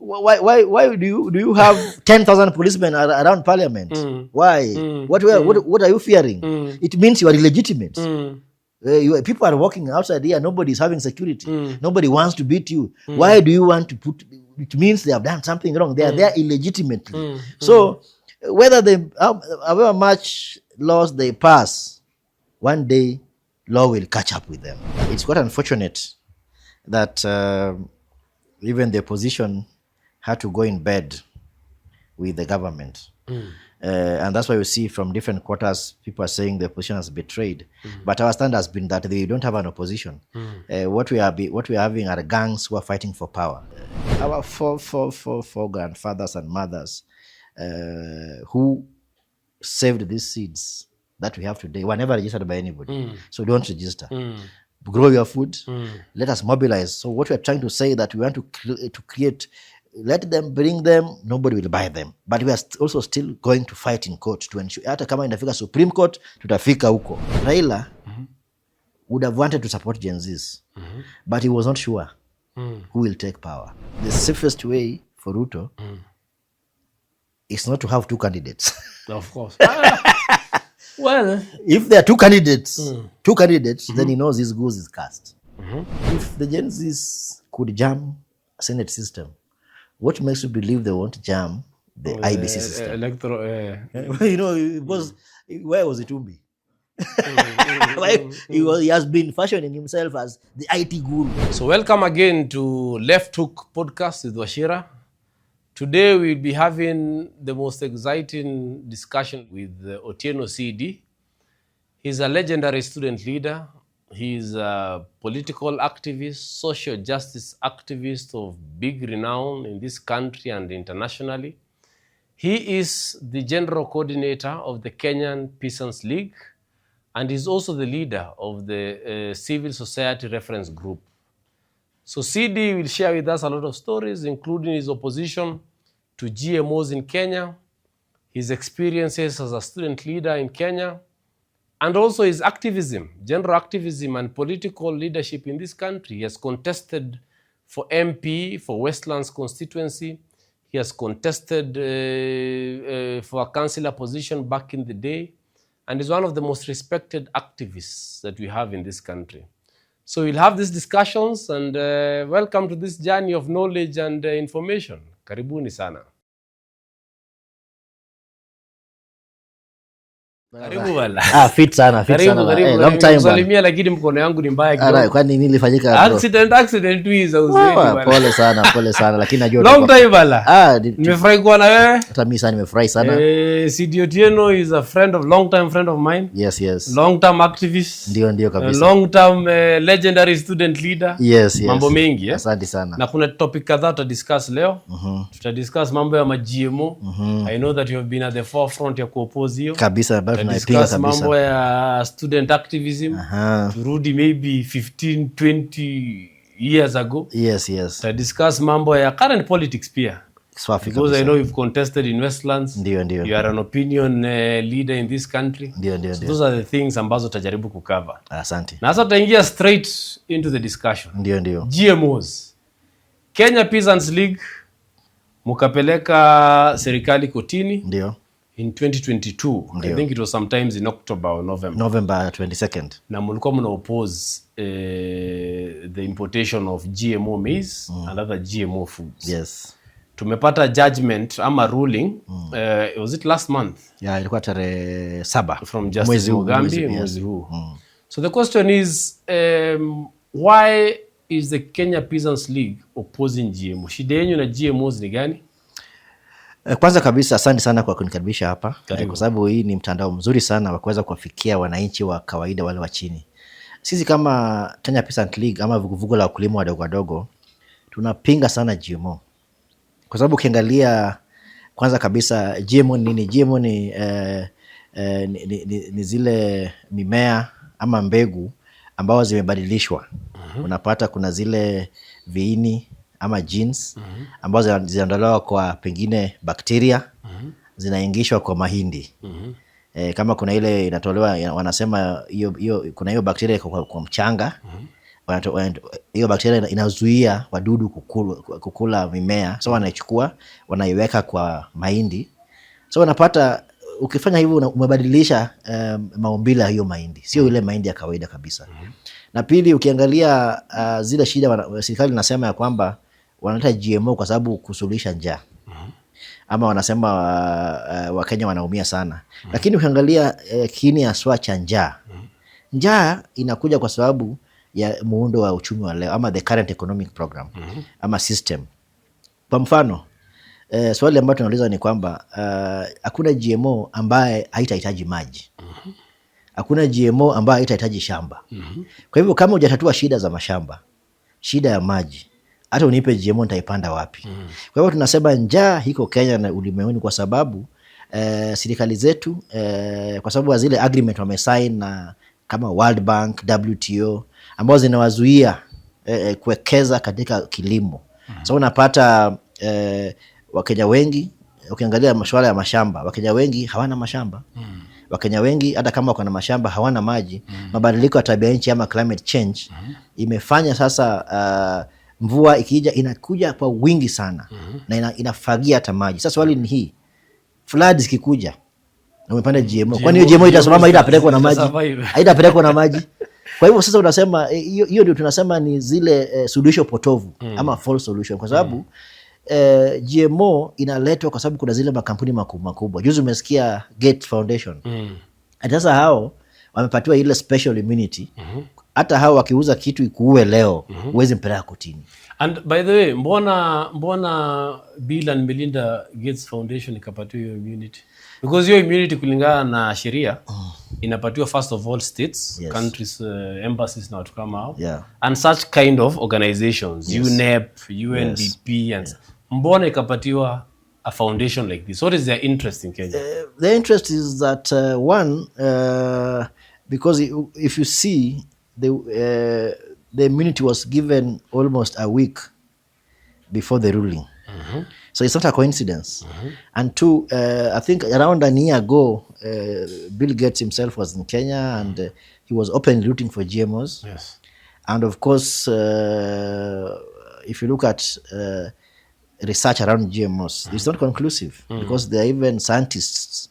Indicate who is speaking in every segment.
Speaker 1: Why do you have 10,000 policemen around parliament? Why? What are you fearing? It means you are illegitimate. People are walking outside here. Nobody is having security. Nobody wants to beat you. Why do you want to put? It means they have done something wrong. They are there illegitimately. So whether however much laws they pass, one day law will catch up with them. It's quite unfortunate that even the opposition had to go in bed with the government. And that's why you see from different quarters, people are saying the opposition has betrayed. But our stand has been that they don't have an opposition. What we are having are gangs who are fighting for power. Our four grandfathers and mothers who saved these seeds that we have today were never registered by anybody. So don't register. Grow your food. Let us mobilize. So what we are trying to say that we want to create, let them bring them, nobody will buy them. But we are also still going to fight in court to ensure, hata kama inafika Supreme Court, tutafika huko. Raila would have wanted to support Gen Zs, but he was not sure who will take power. The safest way for Ruto is not to have two candidates.
Speaker 2: Of course. Well,
Speaker 1: if there are two candidates, then he knows his goose is cast. If the Gen Zs could jam a Senate system, what makes you believe they won't jam the IBC system?
Speaker 2: Electoral.
Speaker 1: Because where was Itumbi? He has been fashioning himself as the IT guru.
Speaker 2: So welcome again to Left Hook Podcast with Wachira. Today we'll be having the most exciting discussion with Otieno CD. He's a legendary student leader. He's a political activist, social justice activist of big renown in this country and internationally. He is the general coordinator of the Kenyan Peasants League, and is also the leader of the Civil Society Reference Group. So CD will share with us a lot of stories, including his opposition to GMOs in Kenya, his experiences as a student leader in Kenya, and also his activism, general activism and political leadership in this country. He has contested for MP for Westlands constituency. He has contested for a councillor position back in the day, and is one of the most respected activists that we have in this country. So we'll have these discussions, and welcome to this journey of knowledge and information. Karibuni sana. Karibu wala.
Speaker 1: Fit sana. Long time.
Speaker 2: Salimia lakini mkono yangu ni mbaya kidogo.
Speaker 1: Kwani nini ilifanyika?
Speaker 2: Accident tu hizo uzeni.
Speaker 1: Pole sana lakini najua.
Speaker 2: Long time wala. Nimefurahi kuwa na wewe.
Speaker 1: Hata mimi sana nimefurahi sana.
Speaker 2: CD Otieno is a long time friend of mine.
Speaker 1: Yes.
Speaker 2: Long time activist.
Speaker 1: Ndio kabisa.
Speaker 2: Long time legendary student leader.
Speaker 1: Yes.
Speaker 2: Mambo mengi
Speaker 1: Asante sana.
Speaker 2: Na kuna topic kadhaa tutadiscuss leo. Tutadiscuss mambo ya GMO. I know that you have been at the forefront ya kuoppose hiyo.
Speaker 1: Kabisa.
Speaker 2: Discuss mambo ya student activism. Turudi maybe 15-20 years ago.
Speaker 1: Yes.
Speaker 2: To discuss mambo ya current politics pia. Because I know you've contested in Westlands.
Speaker 1: Ndio.
Speaker 2: You are an opinion leader in this country.
Speaker 1: Ndio.
Speaker 2: So those are the things ambazo tajaribu kucover.
Speaker 1: Asante.
Speaker 2: Na sasa tutaingia straight into the discussion.
Speaker 1: Ndio.
Speaker 2: GMOs. Kenya Peasants League mukapeleka serikali kotini.
Speaker 1: Ndio.
Speaker 2: In 2022, I think it was sometimes in October or November.
Speaker 1: November 22nd.
Speaker 2: Na mulikuwa mna oppose the importation of GMO maize and other GMO foods.
Speaker 1: Yes.
Speaker 2: Tumepata judgment ama ruling, was it last month?
Speaker 1: Yeah, ilikuwa tarehe 7
Speaker 2: from Justice Mugambi mwezi huu. So the question is, why is the Kenya Peasants League opposing GMO? Shida yenu na GMOs ni gani?
Speaker 1: Kwanza kabisa asante sana kwa kunikaribisha hapa, kwa sababu hii ni mtandao mzuri sana wa kuweza kuwafikia wananchi wa kawaida wale wa chini. Sisi kama Kenya Peasants League ama vuguvugu la wakulima wadogo tunapinga sana GMO. Kwa sababu ukiangalia kwanza kabisa GMO nini? GMO ni zile mimea ama mbegu ambazo zimebadilishwa. Unapata kuna zile viini ama genes ambazo zinaondolewa kwa pengine bakteria, zinaingishwa kwa mahindi. Kama kuna ile inatolewa, wanasema hiyo kuna hiyo bakteria kwa mchanga, hiyo bakteria inazuia wadudu kukula mimea, so wanaichukua wanaiweka kwa mahindi, so unapata ukifanya hivyo umebadilisha maumbile ya hiyo mahindi, sio ile mahindi ya kawaida kabisa. Na pili, ukiangalia zile shida serikali inasema ya kwamba wanaleta GMO kwa sababu kusuluhisha njaa, ama wanasema Wakenya wanaumia sana, lakini ukiangalia kiini haswa cha njaa inakuja kwa sababu ya muundo wa uchumi wa leo, ama the current economic program, ama system. Kwa mfano, swali ambalo tunauliza ni kwamba hakuna GMO ambaye haitahitaji maji. Hakuna GMO ambaye haitahitaji shamba. Kwa hivyo kama hujatatua shida za mashamba, shida ya maji, hata unipe GMO nitaipanda wapi? Kwa hivyo tunasema njaa hiko Kenya na ulimwenguni kwa sababu serikali zetu kwa sababu ya zile agreement wamesign na kama World Bank, WTO, ambao zinawazuia kuwekeza katika kilimo. So unapata Wakenya wengi, ukiangalia masuala ya mashamba, Wakenya wengi hawana mashamba. Wakenya wengi hata kama wako na mashamba hawana maji. Mabadiliko ya tabia nchi ama climate change imefanya sasa mvua ikija inakuja kwa wingi sana na inafagia hata maji. Sasa swali ni hii, floods ikikuja na umepanda GMO, kwani hiyo GMO itasimama, itapelekwa na maji? Haitapelekwa na maji. Kwa hivyo sasa unasema hiyo ndio tunasema ni zile solution potovu ama false solution, kwa sababu GMO inaletwa kwa sababu kuna zile makampuni makubwa. Juzi umesikia Gates Foundation. Sasa hao wamepatiwa ile special immunity. Hata hao wakiuza kitu ikuue leo, huwezi mpeleka kotini.
Speaker 2: And by the way, mbona Bill and Melinda Gates Foundation ikapatiwa hiyo immunity? Because hiyo immunity kulingana na sheria inapatiwa first of all states, countries, embassies na watu kama hao, and such kind of organizations, UNEP, UNDP, and mbona ikapatiwa a foundation like this? What is their interest in Kenya?
Speaker 1: The interest is that one, because if you see the immunity was given almost a week before the ruling. So it's not a coincidence. And two, I think around a year ago, Bill Gates himself was in Kenya, and he was openly rooting for GMOs.
Speaker 2: Yes.
Speaker 1: And of course, if you look at research around GMOs, it's not conclusive, because there are even scientists.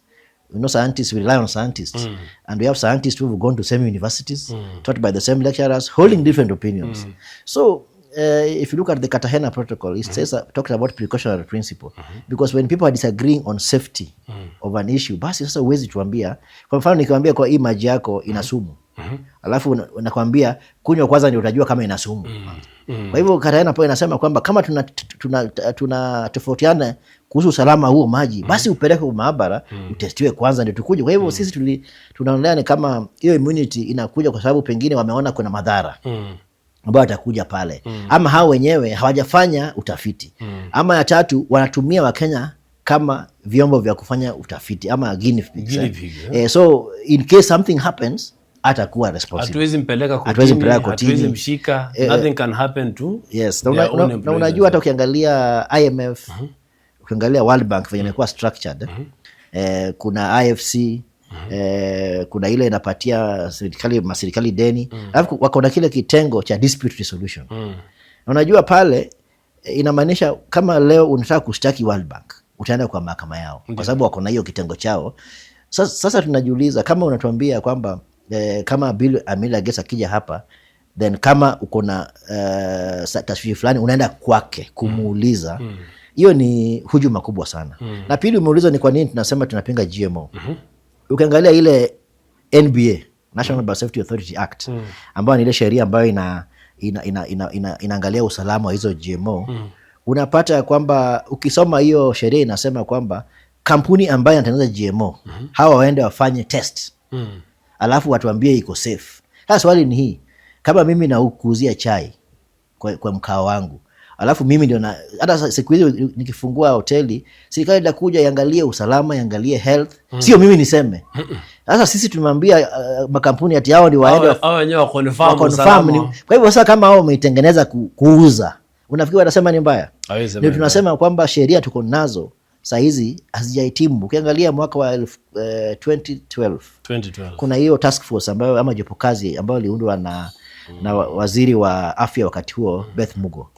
Speaker 1: You know, scientists, we rely on scientists. And we have scientists who have gone to same universities, taught by the same lecturers, holding different opinions. So, if you look at the Cartagena Protocol, it says talks about precautionary principle, because when people are disagreeing on safety of an issue, basi sasa uwezi tuambia, kwa mfano nikiwaambia kwa hii maji yako ina sumu, alafu nakwambia kunywa kwanza ndio utajua kama ina sumu. Kwa hivyo Cartagena po inasema kwamba kama tuna tofautiana kuhusu usalama huo maji, basi upeleke maabara utestiwe kwanza ndio tukuje. Kwa hivyo sisi tunaonelea ni kama hiyo immunity inakuja kwa sababu pengine wameona kuna madhara ambao atakuja pale, ama hao wenyewe hawajafanya utafiti, ama ya tatu wanatumia Wakenya kama vyombo vya kufanya utafiti, ama guinea pigs. So in case something happens, atakuwa responsible. Hatuwezi
Speaker 2: mpeleka kotini, hatuwezi mshika, nothing can happen to.
Speaker 1: Yes, na unajua hata ukiangalia IMF, ukiangalia World Bank venye imekuwa structured, kuna IFC, kuna ile inapatia serikali deni, alafu wako na kile kitengo cha dispute resolution. Na unajua pale inamaanisha kama leo unataka kushtaki World Bank, utaenda kwa mahakama yao, kwa sababu wako na hiyo kitengo chao. Sasa tunajiuliza, kama unatuambia kwamba kama Bill Amila Gates akija hapa, then kama uko na tashwishi fulani unaenda kwake kumuuliza, hiyo ni hujuma kubwa sana. Na pili, umeuliza ni kwa nini tunasema tunapinga GMO. Ukiangalia ile NBA, National Biosafety Authority Act, ambayo ni ile sheria ambayo inaangalia usalama wa hizo GMO, unapata kwamba ukisoma hiyo sheria inasema kwamba kampuni ambayo inatengeneza GMO, hawa waende wafanye test, alafu watuambie iko safe. Sasa swali ni hii, kama mimi nakuuzia chai kwa mkao wangu, alafu mimi ndio hata siku hizi nikifungua hoteli, serikali itakuja iangalie usalama, iangalie health, sio mimi niseme. Sasa sisi tumemwambia makampuni ati hao ndio waende
Speaker 2: hao wenyewe wa confirm.
Speaker 1: Kwa hivyo sasa kama hao wameitengeneza kuuza, unafikiri watasema ni mbaya? Ndio tunasema kwamba sheria tuko nazo saa hizi hazijahitimu. Ukiangalia mwaka wa 2012 kuna hiyo task force ambayo ama jopo kazi ambayo iliundwa na waziri wa afya wakati huo Beth Mugo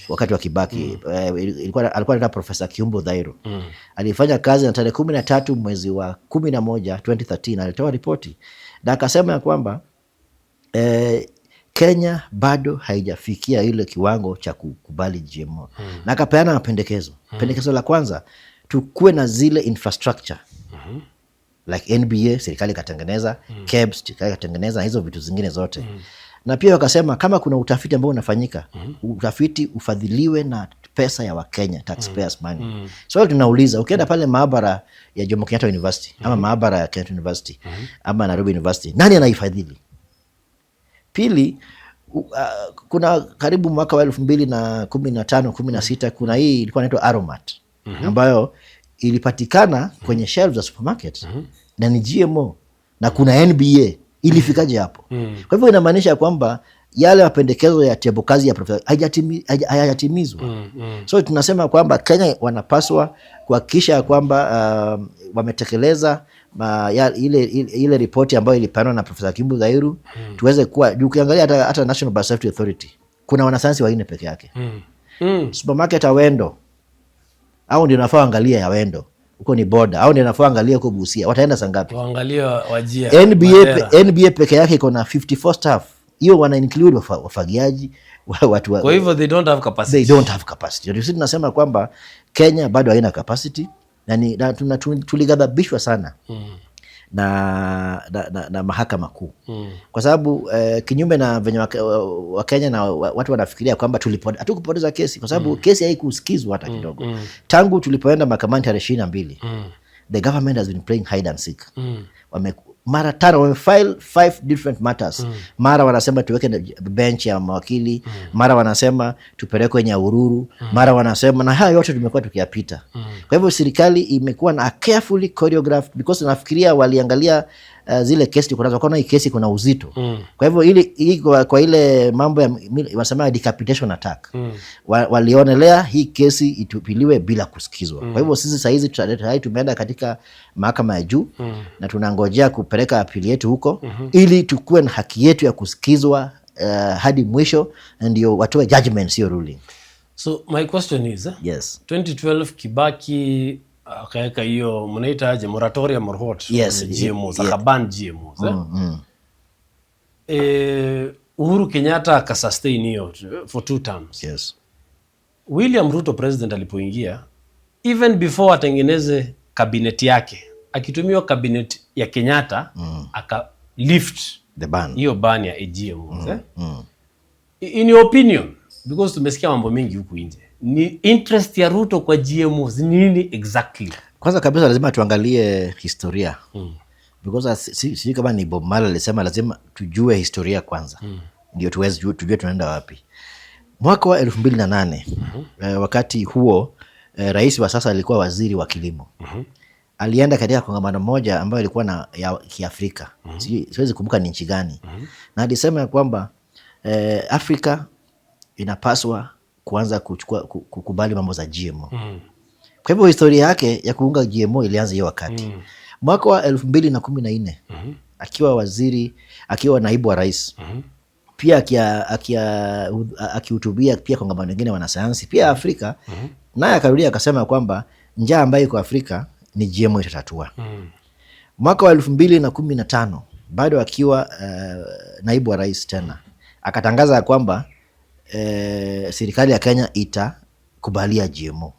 Speaker 1: wakati wa Kibaki. Alikuwa anaitwa Profesa Kiumbo Dhairu. Alifanya kazi na tarehe 13 mwezi wa 11 2013 alitoa ripoti na akasema ya kwamba Kenya bado haijafikia ile kiwango cha kukubali GMO. Na akapeana mapendekezo. Pendekezo la kwanza, tukue na zile infrastructure like NBA serikali ikatengeneza, KEBS serikali ikatengeneza, hizo vitu zingine zote. Na pia wakasema kama kuna utafiti ambao unafanyika, utafiti ufadhiliwe na pesa ya Wakenya, taxpayers money. So tunauliza, ukienda pale maabara ya Jomo Kenyatta University ama maabara ya Kenyatta University ama Nairobi University, nani anaifadhili? Pili, kuna karibu mwaka wa 2015-16 kuna hii ilikuwa inaitwa Aromat ambayo ilipatikana kwenye shelves za supermarket na ni GMO na kuna NBA. Ilifikaje hapo? Kwa hivyo inamaanisha kwamba yale mapendekezo ya tebo kazi ya profesa hayatimizwa. So tunasema kwamba Kenya wanapaswa kuhakikisha kwamba wametekeleza ile ripoti ambayo ilipeanwa na Profesa Kimbu Dhairu. Tuweze kuwa, ukiangalia hata National Biosafety Authority kuna wanasayansi wanne peke yake. Supermarket Awendo au ndio nafaa angalia ya Wendo huko ni border, au ndio nafaa angalia huko Busia, wataenda sangapi?
Speaker 2: Waangalia Wajia.
Speaker 1: NBA peke yake iko na 54 staff. Hiyo wana include wafagiaji watu
Speaker 2: kwa hivyo they don't have capacity. Ndio sisi tunasema kwamba Kenya bado haina capacity na tuligadhabishwa sana na mahakama kuu kwa sababu kinyume na venye wa Kenya na watu wanafikiria kwamba hatukupoteza kesi kwa sababu kesi haikusikizwa hata kidogo. Tangu tulipoenda mahakamani tarehe 22 the government has been playing hide and seek. Mara 5 wamefile 5 different matters. Mara wanasema tuweke bench ya mawakili, mara wanasema tupeleke kwenye Nyahururu, mara wanasema, na haya yote tumekuwa tukiyapita. Kwa hivyo serikali imekuwa na carefully choreographed because nafikiria waliangalia zile kesi kuna wakaona hii kesi kuna uzito. Kwa hivyo kwa ile mambo ya wanasema decapitation attack. Walionelea hii kesi itupiliwe bila kusikizwa. Kwa hivyo sisi saa hizi tumeenda katika mahakama ya juu na tunangojea kupeleka apili yetu huko ili tukue na haki yetu ya kusikizwa hadi mwisho ndio watoe judgment, sio ruling. So my question is,
Speaker 1: yes.
Speaker 2: 2012 Kibaki akaweka hiyo mnaita aje moratorium or what?
Speaker 1: Yes,
Speaker 2: GMOs, akaban GMOs. Uhuru Kenyatta akasustain hiyo for 2 terms.
Speaker 1: Yes.
Speaker 2: William Ruto president alipoingia, even before atengeneze cabinet yake, akitumia cabinet ya Kenyatta aka lift
Speaker 1: the ban,
Speaker 2: hiyo ban ya GMOs. In your opinion, because tumesikia mambo mengi huku nje, ni interest ya Ruto kwa GMOs nini exactly?
Speaker 1: Kwanza kabisa lazima tuangalie historia. Because si kama ni Bob Marley alisema lazima tujue historia kwanza. Ndio tujue tunaenda wapi. Mwaka wa 2008 wakati huo rais wa sasa alikuwa waziri wa kilimo. Alienda katika kongamano moja ambayo ilikuwa ya Kiafrika. Siwezi kumbuka ni nchi gani. Na alisema ya kwamba Afrika inapaswa kuanza kukubali mambo za GMO. Kwa hivyo historia yake ya kuunga GMO ilianza hiyo wakati. Mwaka wa 2014 akiwa naibu wa rais, pia akihutubia pia kongamano mengine wanasayansi pia Afrika, naye akarudia akasema kwamba njaa ambayo iko Afrika ni GMO itatatua. Mwaka wa 2015 bado akiwa naibu wa rais tena akatangaza kwamba serikali ya Kenya itakubalia GMO.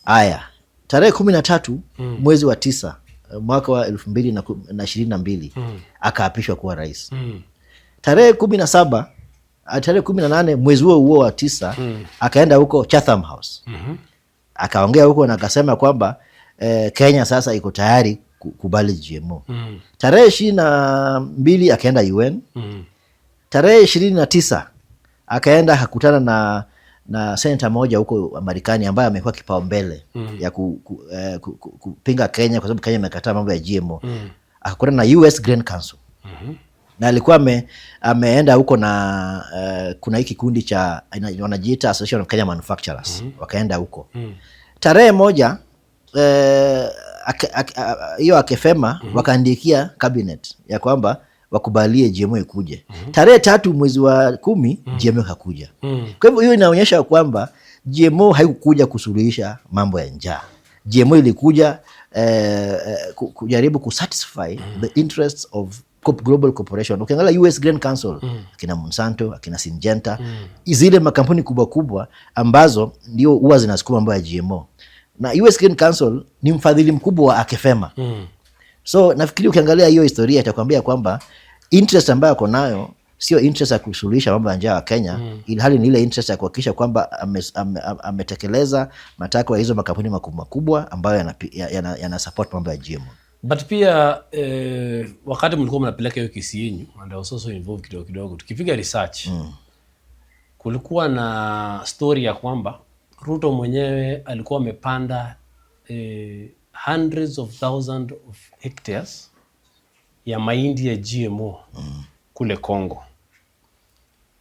Speaker 1: Aya, tarehe 13 mwezi wa 9 mwaka wa 2022 akaapishwa kuwa rais. Tarehe 18 mwezi huo wa 9 akaenda huko Chatham House. Akaongea huko na akasema kwamba Kenya sasa iko tayari kubali GMO. Tarehe 22 akaenda UN. Tarehe 29 akaenda hakutana na senator moja huko Marekani ambaye amekuwa kipaumbele ya kupinga Kenya kwa sababu Kenya imekataa mambo ya GMO. Akakutana na US Grain Council. Na alikuwa ameenda huko na kuna hiki kikundi cha wanajiita Association of Kenya Manufacturers. Wakaenda huko. Tarehe 1 hiyo akifema wakaandikia cabinet ya kwamba wakubalie GMO ikuje. Tarehe 3 mwezi wa 10 GMO hakuja. Kwa hivyo hiyo inaonyesha kwamba GMO haikukuja kusuluhisha mambo ya njaa. GMO ilikuja kujaribu kusatisfy the interests of global corporation. Ukiangalia US Grain Council, akina Monsanto, akina Syngenta, zile makampuni kubwa kubwa ambazo ndio huwa zinasukuma mambo ya GMO. Na US Grain Council ni mfadhili mkubwa wa Akefema. So nafikiri ukiangalia hiyo historia itakwambia kwamba interest ambayo ako nayo sio interest ya kusuluhisha mambo ya njaa wa Kenya, ilhali ni ile interest ya kuhakikisha kwamba ametekeleza matakwa ya hizo makampuni makubwa ambayo yana support mambo ya GMO.
Speaker 2: But pia wakati mlikuwa mnapeleka hiyo kesi yenu, and I was also involved kidogo tukipiga research, kulikuwa na story ya kwamba Ruto mwenyewe alikuwa amepanda hundreds of thousands of hectares ya mahindi ya GMO kule Congo,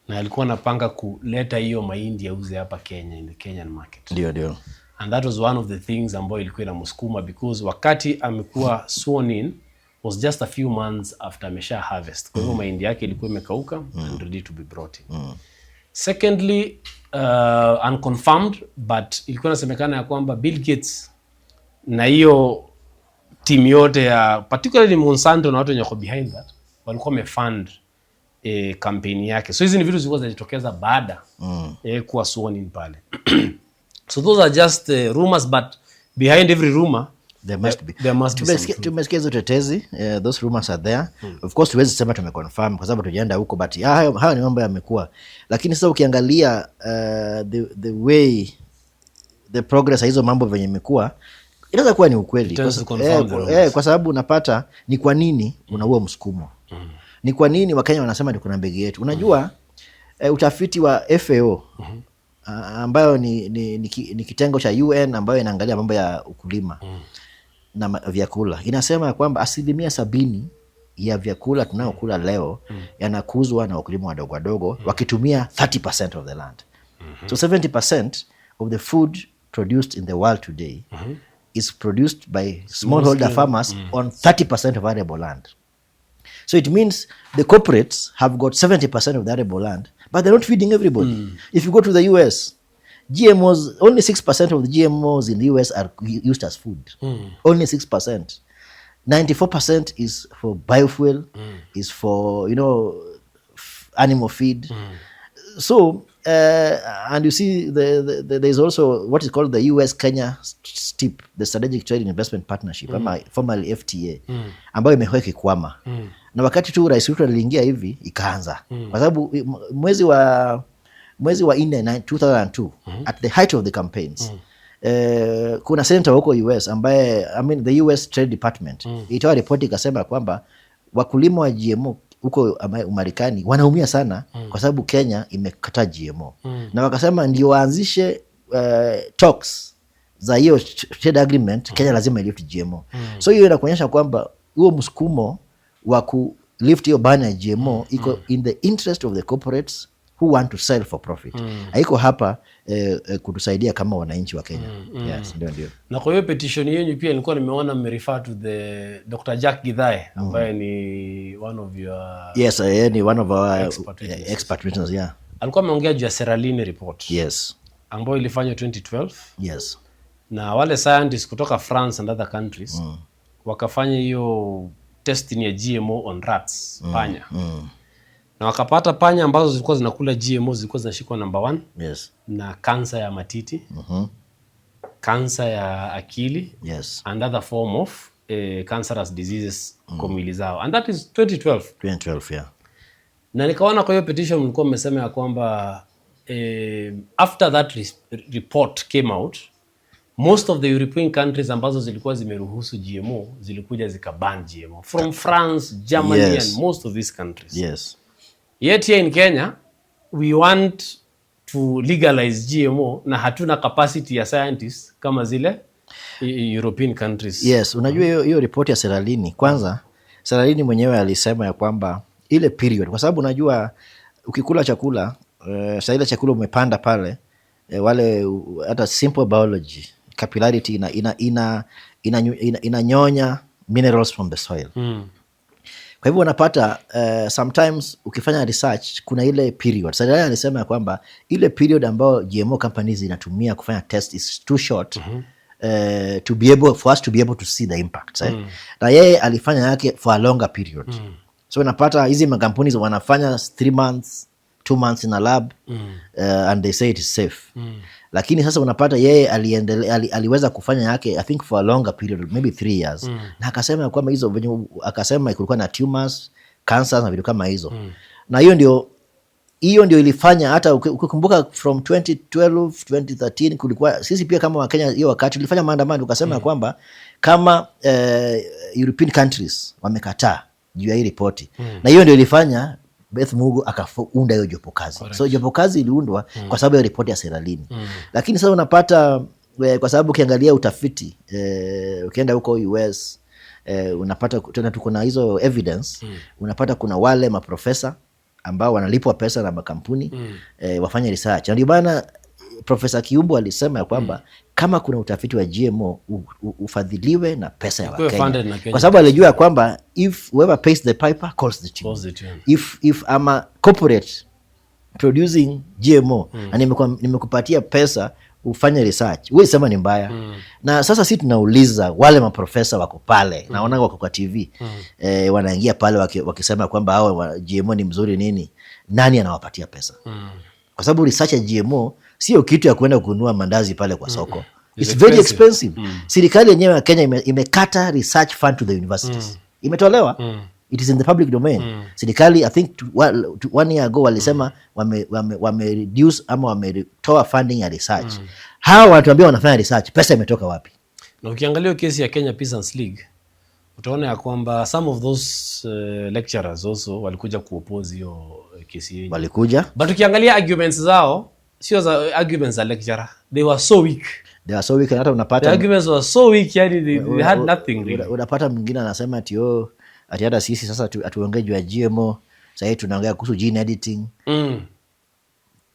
Speaker 2: na alikuwa anapanga kuleta hiyo mahindi yauze hapa Kenya, in the Kenyan market.
Speaker 1: Ndio.
Speaker 2: And that was one of the things ambayo ilikuwa inamsukuma, because wakati amekuwa sworn in was just a few months after amesha harvest. Kwa hivyo mahindi yake ilikuwa imekauka and ready to be brought in. Secondly, unconfirmed, but ilikuwa inasemekana ya kwamba Bill Gates na hiyo team yote ya particularly Monsanto na watu wenye behind that walikuwa wamefund kampeni yake. So hizi ni vitu zilikuwa zinatokeza baada kuwa sworn in pale. So those are just rumors, but behind every rumor there must be
Speaker 1: tumesikia hizo tetezi. Those rumors are there. Of course tuwezi sema tumeconfirm kwa sababu tujaenda huko, but hayo ni mambo yamekuwa. Lakini sasa ukiangalia the way the progress hizo mambo venye imekuwa, inaweza kuwa ni ukweli kwa sababu unapata ni kwa nini unaua msukumo. Ni kwa nini Wakenya wanasema ni kuna mbegi yetu. Unajua utafiti wa FAO ambayo ni kitengo cha UN ambayo inaangalia mambo ya ukulima na vyakula, inasema ya kwamba 70% ya vyakula tunayokula leo yanakuzwa na wakulima wadogo wadogo wakitumia 30% of the land. So 70% of the food produced in the world today is produced by smallholder farmers on 30% of arable land. So it means the corporates have got 70% of the arable land, but they're not feeding everybody. If you go to the US, GMOs, only 6% of the GMOs in the US are used as food. Only 6%. 94% is for biofuel, is for, animal feed. So, and you see, there's also what is called the US-Kenya STIP, the Strategic Trade and Investment Partnership, formerly FTA, ambayo imekuwa ikikwama. Na wakati tu Rais Ruto aliingia hivi, ikaanza. Kwa sababu mwezi wa 2002, at the height of the campaigns, kuna senator huko US ambaye, the US Trade Department, itoa ripoti ikasema kwamba wakulima wa GMO huko Marekani wanaumia sana kwa sababu Kenya imekataa GMO. Na wakasema ndio waanzishe talks za hiyo trade agreement, Kenya lazima ilift GMO. So hiyo inakuonyesha kwamba huo msukumo wa ku lift hiyo ban ya GMO iko in the interest of the corporates who want to sell for profit. Haiko hapa kutusaidia kama wananchi wa Kenya. Yes, ndio.
Speaker 2: Na kwa hiyo petition yenu pia nilikuwa nimeona mmerefer to the Dr. Jack Githai ambaye ni one of your
Speaker 1: ni one of our expert witnesses. Yeah.
Speaker 2: Alikuwa ameongea juu ya Seralini report.
Speaker 1: Yes.
Speaker 2: Ambayo ilifanywa 2012.
Speaker 1: Yes.
Speaker 2: Na wale scientists kutoka France and other countries wakafanya hiyo testing ya GMO on rats, panya. Na wakapata panya ambazo zilikuwa zinakula GMO zilikuwa zinashikwa number 1.
Speaker 1: Yes.
Speaker 2: Na kansa ya matiti, kansa ya akili, and other form of cancerous diseases kwa mwili zao. And that is 2012.
Speaker 1: Yeah.
Speaker 2: Na nikaona kwa hiyo petition mlikuwa mmesema ya kwamba after that report came out, most of the European countries ambazo zilikuwa zimeruhusu GMO zilikuja zikaban GMO. From France, Germany, and most of these countries.
Speaker 1: Yes.
Speaker 2: Yet here in Kenya, we want to legalize GMO na hatuna capacity ya scientists kama zile European countries.
Speaker 1: Yes, unajua hiyo report ya Seralini. Kwanza, Seralini mwenyewe alisema ya kwamba ile period, kwa sababu unajua ukikula chakula, ile chakula umepanda pale, wale hata simple biology, capillarity inanyonya minerals from the soil. Kwa hivyo unapata sometimes ukifanya research kuna ile period. Sasa alisema kwamba ile period ambayo GMO companies inatumia kufanya test is too short to be able for us to be able to see the impact. Na yeye alifanya yake for a longer period. So unapata hizi makampuni wanafanya 3 months, 2 months in a lab and they say it is safe. Lakini sasa unapata yeye aliweza kufanya yake I think for a longer period, maybe 3 years. Na akasema kwamba hizo akasema kulikuwa na tumors, cancers na vitu kama hizo. Na hiyo ndio ilifanya hata ukikumbuka from 2012 2013 kulikuwa sisi pia kama Wakenya hiyo wakati tulifanya maandamano tukasema kwamba kama European countries wamekataa juu ya hii ripoti. Na hiyo ndio ilifanya Beth Mugo akaunda hiyo jopo kazi. So jopo kazi iliundwa kwa sababu ya ripoti ya Seralini. Lakini sasa unapata kwa sababu ukiangalia utafiti ukienda huko US unapata tena tuko na hizo evidence unapata kuna wale maprofesa ambao wanalipwa pesa na makampuni wafanye research. Ndio bana Profesa Kiumbu alisema ya kwamba kama kuna utafiti wa GMO ufadhiliwe na pesa ya Wakenya. Kwa sababu alijua kwamba if whoever pays the piper calls the tune. If I'm a corporate producing GMO na nimekupatia pesa ufanye research, wewe sema ni mbaya. Na sasa sisi tunauliza wale maprofesa wako pale, naona wako kwa TV, wanaingia pale wakisema kwamba hao GMO ni mzuri nini, nani anawapatia pesa? Kwa sababu research ya GMO sio kitu ya kuenda kununua mandazi pale kwa soko. It's very expensive. Serikali yenyewe ya Kenya imekata research fund to the universities. Imetolewa. It is in the public domain. Serikali I think 1 year ago walisema wame reduce ama wametoa funding ya research. Hawa wanatuambia wanafanya research, pesa imetoka wapi?
Speaker 2: Na ukiangalia kesi ya Kenyan Peasants League utaona ya kwamba some of those lecturers also walikuja kuoppose hiyo kesi yenyewe.
Speaker 1: Walikuja.
Speaker 2: But ukiangalia arguments zao sio za arguments za lecturer. They were so weak.
Speaker 1: Hata unapata
Speaker 2: the arguments were so weak, yani they had nothing really.
Speaker 1: Unapata mwingine anasema ati hata sisi sasa atuongee juu ya GMO, sasa tunaongea kuhusu gene editing.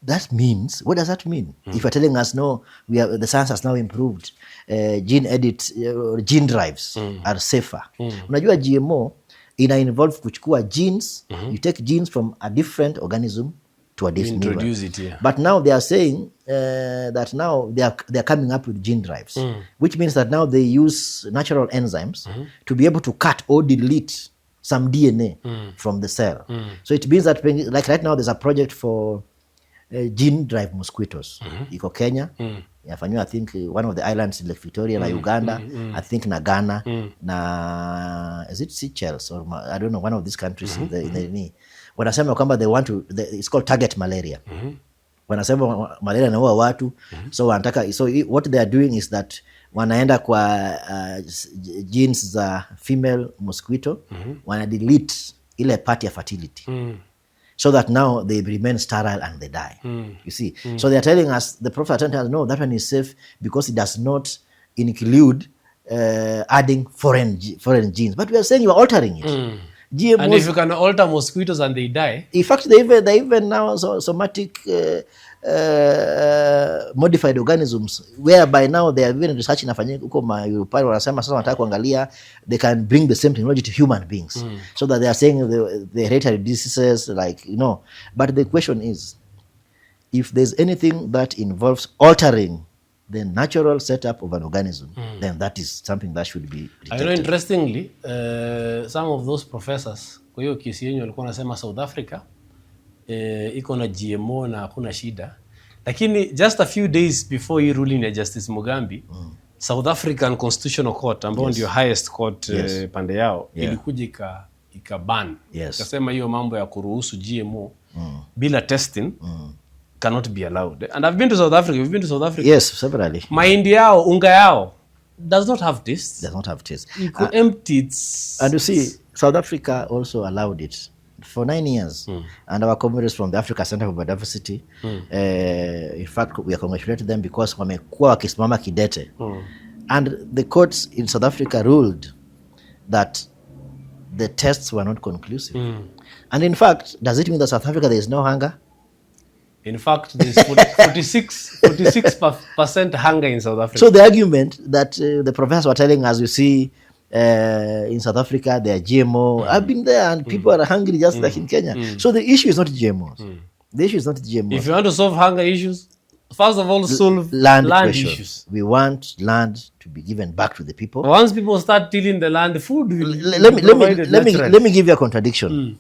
Speaker 1: That means, what does that mean? If you're telling us no, the science has now improved, gene drives are safer. Unajua GMO ina involve kuchukua genes, you take genes from a different organism to a different
Speaker 2: introduce it, yeah.
Speaker 1: But now they are saying that now they are coming up with gene drives, which means that now they use natural enzymes to be able to cut or delete some DNA from the cell. So it means that like right now there's a project for gene drive mosquitoes. Iko Kenya. Yafanywa I think one of the islands in Lake Victoria na Uganda, I think na Ghana, na is it Seychelles or I don't know, one of these countries in the wanasema kwamba they want to it's called target malaria. Wanasema malaria inaua watu, so wanataka, so what they are doing is that wanaenda kwa genes za female mosquito, wana delete ile part ya fertility. So that now they remain sterile and they die. You see? So they are telling us, the prophet telling us, no, that one is safe because it does not include adding foreign genes. But we are saying you are altering it. GMOs,
Speaker 2: and if you can alter mosquitoes and they die.
Speaker 1: In fact, they even now somatic modified organisms, whereby now they are even research inafanyika huko European, wanasema sasa wanataka kuangalia they can bring the same technology to human beings. So that they are saying the hereditary diseases, like, you know. But the question is, if there's anything that involves altering the natural setup of an organism, then that is something that should be rejected.
Speaker 2: I know, interestingly, some of those professors, kwa hiyo kesi yenyewe walikuwa wanasema South Africa iko na GMO na hakuna shida. Lakini just a few days before hii ruling ya Justice Mugambi, South African Constitutional Court, ambao ndio highest court pande yao, ilikuja ikaban. Ikasema hiyo mambo ya kuruhusu GMO bila testing cannot be allowed. And I've been to South Africa. We've been to South Africa.
Speaker 1: Yes, separately.
Speaker 2: Mahindi yao, unga yao does not have taste.
Speaker 1: Does not have taste.
Speaker 2: You could empty it.
Speaker 1: And you see, South Africa also allowed it for 9 years. And our comrades from the Africa Center for Biodiversity, in fact, we are congratulating them because wamekuwa wakisimama kidete. And the courts in South Africa ruled that the tests were not conclusive. And in fact, does it mean that South Africa there is no hunger?
Speaker 2: In fact, there is 46% hunger in South Africa.
Speaker 1: So the argument that the professors were telling us, you see, In South Africa, there are GMO. I've been there, and people are hungry just like in Kenya. So the issue is not GMOs. The issue is not GMOs.
Speaker 2: If you want to solve hunger issues, first of all, solve
Speaker 1: land
Speaker 2: issues.
Speaker 1: We want land to be given back to the people.
Speaker 2: Once people start tilling the land, food will
Speaker 1: let me give you a contradiction.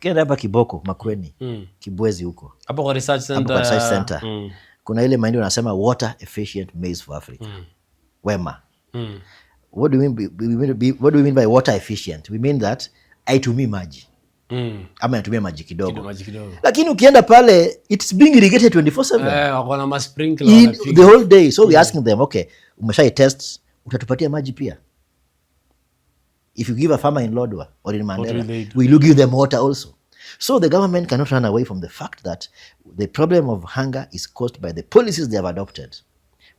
Speaker 1: Kenda hapa Kiboko, Makueni, Kibwezi huko.
Speaker 2: Hapo kwa research center.
Speaker 1: Kuna ile mahindi wanasema water efficient maize for Africa. Wema. What do we mean by water efficient? We mean that haitumii maji. Ama inatumia maji kidogo. Lakini ukienda pale, it's being irrigated 24/7.
Speaker 2: Wako na sprinkler
Speaker 1: the whole day. So we're asking them, okay, umeshai test, utatupatia maji pia? If you give a farmer in Lodwar or in Mandela, will you give them water also? So the government cannot run away from the fact that the problem of hunger is caused by the policies they have adopted.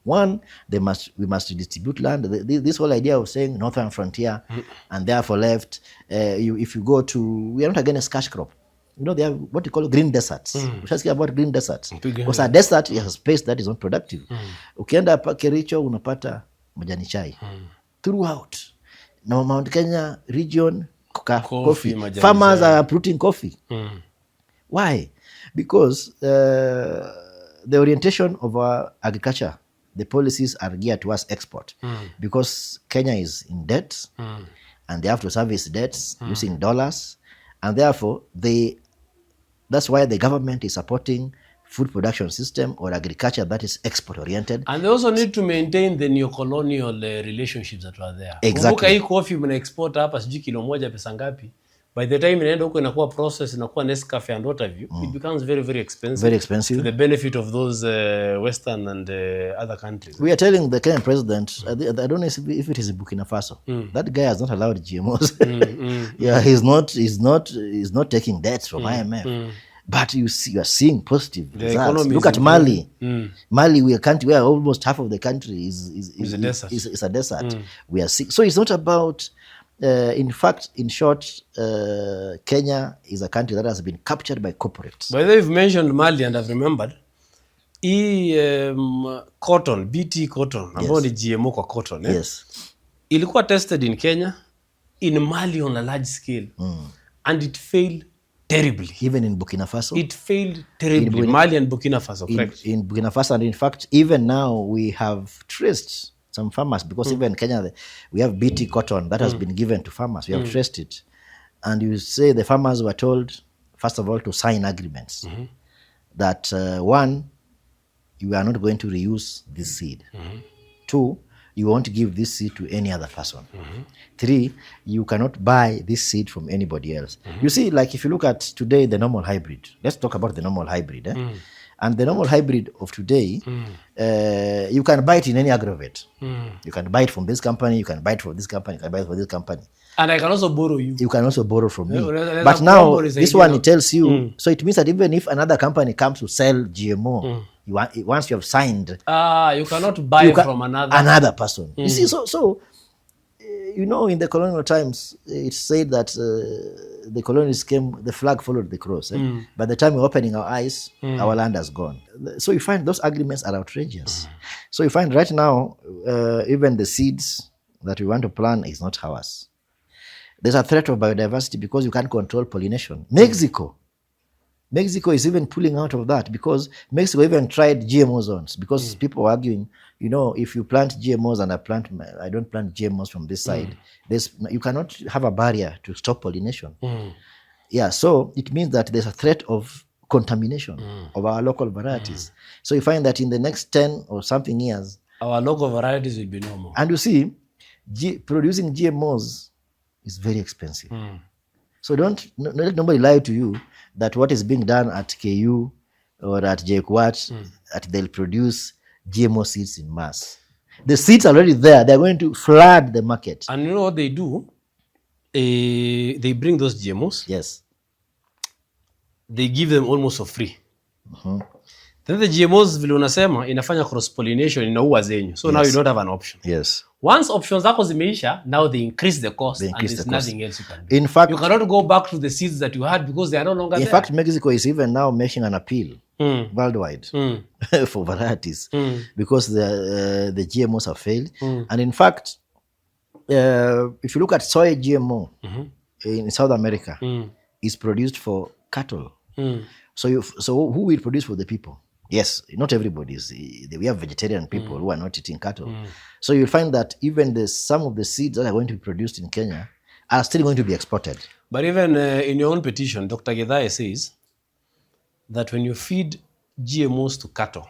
Speaker 1: One, we must distribute land. This whole idea of saying northern frontier and therefore left, if you go to, we are not against cash crop. You know, they have what you call green deserts. We shall speak about green deserts. Because a desert is a space that is not productive. Ukienda hapa Kericho unapata majani chai. Throughout. Now Mount Kenya region, coffee. Farmers are uprooting coffee. Why? Because the orientation of our agriculture, the policies are geared towards export. Because Kenya is in debt, and they have to service debts using dollars, and therefore that's why the government is supporting food production system or agriculture that is export oriented.
Speaker 2: And they also need to maintain the neo-colonial relationships that were there.
Speaker 1: Exactly.
Speaker 2: Kumbuka hii coffee mna export hapa sijui kilo moja pesa ngapi. By the time inaenda huko inakuwa process, inakuwa Nescafe and what have you, it becomes very, very expensive.
Speaker 1: Very expensive.
Speaker 2: To the benefit of those Western and other countries.
Speaker 1: We are telling the Kenyan president, I don't know if it is Burkina Faso. That guy has not allowed GMOs. Yeah, he's not taking debts from IMF. But you are seeing positive results. Look at Mali. Mali, we are country where almost half of the country is a desert. We are seeing. So it's not about. In fact, in short, Kenya is a country that has been captured by corporates.
Speaker 2: By the way, you've mentioned Mali, and I've remembered cotton, BT cotton, ambao ni GMO kwa cotton.
Speaker 1: Yes.
Speaker 2: Ilikuwa tested in Kenya, in Mali on a large scale, and it failed terribly.
Speaker 1: Even in Burkina Faso?
Speaker 2: It failed terribly. In Mali and Burkina Faso, correct?
Speaker 1: In Burkina Faso, and in fact, even now we have traced some farmers, because even in Kenya, we have BT cotton that has been given to farmers. We have traced it. And you say the farmers were told, first of all, to sign agreements. That one, you are not going to reuse this seed. Two, you won't give this seed to any other person. Three, you cannot buy this seed from anybody else. You see, like if you look at today, the normal hybrid. Let's talk about the normal hybrid. And the normal hybrid of today, you can buy it in any aggregate. You can buy it from this company, you can buy it from this company, you can buy it from this company.
Speaker 2: And I can also borrow you.
Speaker 1: You can also borrow from me. But now, this one, it tells you, so it means that even if another company comes to sell GMO, once you have signed,
Speaker 2: you cannot buy from
Speaker 1: another person. You see, so you know, in the colonial times, it's said that the colonists came, the flag followed the cross. By the time we're opening our eyes, our land has gone. So you find those agreements are outrageous. So you find right now, even the seeds that we want to plant is not ours. There's a threat of biodiversity because you can't control pollination. Mexico is even pulling out of that because Mexico even tried GMO zones because people were arguing, you know, if you plant GMOs and I don't plant GMOs from this side, you cannot have a barrier to stop pollination. Yeah, so it means that there's a threat of contamination of our local varieties. So you find that in the next 10 or something years,
Speaker 2: our local varieties will be normal.
Speaker 1: And you see, producing GMOs is very expensive. So let nobody lie to you that what is being done at KU or at JKUAT, that they'll produce GMO seeds in mass. The seeds are already there. They're going to flood the market.
Speaker 2: And you know what they do? They bring those GMOs.
Speaker 1: Yes.
Speaker 2: They give them almost for free. Then the GMOs, vile unasema, inafanya cross-pollination, inaua zenyu. So now you don't have an option.
Speaker 1: Yes.
Speaker 2: Once options zako zimeisha, now they increase the cost and there's nothing else you can do.
Speaker 1: In fact,
Speaker 2: you cannot go back to the seeds that you had because they are no longer there.
Speaker 1: In fact, Mexico is even now making an appeal worldwide for varieties because the GMOs have failed. And in fact, if you look at soy GMO in South America, is produced for cattle. So who will produce for the people? Yes, not everybody is. We have vegetarian people who are not eating cattle. So you'll find that even some of the seeds that are going to be produced in Kenya are still going to be exported.
Speaker 2: But even in your own petition, Dr. Gedhae says that when you feed GMOs to cattle,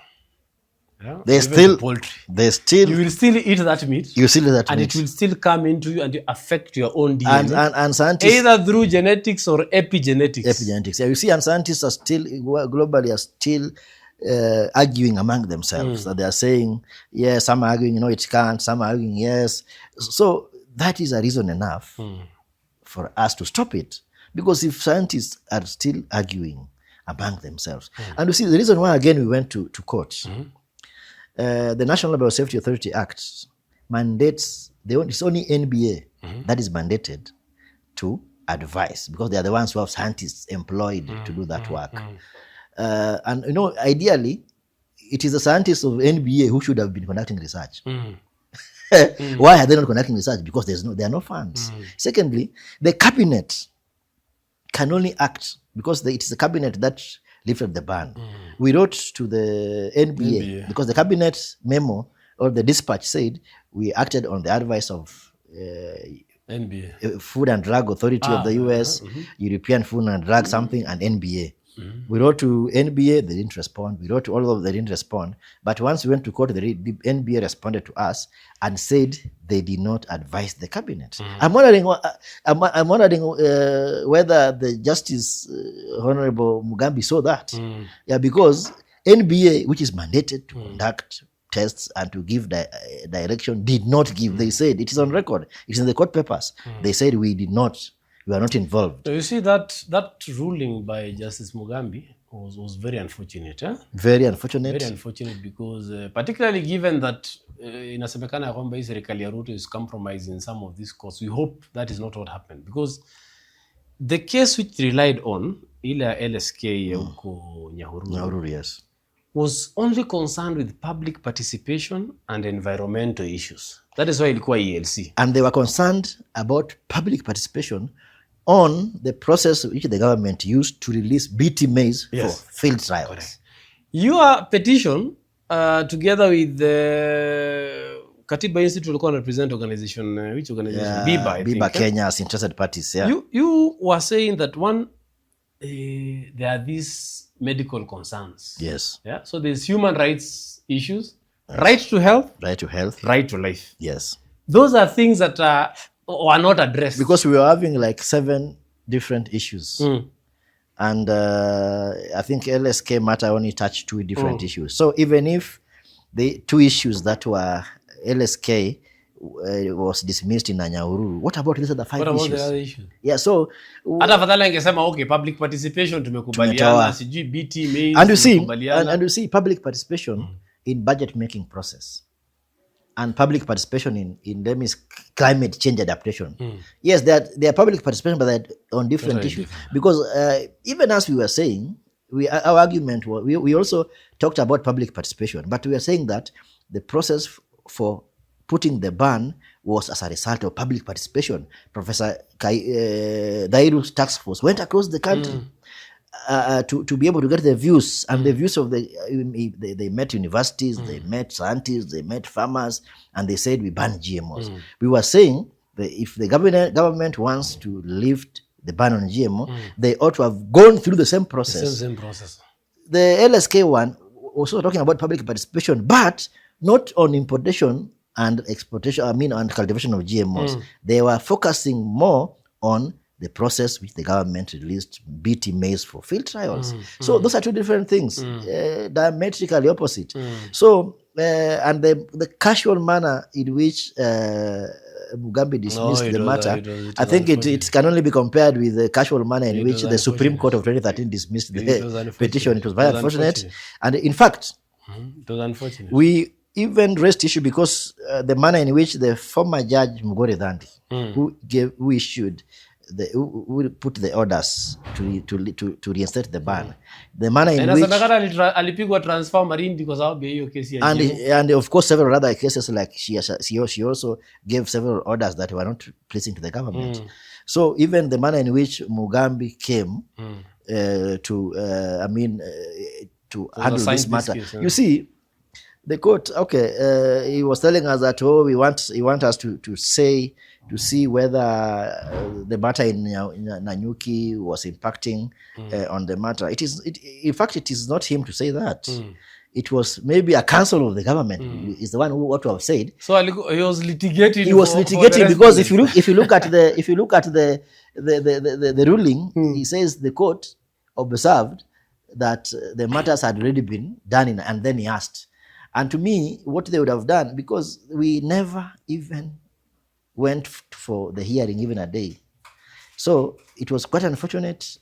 Speaker 1: you
Speaker 2: will still eat that meat.
Speaker 1: You still eat that
Speaker 2: and
Speaker 1: meat.
Speaker 2: It will still come into you and affect your own DNA.
Speaker 1: And scientists,
Speaker 2: either through genetics or epigenetics.
Speaker 1: Yeah, you see, and scientists are still globally arguing among themselves. That they are saying, yes, some are arguing, it can't. Some are arguing, yes. So that is a reason enough for us to stop it. Because if scientists are still arguing among themselves, and you see, the reason why again we went to court. The National Biosafety Authority Act mandates, it's only NBA that is mandated to advise, because they are the ones who have scientists employed to do that work. And ideally, it is the scientists of NBA who should have been conducting research. Why are they not conducting research? Because there are no funds. Secondly, the cabinet can only act because it is the cabinet that lifted the ban. We wrote to the NBA because the cabinet memo or the dispatch said we acted on the advice of
Speaker 2: NBA,
Speaker 1: Food and Drug Authority of the US, European Food and Drug something, and NBA. We wrote to NBA, they didn't respond. We wrote to all of them, they didn't respond. But once we went to court, the NBA responded to us and said they did not advise the cabinet. I'm wondering whether the Justice Honorable Mugambi saw that. Yeah, because NBA, which is mandated to conduct tests and to give direction, did not give. They said, it is on record, it's in the court papers. They said we are not involved.
Speaker 2: So you see that ruling by Justice Mugambi was very unfortunate.
Speaker 1: Very unfortunate.
Speaker 2: Very unfortunate because particularly given that inasemekana kwamba hii serikali ya Ruto is compromising some of these courts, we hope that is not what happened, because the case which relied on ile LSK huko Nyahururu,
Speaker 1: yes,
Speaker 2: was only concerned with public participation and environmental issues. That is why ilikuwa ELC.
Speaker 1: And they were concerned about public participation on the process which the government used to release BT maize for field trials.
Speaker 2: Correct. Your petition, together with the Katiba Institute, will represent organization, which organization?
Speaker 1: BIBA, Kenya's interested parties. Yeah.
Speaker 2: You were saying that there are these medical concerns.
Speaker 1: Yes.
Speaker 2: Yeah. So there's human rights issues, right to health,
Speaker 1: right to life. Yes.
Speaker 2: Those are things that are not addressed.
Speaker 1: Because we were having like 7 different issues. And I think LSK matter only touched 2 different issues. So even if the 2 issues that were LSK was dismissed in Nyahururu, what about these other 5 issues?
Speaker 2: What about the other issues?
Speaker 1: Yeah, so
Speaker 2: hata fadhali angesema okay, public participation tumekubaliana, sijui BT maize.
Speaker 1: And you see public participation in budget making process. And public participation in them is climate change adaptation. Yes, they are public participation, but they're on different issues. Because even as we were saying, our argument was, we also talked about public participation, but we are saying that the process for putting the ban was as a result of public participation. Professor Dairu's task force went across the country to be able to get the views, and the views of they met universities, they met scientists, they met farmers, and they said we ban GMOs. We were saying that if the government wants to lift the ban on GMO, they ought to have gone through the same process. The LSK one also talking about public participation, but not on importation and exportation, and cultivation of GMOs. They were focusing more on the process which the government released BT maize for field trials. So those are 2 different things, diametrically opposite. So, and the casual manner in which Mugambi dismissed the matter, I think it can only be compared with the casual manner in which the Supreme Court of 2013 dismissed the petition. It was very unfortunate. And in fact,
Speaker 2: it was unfortunate.
Speaker 1: We even raised issue because the manner in which the former judge Mugore Dhandi, who issued who put the orders to reinstate the ban, the manner in
Speaker 2: Na
Speaker 1: which,
Speaker 2: inasemekana alipigwa transfer Marindi kwa sababu ya hiyo kesi ya GMO.
Speaker 1: and of course several other cases, like she also gave several orders that were not pleasing to the government. So even the manner in which Mugambi came to handle this matter, you see, the court, he was telling us that, he want us to see whether the matter in Nanyuki was impacting on the matter. In fact, it is not him to say that. It was maybe a council of the government is the one who ought to have said.
Speaker 2: So he was litigating.
Speaker 1: He was litigating because if you look at the ruling, he says the court observed that the matters had already been done and then he asked. And to me, what they would have done, because we never even went for the hearing even a day. So it was quite unfortunate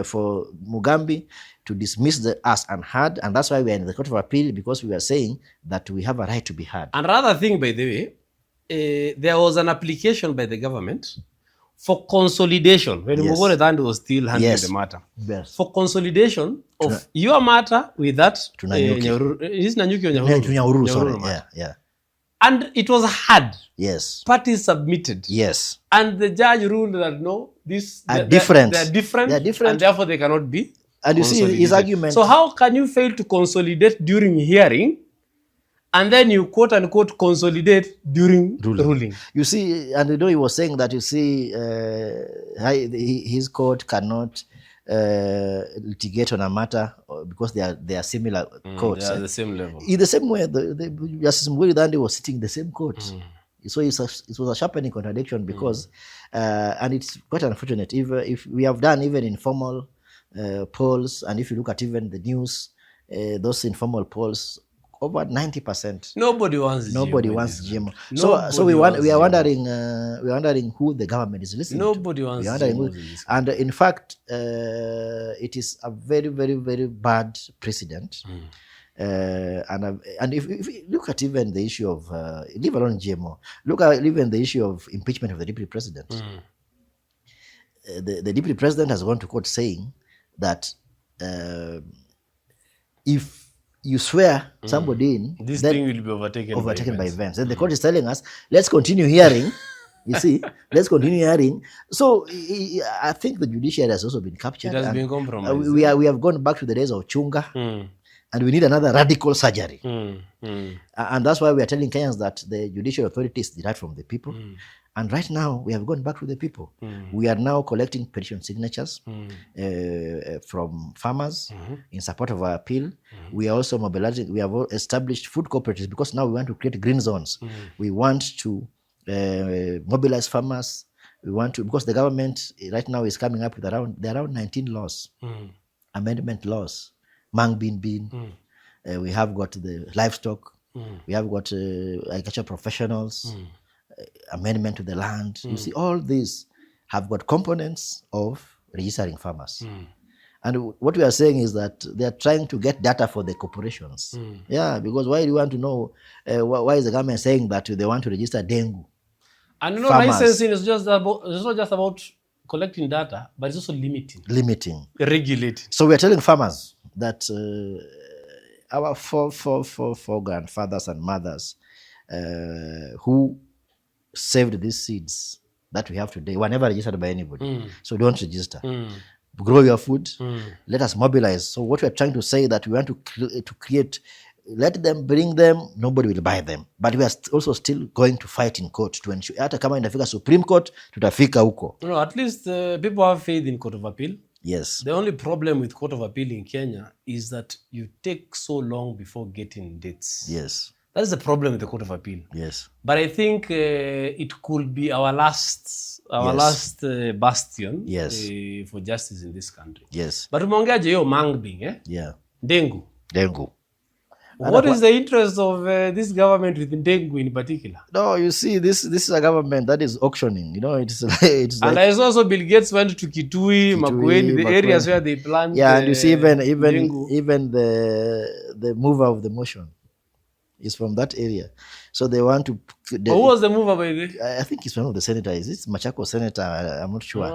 Speaker 1: for Mugambi to dismiss us unheard, and that's why we are in the Court of Appeal, because we are saying that we have a right to be heard.
Speaker 2: Another thing, by the way, there was an application by the government for consolidation when Mugore Dandi was still handling the matter.
Speaker 1: Yes.
Speaker 2: For consolidation of your matter with that
Speaker 1: Nanyuki or Nyahururu, sorry. Yeah.
Speaker 2: And it was hard.
Speaker 1: Yes.
Speaker 2: Parties submitted.
Speaker 1: Yes.
Speaker 2: And the judge ruled that no, they're
Speaker 1: different.
Speaker 2: They're different, and therefore they cannot be.
Speaker 1: And you see his argument.
Speaker 2: So how can you fail to consolidate during hearing, and then you quote unquote consolidate during ruling? You
Speaker 1: see, and he was saying that, you see, his court cannot litigate on a matter because they are similar courts.
Speaker 2: They are the same level.
Speaker 1: In the same way, the Justice Mugore Dandi was sitting in the same court. So it was a sharpening contradiction because, and it's quite unfortunate. If we have done even informal polls, and if you look at even the news, those informal polls, over 90%.
Speaker 2: Nobody wants
Speaker 1: GMO. So we are wondering who the government is listening
Speaker 2: to. Nobody wants GMO.
Speaker 1: And in fact, it is a very, very, very bad precedent. And if you look at even the issue of, leave alone GMO, look at even the issue of impeachment of the deputy president. The deputy president has gone to court saying that if you swear somebody in,
Speaker 2: this thing will be overtaken
Speaker 1: by events. And the court is telling us, let's continue hearing. You see, let's continue hearing. So I think the judiciary has also been captured.
Speaker 2: It has been compromised.
Speaker 1: We have gone back to the days of Chunga, and we need another radical surgery. And that's why we are telling Kenyans that the judicial authority is derived from the people. And right now, we have gone back to the people. We are now collecting petition signatures from farmers in support of our appeal. We are also mobilizing. We have established food cooperatives because now we want to create green zones. We want to mobilize farmers. We want to, because the government right now is coming up with around 19 laws, amendment laws, Mang Bin. We have got the livestock. We have got agricultural professionals. Amendment to the land. You see, all these have got components of registering farmers. And what we are saying is that they are trying to get data for the corporations. Yeah, because why do you want to know, why is the government saying that they want to register dengue?
Speaker 2: And licensing is it's not just about collecting data, but it's also limiting. Regulating.
Speaker 1: So we are telling farmers that our four grandfathers and mothers who saved these seeds that we have today were never registered by anybody. So don't register. Grow your food. Let us mobilize. So what we are trying to say that we want to create, let them bring them, nobody will buy them. But we are also still going to fight in court to ensure, hata kama inafika Supreme Court, tutafika huko.
Speaker 2: No, at least people have faith in Court of Appeal.
Speaker 1: Yes.
Speaker 2: The only problem with Court of Appeal in Kenya is that you take so long before getting dates.
Speaker 1: Yes.
Speaker 2: That is the problem with the Court of Appeal.
Speaker 1: Yes.
Speaker 2: But I think it could be our last bastion for justice in this country.
Speaker 1: Yes.
Speaker 2: But umeongea hiyo Mangbing,
Speaker 1: Yeah.
Speaker 2: Dengu.
Speaker 1: What
Speaker 2: is the interest of this government with Dengu in particular?
Speaker 1: No, you see, this is a government that is auctioning. You know, it's
Speaker 2: and I saw also Bill Gates went to Kitui, Makueni, the areas where they plant.
Speaker 1: Yeah, and you see even the mover of the motion is from that area. So they want to
Speaker 2: Who was the mover, by the way?
Speaker 1: I think it's one of the senators. It's Machako senator. I'm not sure.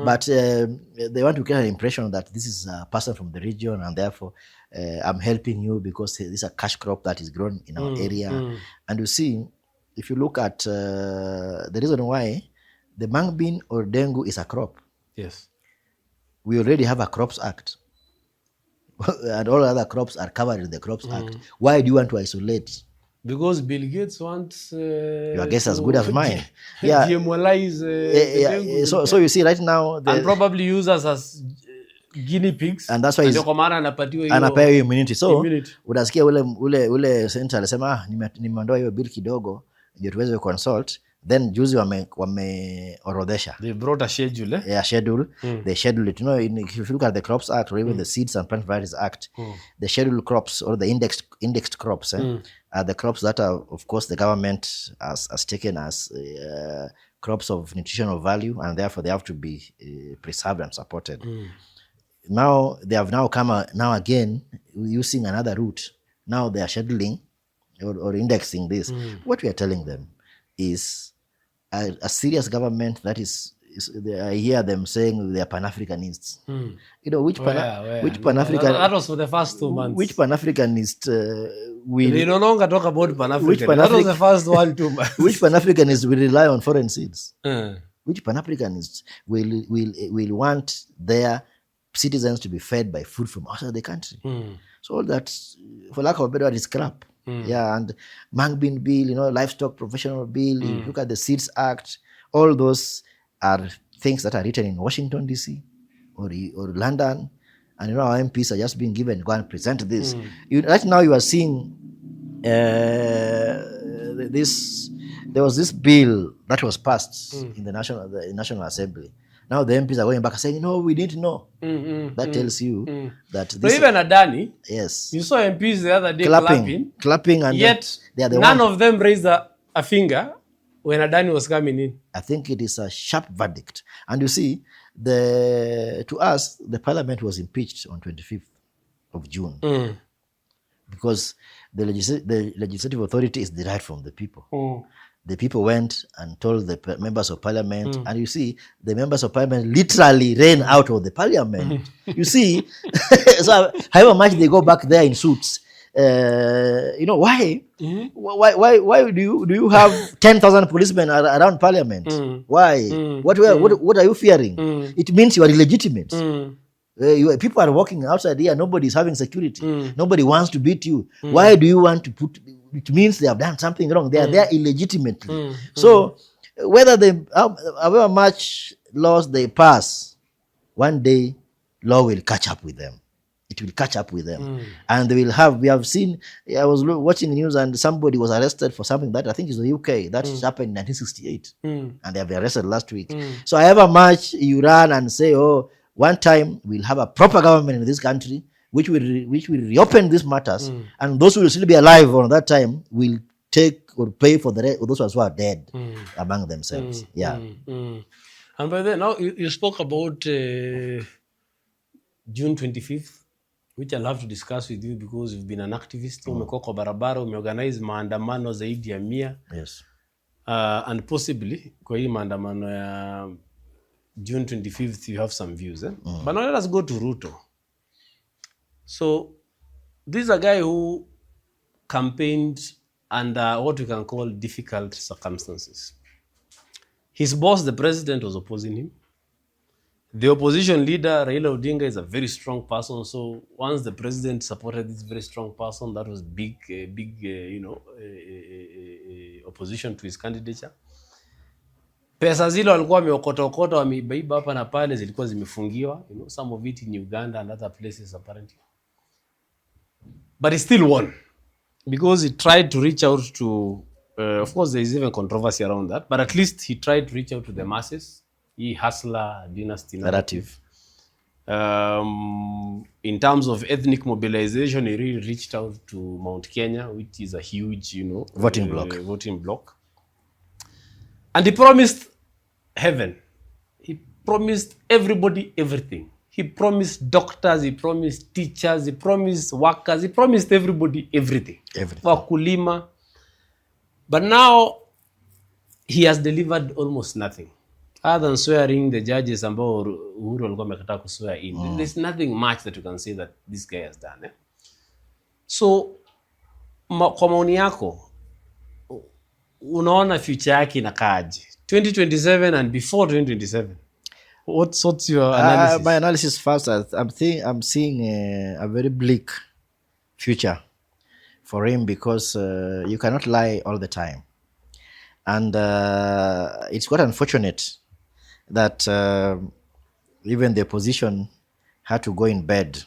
Speaker 1: But they want to create an impression that this is a person from the region, and therefore I'm helping you because this is a cash crop that is grown in our area. And you see, if you look at the reason why the mung bean or dengu is a crop.
Speaker 2: Yes.
Speaker 1: We already have a Crops Act. And all other crops are covered in the Crops Act. Why do you want to isolate?
Speaker 2: Because Bill Gates wants
Speaker 1: your guess as good as mine. Yeah.
Speaker 2: GMOize
Speaker 1: so you see right now
Speaker 2: and probably use us as guinea pigs.
Speaker 1: And that's why anapewa immunity. So utasikia ule senator alisema nimeondoa hiyo bill kidogo ndio tuweze consult. Then juzi wameorodhesha.
Speaker 2: They brought a schedule.
Speaker 1: A schedule. They schedule it. You know, if you look at the Crops Act or even the Seeds and Plant Varieties Act, the scheduled crops or the indexed crops are the crops that are, of course, the government has taken as crops of nutritional value, and therefore they have to be preserved and supported. Now they have come now again using another route. Now they are scheduling or indexing this. What we are telling them is a serious government that is I hear them saying they are Pan-Africanists. You know, which Pan-African...
Speaker 2: That was for the first 2 months.
Speaker 1: Which Pan-Africanist will...
Speaker 2: They no longer talk about Pan-African. That was the first 1 2 months.
Speaker 1: Which Pan-Africanist will rely on foreign seeds? Which Pan-Africanist will want their citizens to be fed by food from outside the country? So all that, for lack of a better word, is crap. Yeah, and Mung Bean Bill, you know, Livestock Professional Bill, you look at the Seeds Act, all those are things that are written in Washington, D.C. or London, and you know, our MPs are just being given, go and present this. Right now you are seeing this, there was this bill that was passed in the National Assembly. Now the MPs are going back and saying, no, we didn't know. That tells you that this...
Speaker 2: So even Adani,
Speaker 1: yes,
Speaker 2: you saw MPs the other day
Speaker 1: clapping, and
Speaker 2: yet none of them raised a finger when Adani was coming in.
Speaker 1: I think it is a sharp verdict. And you see, to us, the parliament was impeached on 25th of June because the legislative authority is derived from the people. The people went and told the members of parliament, and you see, the members of parliament literally ran out of the parliament. You see, so however much they go back there in suits, you know, why? Why do you have 10,000 policemen around parliament? Why? What are you fearing? It means you are illegitimate. People are walking outside here, nobody is having security. Nobody wants to beat you. Why do you want to put... It means they have done something wrong. They are there illegitimately. So whether however much laws they pass, one day law will catch up with them. It will catch up with them. And we have seen, I was watching the news and somebody was arrested for something that I think is the UK. That happened in 1968. And they have been arrested last week. So however much you run and say, oh, one time we'll have a proper government in this country, which will reopen these matters, and those who will still be alive on that time will take or pay for the rest of those who are dead among themselves. And
Speaker 2: by then, now you spoke about June 25th, which I'll have to discuss with you because you've been an activist. Umekuwa kwa barabara, umeorganize maandamano zaidi ya 100.
Speaker 1: Yes.
Speaker 2: And possibly, kwa hii maandamano ya June 25th, you have some views. But now let us go to Ruto. So, this is a guy who campaigned under what we can call difficult circumstances. His boss, the president, was opposing him. The opposition leader, Raila Odinga, is a very strong person. So, once the president supported this very strong person, that was big, opposition to his candidature. Pesa zile walikuwa wameokota wameiba hapa na pale zilikuwa zimefungiwa, some of it in Uganda and other places apparently. But he still won because he tried to reach out to, of course there is even controversy around that, but at least he tried to reach out to the masses. He hustler dynasty narrative. In terms of ethnic mobilization, he really reached out to Mount Kenya, which is a huge, voting block. And he promised heaven. He promised everybody everything. He promised doctors, he promised teachers, he promised workers, he promised everybody everything. Wakulima. But now he has delivered almost nothing other than swearing the judges ambao Uhuru alikuwa amekataa kuswear in. There's nothing much that you can say that this guy has done. So kwa maoni yako unaona future yake inakaaje 2027 and before 2027? What's your analysis?
Speaker 1: My analysis first, I'm seeing a very bleak future for him because you cannot lie all the time. And it's quite unfortunate that even the opposition had to go in bed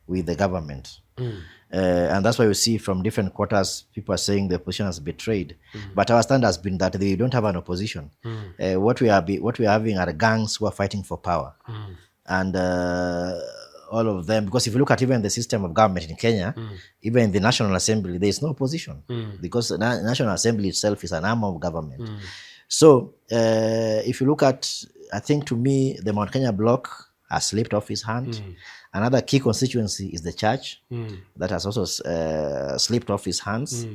Speaker 1: with the government. And that's why you see from different quarters, people are saying the opposition has betrayed. But our stand has been that they don't have an opposition. What we are having are gangs who are fighting for power. And all of them, because if you look at even the system of government in Kenya, even in the National Assembly, there is no opposition. Because the National Assembly itself is an arm of government. So if you look at, I think to me, the Mount Kenya bloc has slipped off his hand. Another key constituency is the church that has also slipped off his hands.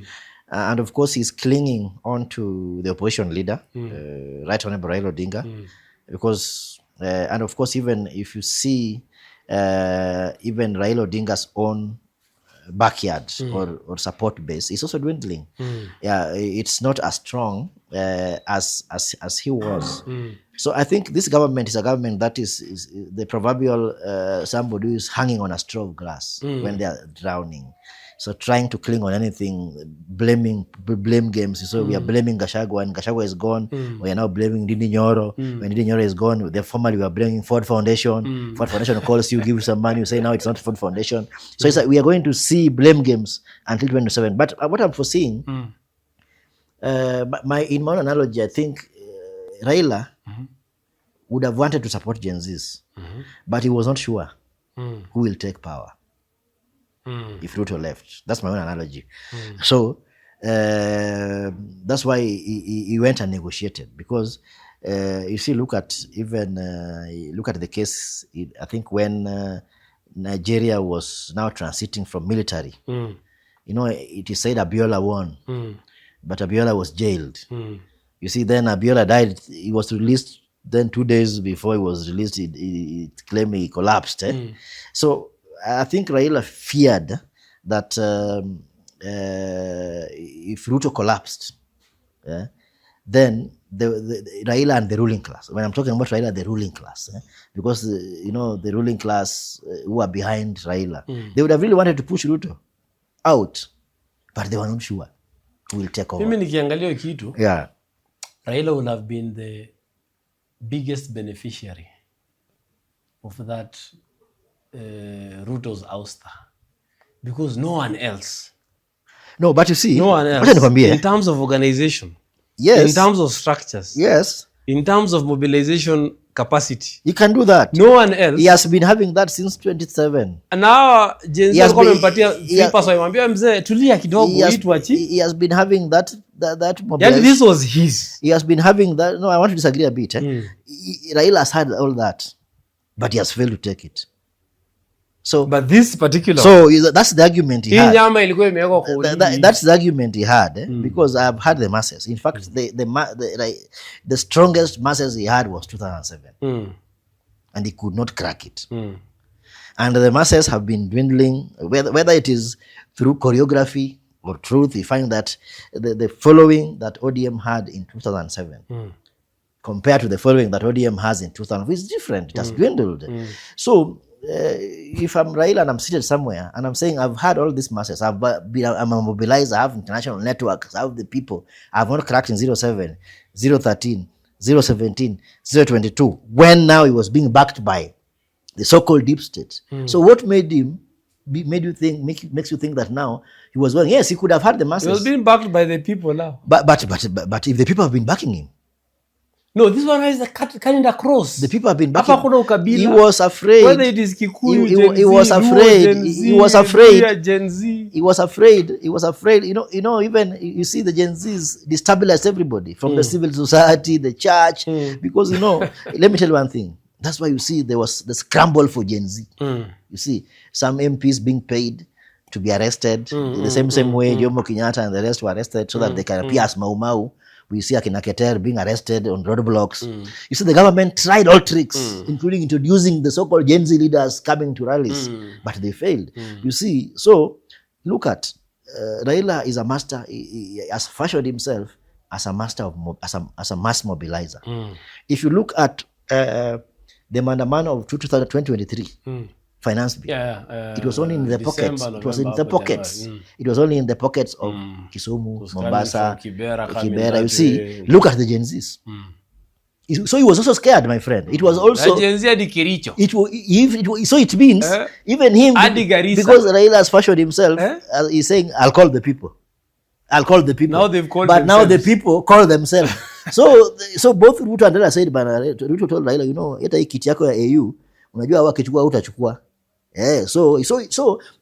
Speaker 1: And of course, he's clinging on to the opposition leader, Right Honorable Raila Odinga. Because, and of course, even if you see even Raila Odinga's own backyard or support base is also dwindling. Yeah, it's not as strong as he was. So I think this government is a government that is the proverbial somebody who is hanging on a straw of grass when they are drowning. So trying to cling on anything, blame games. So we are blaming Gachagua, and Gachagua is gone. We are now blaming Ndindi Nyoro. When Ndindi Nyoro is gone, formerly we are blaming Ford Foundation. Ford Foundation calls you, give you some money, you say now it's not Ford Foundation. So it's like we are going to see blame games until 2027. But what I'm foreseeing, in my own analogy, I think Raila would have wanted to support Gen Zs, but he was not sure who will take power. If Ruto left. That's my own analogy. So that's why he went and negotiated, because you see, look at the case. I think when Nigeria was now transiting from military, it is said Abiola won, but Abiola was jailed. You see, then Abiola died. He was released. Then 2 days before he was released, it claimed he collapsed. So I think Raila feared that if Ruto collapsed, then the Raila and the ruling class, when I'm talking about Raila, the ruling class, because the ruling class who are behind Raila, they would have really wanted to push Ruto out, but they were not sure who will take over.
Speaker 2: Mimi nikiangalia kitu, Raila would have been the biggest beneficiary of that Ruto's ouster, because no one else.
Speaker 1: No, but you see,
Speaker 2: no one else. In terms of organization,
Speaker 1: yes.
Speaker 2: In terms of structures,
Speaker 1: yes.
Speaker 2: In terms of mobilization capacity,
Speaker 1: he can do that.
Speaker 2: No one else.
Speaker 1: He has been having that since 27.
Speaker 2: And now Gen Z amempatia papers, wamwambia mzee tulia kidogo itwachi.
Speaker 1: He has been having that
Speaker 2: mobilization. This was his.
Speaker 1: He has been having that. No, I want to disagree a bit. Raila has had all that, but he has failed to take it. So,
Speaker 2: but this particular,
Speaker 1: that's the argument he had. That's the argument he had, because I have had the masses. In fact, the strongest masses he had was 2007, and he could not crack it. And the masses have been dwindling, whether it is through choreography or truth. You find that the following that ODM had in 2007 compared to the following that ODM has in 2000 is different. It has dwindled. So if I'm Raila and I'm seated somewhere and I'm saying I've had all these masses, I'm a mobilizer, I have international networks, I have the people, I've not cracked in 07, 013, 017, 022, when now he was being backed by the so-called deep state. So what makes you think that now he was going? Yes, he could have had the masses.
Speaker 2: He was being backed by the people now.
Speaker 1: But if the people have been backing him.
Speaker 2: No, this one is cutting across.
Speaker 1: The people have been backing. He was afraid.
Speaker 2: Whether it is Kikuyu,
Speaker 1: he was afraid. He was afraid.
Speaker 2: Gen Z.
Speaker 1: He was afraid. He was afraid. Even you see the Gen Zs destabilized everybody from the civil society, the church, because let me tell you one thing. That's why you see there was the scramble for Gen Z. You see some MPs being paid to be arrested in the same way Jomo Kenyatta and the rest were arrested so that they can appear as Mau Mau. We see Akina Keter being arrested on roadblocks. You see, the government tried all tricks, including introducing the so-called Gen Z leaders coming to rallies, but they failed. You see, so look at Raila is a master. He has fashioned himself as a master of as a mass mobilizer. If you look at the Maandamano of 2023 finance bill, it was only in the pockets. It was in the pockets. It was only in the pockets of Kisumu, Mombasa, Kibera. You see, look at the Gen Zs. So he was also scared, my friend. It was also
Speaker 2: Gen Z di Kericho.
Speaker 1: So it means even him, because Raila has fashioned himself, he's saying, "I'll call the people. I'll call the people."
Speaker 2: Now they've called
Speaker 1: but
Speaker 2: themselves.
Speaker 1: Now the people call themselves. So both Ruto and Raila said, Ruto told Raila, you know, hata hii kiti yako ya AU, unajua wakichukua utachukua. So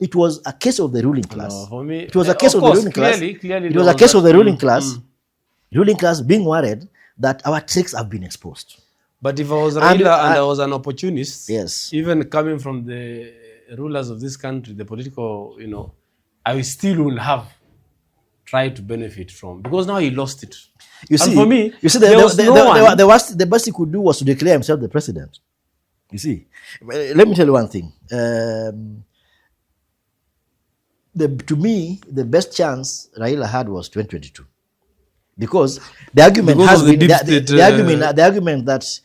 Speaker 1: it was a case of the ruling class.
Speaker 2: No, for me,
Speaker 1: it was a case of the ruling class. It was a case of the ruling class. Ruling class being worried that our tricks have been exposed.
Speaker 2: But if I was Raila and I was an opportunist,
Speaker 1: yes,
Speaker 2: even coming from the rulers of this country, the political, I still will have tried to benefit from, because now he lost it.
Speaker 1: You see,
Speaker 2: for me,
Speaker 1: the best he could do was to declare himself the president. You see, let me tell you one thing. To me, the best chance Raila had was 2022, because the argument has been the argument that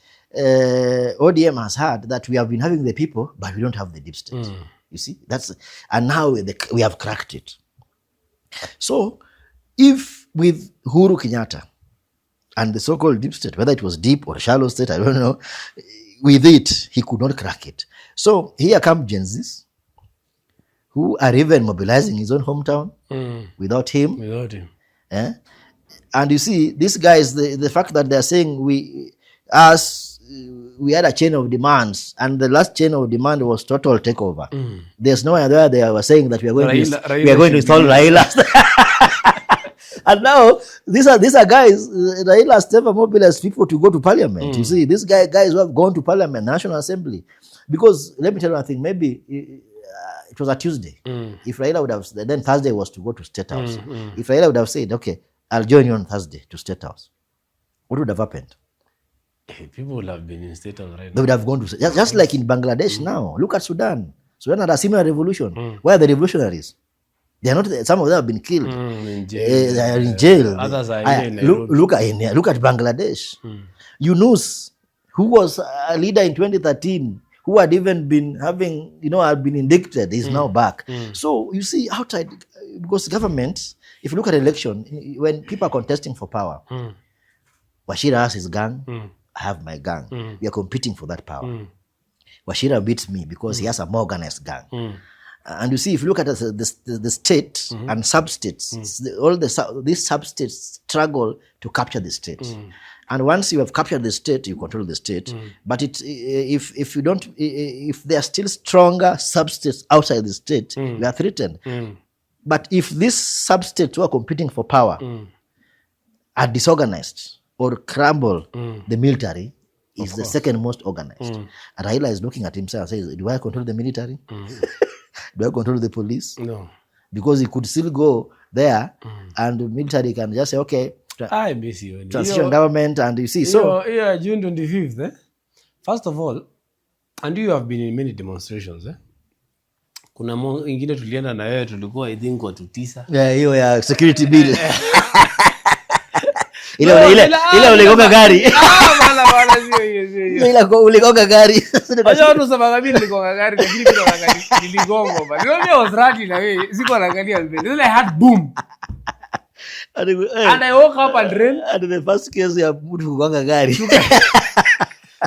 Speaker 1: ODM has had, that we have been having the people, but we don't have the deep state. You see, and now we have cracked it. So, if with Uhuru Kenyatta and the so-called deep state, whether it was deep or shallow state, I don't know, with it, he could not crack it. So here come Gen Zs, who are even mobilizing his own hometown without him. And you see, these guys, the fact that they're saying we had a chain of demands, and the last chain of demand was total takeover. There's no other. They were saying that we are going to install Raila. And now these are guys. Raila has never mobilized people to go to parliament. You see, these guys who have gone to parliament, National Assembly, because let me tell you one thing. Maybe it was a Tuesday. If Raila would have, then Thursday was to go to State House. If Raila would have said, "Okay, I'll join you on Thursday to State House," what would have happened?
Speaker 2: People would have been in State House right now.
Speaker 1: They would have gone to just like in Bangladesh now. Look at Sudan. Sudan had a similar revolution. Where are the revolutionaries? They are not. Some of them have been killed.
Speaker 2: In jail.
Speaker 1: They are in jail.
Speaker 2: Others are in
Speaker 1: look at Bangladesh. Yunus, who was a leader in 2013, who had even been having, had been indicted, is now back. So you see, outside, because government, if you look at election, when people are contesting for power, Wachira has his gang, I have my gang. We are competing for that power. Wachira beats me because he has a more organized gang. And you see, if you look at the state and sub-states, these sub-states struggle to capture the state. And once you have captured the state, you control the state. But if there are still stronger sub-states outside the state, you are threatened. But if these sub-states who are competing for power are disorganized or crumble, the military is the second most organized. And Raila is looking at himself and says, do I control the military? Do I control the police?
Speaker 2: No.
Speaker 1: Because he could still go there and the military can just say, okay,
Speaker 2: I miss you.
Speaker 1: Transition government, and you see,
Speaker 2: June 25th, first of all, and you have been in many demonstrations, kuna ingine tulienda na wewe, tulikuwa I think watu 9.
Speaker 1: Hiyo ya security bill. Ile uligonga gari.
Speaker 2: Bana sio.
Speaker 1: Ile uligonga gari.
Speaker 2: Acha watu sababu mimi niligonga gari, lakini bila gari niligonga bana. Leo was radi na wewe, siko naangalia mbele. Then I had boom. And I woke up and ran.
Speaker 1: And the first case ya mtu kugonga gari.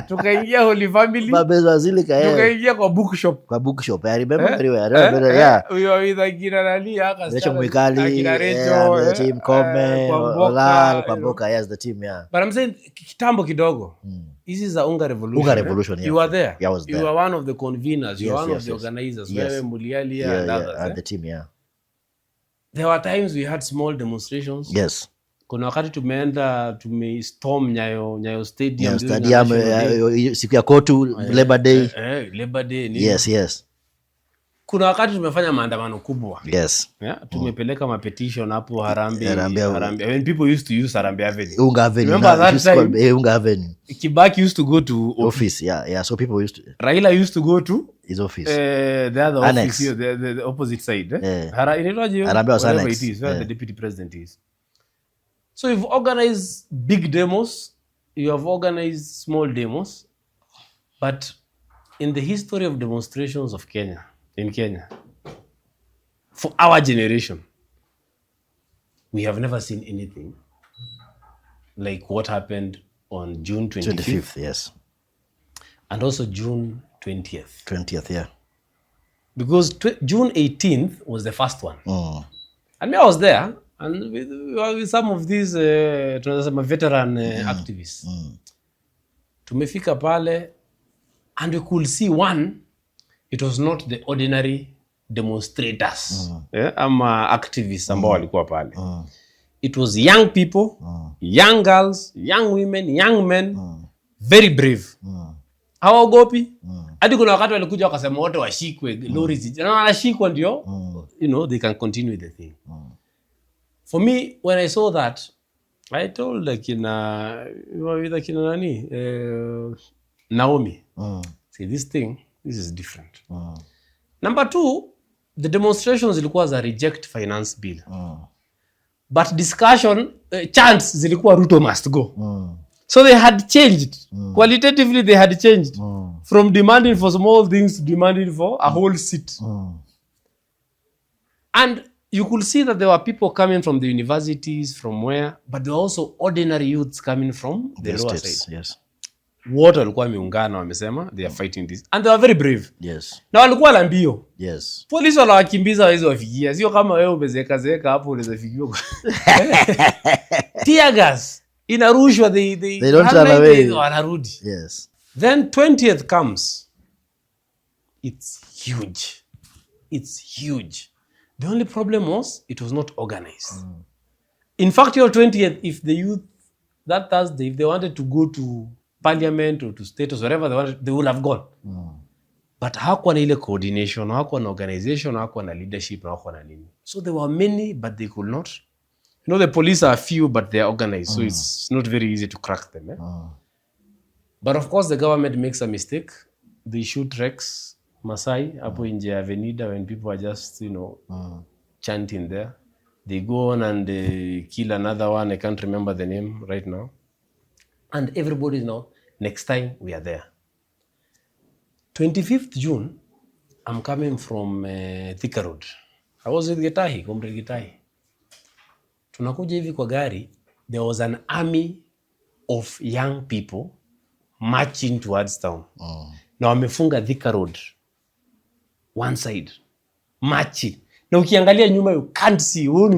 Speaker 2: Tukaingia Holy Family.
Speaker 1: Babeza zile kae.
Speaker 2: Tukaingia kwa bookshop.
Speaker 1: Kwa bookshop. I remember very well. Yeah.
Speaker 2: We were with Akina Nali,
Speaker 1: Recho Mwikali,
Speaker 2: Akina Recho,
Speaker 1: the team Kome, Olal, Kwamboka, yes, the team, yeah.
Speaker 2: But I'm saying, kitambo kidogo. This is the Unga Revolution.
Speaker 1: Unga Revolution, yeah.
Speaker 2: You were there.
Speaker 1: Yeah, I was there.
Speaker 2: You were one of the conveners. You were one of the organizers. Wewe Muliali and others.
Speaker 1: And the team, yeah.
Speaker 2: There were times we had small demonstrations.
Speaker 1: Yes.
Speaker 2: Kuna wakati tumestorm Nyayo Stadium.
Speaker 1: Siku ya Kotu, Labor Day.
Speaker 2: Labor Day.
Speaker 1: Yes.
Speaker 2: kuna wakati tumefanya maandamano kubwa.
Speaker 1: Yes.
Speaker 2: Yeah, tumepeleka ma petition hapo Harambee. When people used to use Harambee Avenue.
Speaker 1: Unga Avenue.
Speaker 2: Remember that time?
Speaker 1: Unga Avenue.
Speaker 2: Kibaki used to go to
Speaker 1: office. Yeah. So people used to.
Speaker 2: Raila used to go to
Speaker 1: his office.
Speaker 2: The other
Speaker 1: Annex.
Speaker 2: office here, the opposite side.
Speaker 1: Harambee was
Speaker 2: wherever
Speaker 1: Annex.
Speaker 2: It is, where the deputy president is. So you've organized big demos, you have organized small demos, but in the history of demonstrations of Kenya, in Kenya, for our generation, we have never seen anything like what happened on June 25th.
Speaker 1: Yes.
Speaker 2: And also June 20th.
Speaker 1: 20th, yeah.
Speaker 2: Because June 18th was the first one. And me, I was there, and with some of these veteran activists. Tumefika pale, and we could see one, it was not the ordinary demonstrators. Ama activists ambao walikuwa pale. It was young people, young girls, young women, young men, very brave. Hawaogopi. Hadi kuna wakati walikuja wakasema wote washikwe, lorries. Na wanashikwa ndio, they can continue with the thing. For me, when I saw that, I told Naomi, see, this is different. Number 2, the demonstrations zilikuwa za reject finance bill. But discussion, chants zilikuwa Ruto must go. So they had changed. Qualitatively, they had changed. From demanding for small things to demanding for a whole seat. And you could see that there were people coming from the universities, from where, but there were also ordinary youths coming from the lower side.
Speaker 1: Yes.
Speaker 2: Wote walikuwa wameungana wamesema they are fighting this, and they were very brave.
Speaker 1: Yes.
Speaker 2: Na walikuwa na mbio.
Speaker 1: Yes.
Speaker 2: Polisi wanawakimbiza waweze wafikia, sio kama wewe umezeka hapo unaweza fikiwa. Tear gas inarushwa, they
Speaker 1: don't run away.
Speaker 2: Wanarudi.
Speaker 1: Yes.
Speaker 2: Then 20th comes. It's huge. The only problem was it was not organized. In fact, your 20th, if the youth that Thursday, if they wanted to go to parliament or to state or wherever they wanted, they would have gone. But hakuwa na ile coordination, hakuwa na organization, hakuwa na leadership, hakuwa na nini. So there were many, but they could not. The police are few, but they are organized. So it's not very easy to crack them. But of course, the government makes a mistake. They shoot Rex Masai hapo nje ya Avenida when people are just, chanting there. They go on and kill another one. I can't remember the name right now. And everybody now, next time we are there. 25th June, I'm coming from Thika Road. I was with Gitahi, Comrade Gitahi. Tunakuja hivi kwa gari, there was an army of young people marching towards town. Na wamefunga Thika Road. One side. Marching. Na ukiangalia nyuma, you can't see.
Speaker 1: You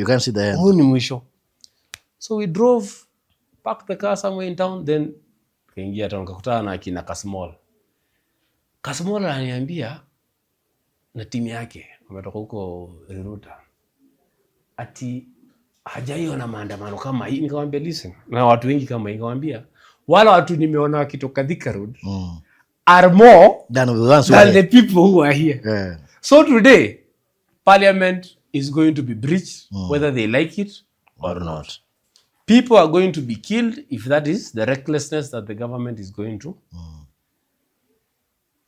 Speaker 1: can't see the end.
Speaker 2: Huu ni mwisho. So we drove, parked the car somewhere in town, then kaingia town, kakutana na akina Kasmol. Kasmol ananiambia na timu yake, wametoka huko Ruto, ati hajaiona maandamano kama hii. Nikamwambia listen, na watu wengi kama hii. Nikamwambia wala watu nimeona wakitoka Thika Road are more than the people who are here.
Speaker 1: Yeah.
Speaker 2: So today, Parliament is going to be breached, whether they like it or not. People are going to be killed if that is the recklessness that the government is going to.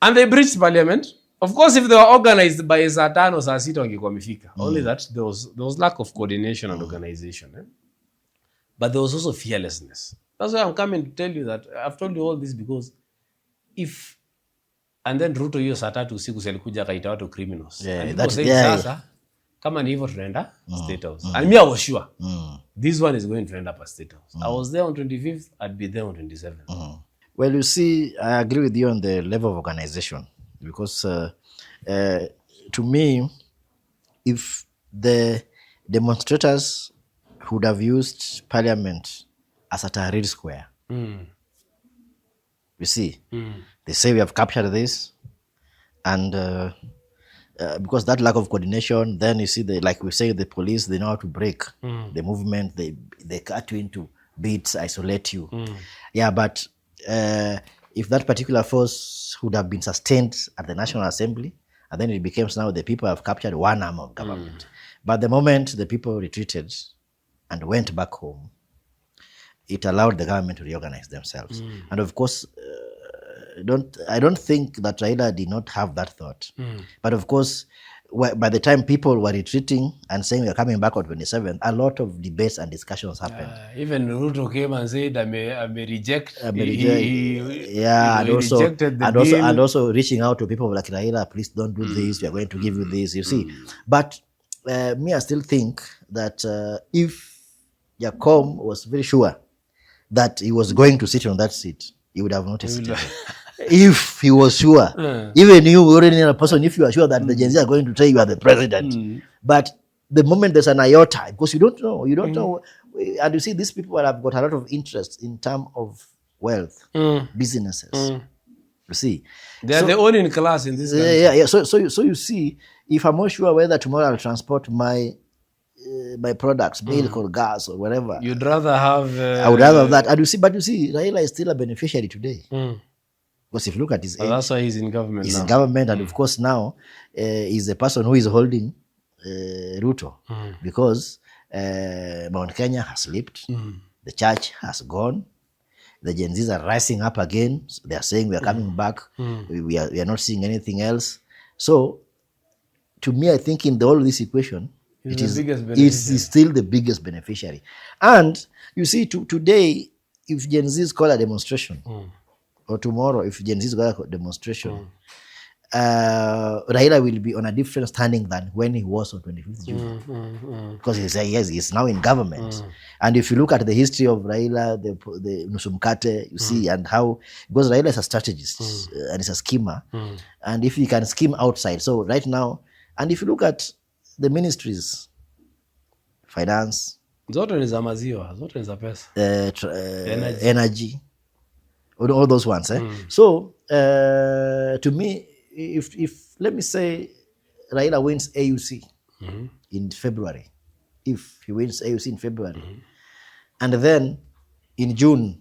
Speaker 2: And they breached Parliament. Of course, if they were organized by Satano, Sasito, wangekuwa wamefika. Only that there was lack of coordination and organization. But there was also fearlessness. That's why I'm coming to tell you that I've told you all this because and then Ruto hiyo saa 3 usiku alikuja akaita watu criminals. Sasa kama ni hivyo tunaenda State House. And me I was sure this one is going to end up at State House. I was there on 25th, I'd be there on 27th.
Speaker 1: Well, you see, I agree with you on the level of organization because to me, if the demonstrators would have used Parliament as a Tahrir square, you see, they say we have captured this, and because that lack of coordination, then you see, like we say, the police, they know how to break the movement, they cut you into bits, isolate you. Yeah, but if that particular force would have been sustained at the National Assembly And then it became now the people have captured one arm of government. But the moment the people retreated and went back home, it allowed the government to reorganize themselves. And of course, I don't think that Raila did not have that thought. But of course, by the time people were retreating and saying we are coming back on 27th, a lot of debates and discussions happened.
Speaker 2: Even Ruto came and said, I may reject.
Speaker 1: Rejected the bill. And also reaching out to people like Raila, please don't do this, we are going to give you this, you see. But me, I still think that if Jacom was very sure that he was going to sit on that seat, he would have noticed it. If he was sure, even you, ordinary person, if you are sure that the Gen Z are going to say you are the president, but the moment there's an iota, because you don't know, and you see these people have got a lot of interest in terms of wealth, businesses. You see,
Speaker 2: they are the owning class in this country.
Speaker 1: So you see, if I'm not sure whether tomorrow I'll transport my products, milk or gas or whatever,
Speaker 2: you'd rather have.
Speaker 1: I would rather have that. And you see, Raila is still a beneficiary today. Because if you look at his age,
Speaker 2: that's why he's in government.
Speaker 1: He's in government, and of course now he's the person who is holding Ruto, because Mount Kenya has slipped, the church has gone, the Gen Zs are rising up again. So they are saying we are coming back. We are not seeing anything else. So to me, I think in all this equation, it's still the biggest beneficiary. And you see, today, if Gen Zs call a demonstration, or tomorrow, if Gen Z's got a demonstration, Raila will be on a different standing than when he was on 25th June. Because he's now in government. And if you look at the history of Raila, the Nusumkate, you see, and how, because Raila is a strategist and is a schemer. And if he can scheme outside, so right now, and if you look at the ministries, finance,
Speaker 2: zote ni za maziwa, zote ni za pesa,
Speaker 1: energy, all those ones. So to me, if let me say Raila wins AUC in February, if he wins AUC in February, and then in June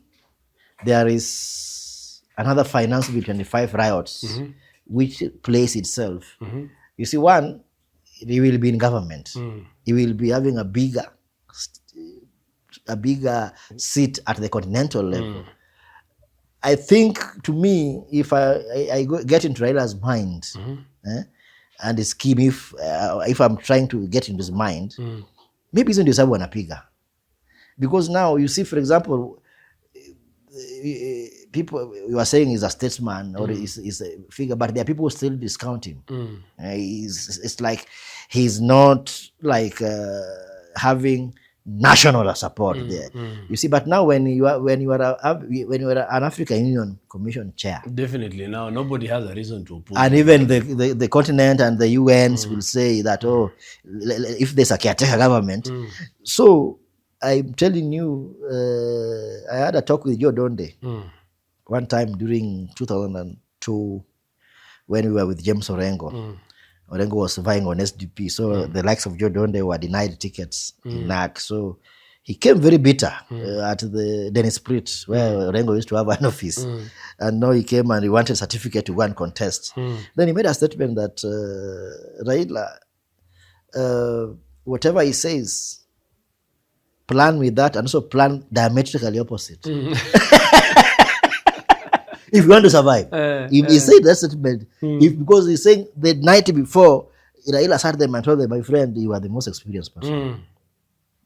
Speaker 1: there is another finance bill 25 riots, which plays itself. You see, one, he will be in government. He will be having a bigger seat at the continental level. I think, to me, if I get into Raila's mind and his scheme, if I'm trying to get into his mind, maybe he's going to wanapiga. Because now, you see, for example, people you are saying he's a statesman or is a figure, but there are people who still discount him. It's like he's not like having national support there. You see, but now when you are an African Union Commission chair,
Speaker 2: definitely now nobody has a reason to oppose.
Speaker 1: And even the continent and the UNs will say that if there's a caretaker government. So I'm telling you, I had a talk with Joe Donde one time during 2002 when we were with James Orengo. Orengo was vying on SDP, so the likes of Joe Donde were denied tickets in NAC. So he came very bitter at the Dennis Pritt, where Orengo used to have an office. And now he came and he wanted a certificate to go and contest. Then he made a statement that Raila, whatever he says, plan with that and also plan diametrically opposite. If you want to survive. He said that statement, because he's saying the night before, Raila sat them and told them, my friend, you are the most experienced person.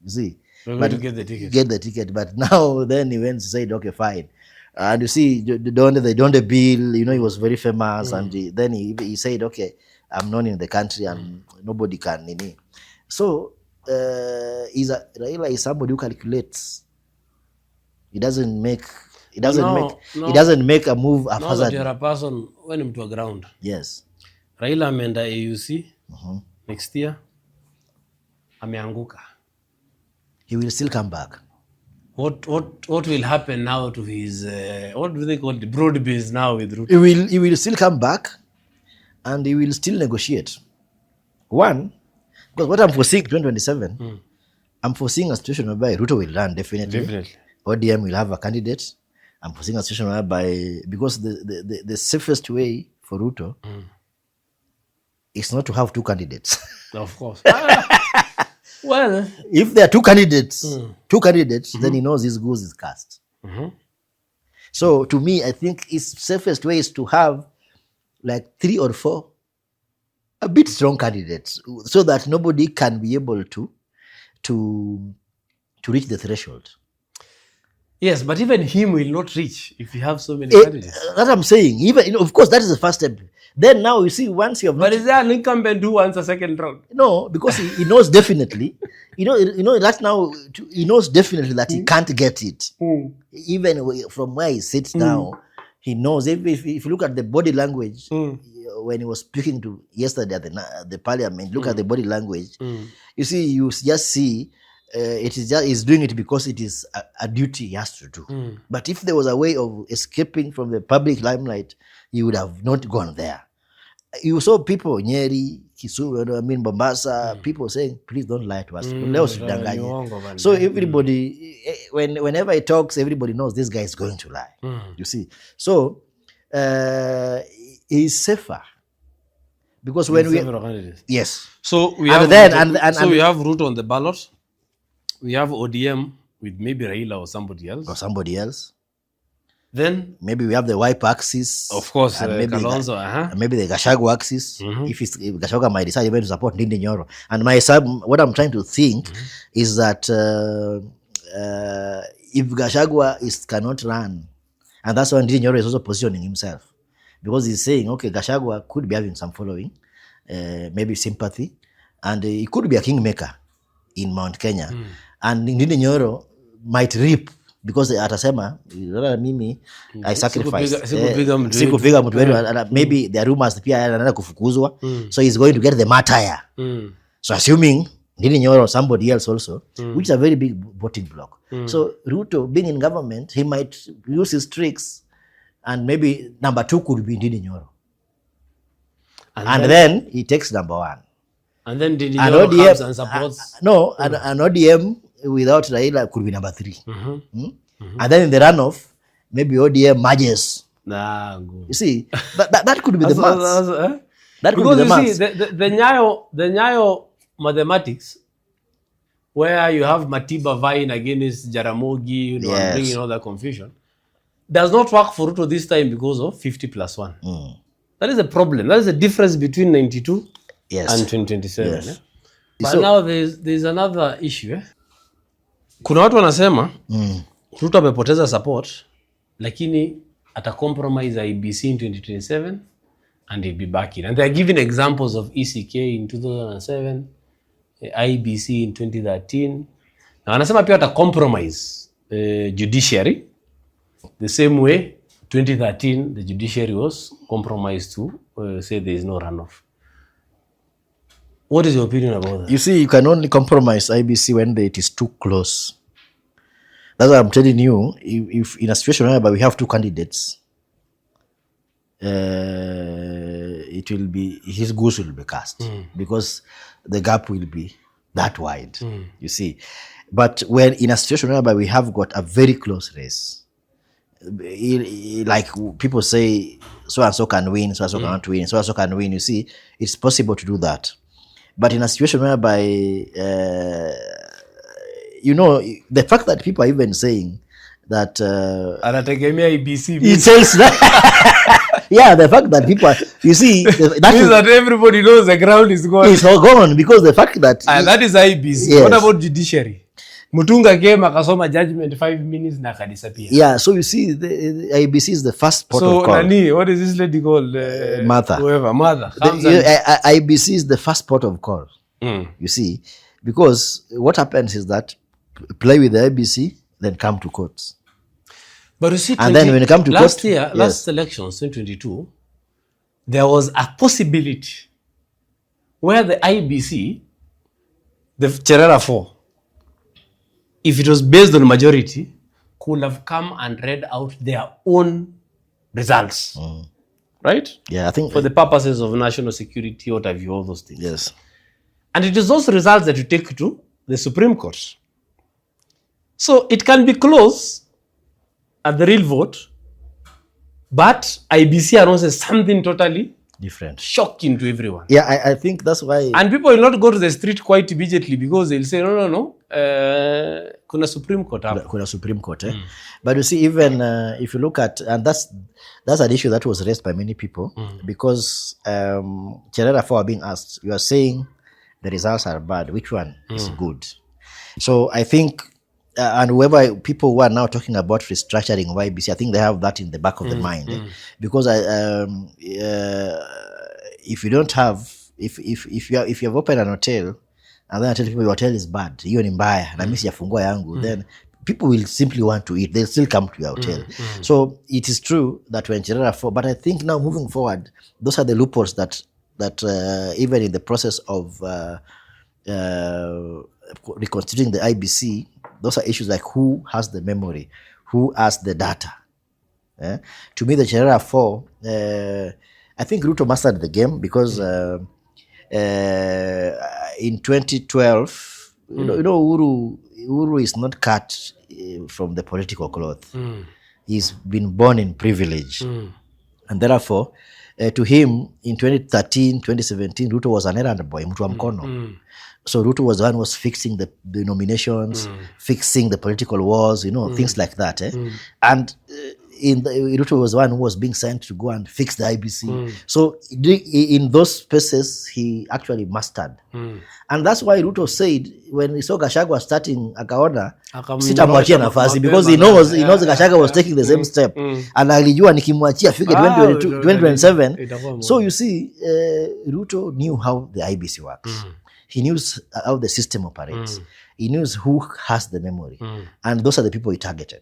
Speaker 1: You see?
Speaker 2: But to get the ticket.
Speaker 1: Get the ticket. But now, then he went and said, okay, fine. And you see, the Donde bill, he was very famous. And then he said, okay, I'm known in the country and nobody can. So, Raila is somebody who calculates. He doesn't make a move haphazardly.
Speaker 2: You're a person when him to a ground.
Speaker 1: Yes.
Speaker 2: Raila ameenda AUC next year. Ameanguka.
Speaker 1: He will still come back.
Speaker 2: What will happen now to his what do they call the broad base now with Ruto?
Speaker 1: He will still come back and he will still negotiate. One, because what I'm foreseeing 2027, I'm foreseeing a situation whereby Ruto will run definitely. ODM will have a candidate. I'm foreseeing a situation whereby, because the safest way for Ruto is not to have two candidates.
Speaker 2: Of course. Well,
Speaker 1: if there are two candidates, then he knows his goose is cast. So to me, I think its safest way is to have like 3 or 4 a bit strong candidates, so that nobody can be able to reach the threshold.
Speaker 2: Yes, but even him will not reach if you have so many candidates.
Speaker 1: That's what I'm saying. Even, of course, that is the first step. Then now you see, once you have...
Speaker 2: But is there an incumbent who wants a second round?
Speaker 1: No, because he knows definitely. Right now, he knows definitely that he can't get it. Even from where he sits now, he knows. If you look at the body language, when he was speaking to yesterday at the parliament, look at the body language. You see, you just see he's doing it because it is a duty he has to do. But if there was a way of escaping from the public limelight, he would have not gone there. You saw people, Nyeri, Kisumu, Mombasa, people saying, please don't lie to us. So everybody, whenever he talks, everybody knows this guy is going to lie. You see. So he's safer. Because when we... Yes.
Speaker 2: So we have Ruto on the ballot. We have ODM with maybe Raila or somebody else. Then
Speaker 1: maybe we have the wipe axis.
Speaker 2: Of course,
Speaker 1: and maybe
Speaker 2: Kalonzo.
Speaker 1: Maybe the Gachagua axis. If Gachagua might decide even to support Ndindi Nyoro. And what I'm trying to think is that if Gachagua cannot run, and that's why Ndindi Nyoro is also positioning himself, because he's saying, okay, Gachagua could be having some following, maybe sympathy, and he could be a kingmaker in Mount Kenya. And Ndindi Nyoro might reap, because atasema mimi I sacrificed sikupiga mtu wetu, maybe the rumors pia anaenda kufukuzwa, so he's going to get the martyr. So assuming Ndindi Nyoro or somebody else also, which is a very big voting block. So Ruto being in government, he might use his tricks, and maybe number 2 could be Ndindi Nyoro, and then he takes number 1. And then Ndindi Nyoro comes and supports. An ODM without Raila could be number 3. And then in the runoff, maybe ODM merges. You see, that could be the maths. That could be the maths.
Speaker 2: See, the Nyayo mathematics, where you have Matiba vying against Jaramogi, and bringing all that confusion, does not work for Ruto this time because of 50+1. That is the problem. That is the difference between 92 and 2027. Yes. But now there's another issue. Kuna watu wanasema Ruto amepoteza support, lakini ata compromise IBC in 2027 and he'll be back in. And they're giving examples of ECK in 2007, IBC in 2013. Na wanasema pia ata compromise judiciary the same way 2013 the judiciary was compromised to say there is no runoff. What is your opinion about that?
Speaker 1: You see, you can only compromise IBC when it is too close. That's what I'm telling you. If in a situation where we have 2 candidates, it will be, his goose will be cast, because the gap will be that wide. You see, but when in a situation where we have got a very close race, like people say, so and so can win, so and so cannot win, so and so can win. You see, it's possible to do that. But in a situation whereby, the fact that people are even saying that...
Speaker 2: it
Speaker 1: says that... Yeah, the fact that people are... You see...
Speaker 2: That means that everybody knows the ground is gone.
Speaker 1: It's all gone, because the fact that...
Speaker 2: that is IBC. Yes. What about judiciary? Mutunga came, akasoma judgment 5 minutes na disappear.
Speaker 1: Yeah, so you see, the IBC is the first port of call.
Speaker 2: So, Nani, what is this lady called?
Speaker 1: Martha.
Speaker 2: Whoever, Martha.
Speaker 1: IBC is the first port of call. You see, because what happens is that play with the IBC, then come to courts.
Speaker 2: But you see,
Speaker 1: and then when you come to
Speaker 2: last elections, 2022, there was a possibility where the IBC, the Cherera 4, if it was based on majority, could have come and read out their own results. Right?
Speaker 1: Yeah, I think...
Speaker 2: For the purposes of national security, what have you, all those things.
Speaker 1: Yes.
Speaker 2: And it is those results that you take to the Supreme Court. So it can be close at the real vote, but IBC announces something totally
Speaker 1: different.
Speaker 2: Shocking to everyone.
Speaker 1: Yeah, I think that's why.
Speaker 2: And people will not go to the street quite immediately because they'll say, no. Kuna Supreme Court hapo.
Speaker 1: Kuna Supreme Court. But you see, even if you look at, and that's an issue that was raised by many people, because Cherera 4 are being asked, you are saying the results are bad. Which one is good? So I think, and whoever people who are now talking about restructuring YBC, I think they have that in the back of the mind, because if you don't have, if you have opened an hotel and then I tell people your hotel is bad, hiyo ni mbaya na mimi sijafungua yangu, then people will simply want to eat. They'll still come to your hotel. So it is true that when Cherera 4, but I think now moving forward, those are the loopholes that even in the process of reconstituting the IBC, those are issues like who has the memory, who has the data. To me, the Cherera 4, I think Ruto mastered the game because in 2012, you know, Uhuru is not cut from the political cloth. He's been born in privilege. And therefore, to him, in 2013, 2017, Ruto was an errand boy, mtu wa mkono. So Ruto was the one who was fixing the nominations, fixing the political wars, you know, things like that. And Ruto was the one who was being sent to go and fix the IBC. So in those spaces, he actually mastered. And that's why Ruto said, when he saw Gachagua starting, akaona, sitamwachia nafasi, because he knows Gachagua was taking the same step. And alijua nikimwachia figure 2027. So you see, Ruto knew how the IBC works. He knew how the system operates. He knows who has the memory. And those are the people he targeted.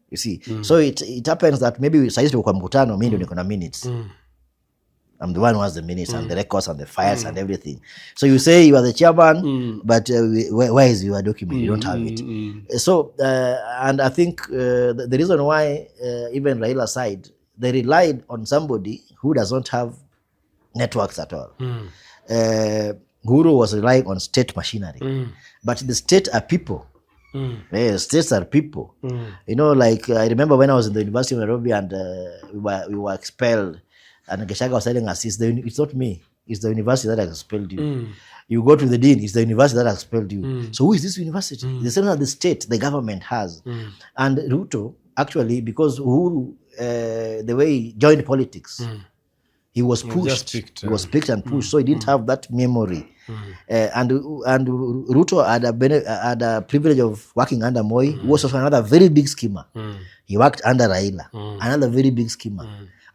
Speaker 1: You see, so it happens that maybe saizi kwa mkutano mimi ndio niko na minutes. I'm the one who has the minutes and the records and the files and everything. So you say you are the chairman, but where is your document? You don't have it. So and I think the reason why even Raila side, they relied on somebody who does not have networks at all. Uhuru was relying on state machinery, but the state are people. States are people. You know, like I remember when I was in the University of Nairobi and we were expelled, and Gachagua was telling us, it's not me, it's the university that has expelled you. You go to the dean, it's the university that has expelled you. So who is this university? The same as the state, the government has. And Ruto, actually, because Uhuru, the way he joined politics, he was pushed. He was picked and pushed, so he didn't have that memory. And Ruto had a privilege of working under Moi, who was also another very big schemer. He worked under Raila, another very big schemer.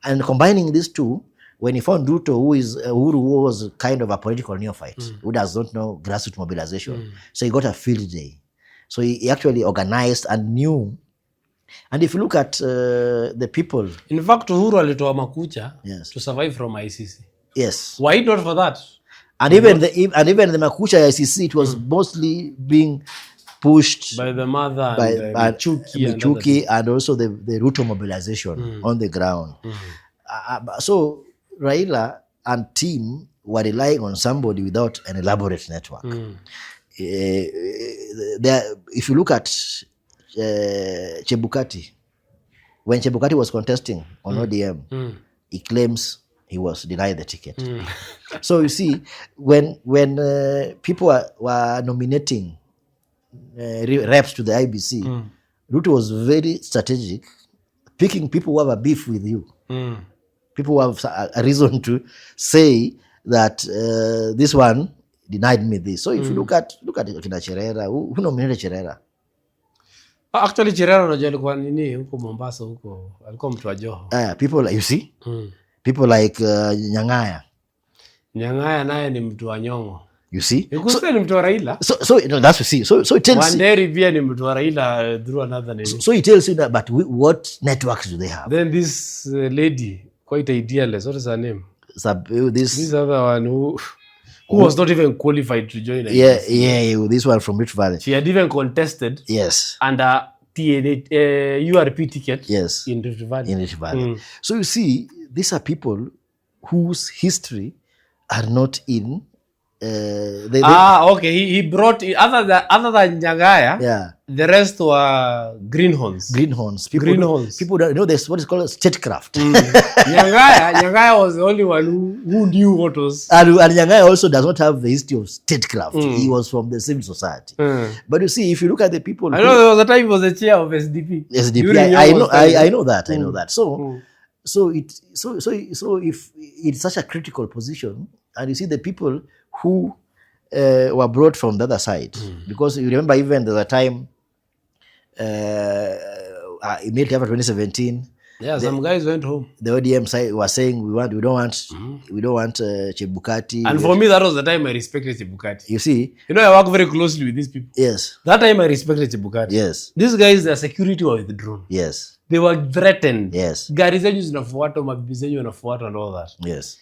Speaker 1: And combining these two, when he found Ruto, who was kind of a political neophyte, who does not know grassroots mobilization, so he got a field day. So he actually organized and knew. And if you look at the people,
Speaker 2: in fact, Uhuru alitoa makucha to survive from ICC.
Speaker 1: Yes.
Speaker 2: Why not for that?
Speaker 1: And even the makucha ICC, it was mostly being pushed
Speaker 2: by the mother
Speaker 1: by Michuki and also the Ruto mobilization on the ground. So Raila and team were relying on somebody without an elaborate network. If you look at Chebukati, when Chebukati was contesting on ODM, he claims he was denied the ticket. So you see, when people were nominating reps to the IBC, Ruto was very strategic, picking people who have a beef with you. People who have a reason to say that this one denied me this. So if you look at Cherera, who nominated Cherera?
Speaker 2: Actually, Cherera unajua alikuwa nini huko Mombasa huko, alikuwa mtu wa Joho.
Speaker 1: People like, you see, people like Nyang'aya.
Speaker 2: Nyang'aya naye ni mtu wa Nyong'o.
Speaker 1: You see?
Speaker 2: So ni mtu wa Raila.
Speaker 1: So you know, that's what you see. So it tells
Speaker 2: Wanderi pia ni mtu wa Raila through another name.
Speaker 1: So it tells you that, but what networks do they have?
Speaker 2: Then this lady, quite idealist, what is her name?
Speaker 1: This
Speaker 2: other one who was not even qualified to join.
Speaker 1: Yeah, this one from Rift Valley.
Speaker 2: She had even contested.
Speaker 1: Yes.
Speaker 2: Under URP ticket.
Speaker 1: Yes.
Speaker 2: In Rift Valley.
Speaker 1: So you see, these are people whose history are not in. Okay.
Speaker 2: He brought other than Nyang'aya.
Speaker 1: Yeah.
Speaker 2: The rest were greenhorns.
Speaker 1: Greenhorns. People don't know this. What is called statecraft.
Speaker 2: Nyangaya was the only one who knew what was.
Speaker 1: And Nyangaya also does not have the history of statecraft. He was from the civil society. But you see, if you look at the people,
Speaker 2: I know there was a time he was the chair of SDP.
Speaker 1: I know that. I know that. So if it's such a critical position, and you see the people who were brought from the other side, because you remember even there's a time immediately after 2017,
Speaker 2: some guys went home.
Speaker 1: The ODM side was saying we don't want Chebukati.
Speaker 2: And for me, that was the time I respected Chebukati.
Speaker 1: You see,
Speaker 2: I work very closely with these people.
Speaker 1: Yes.
Speaker 2: That time I respected Chebukati.
Speaker 1: Yes.
Speaker 2: These guys, their security were withdrawn.
Speaker 1: Yes.
Speaker 2: They were threatened.
Speaker 1: Yes.
Speaker 2: Gari zenyu zinafuata, mabibi zenyu wanafuata and all that.
Speaker 1: Yes.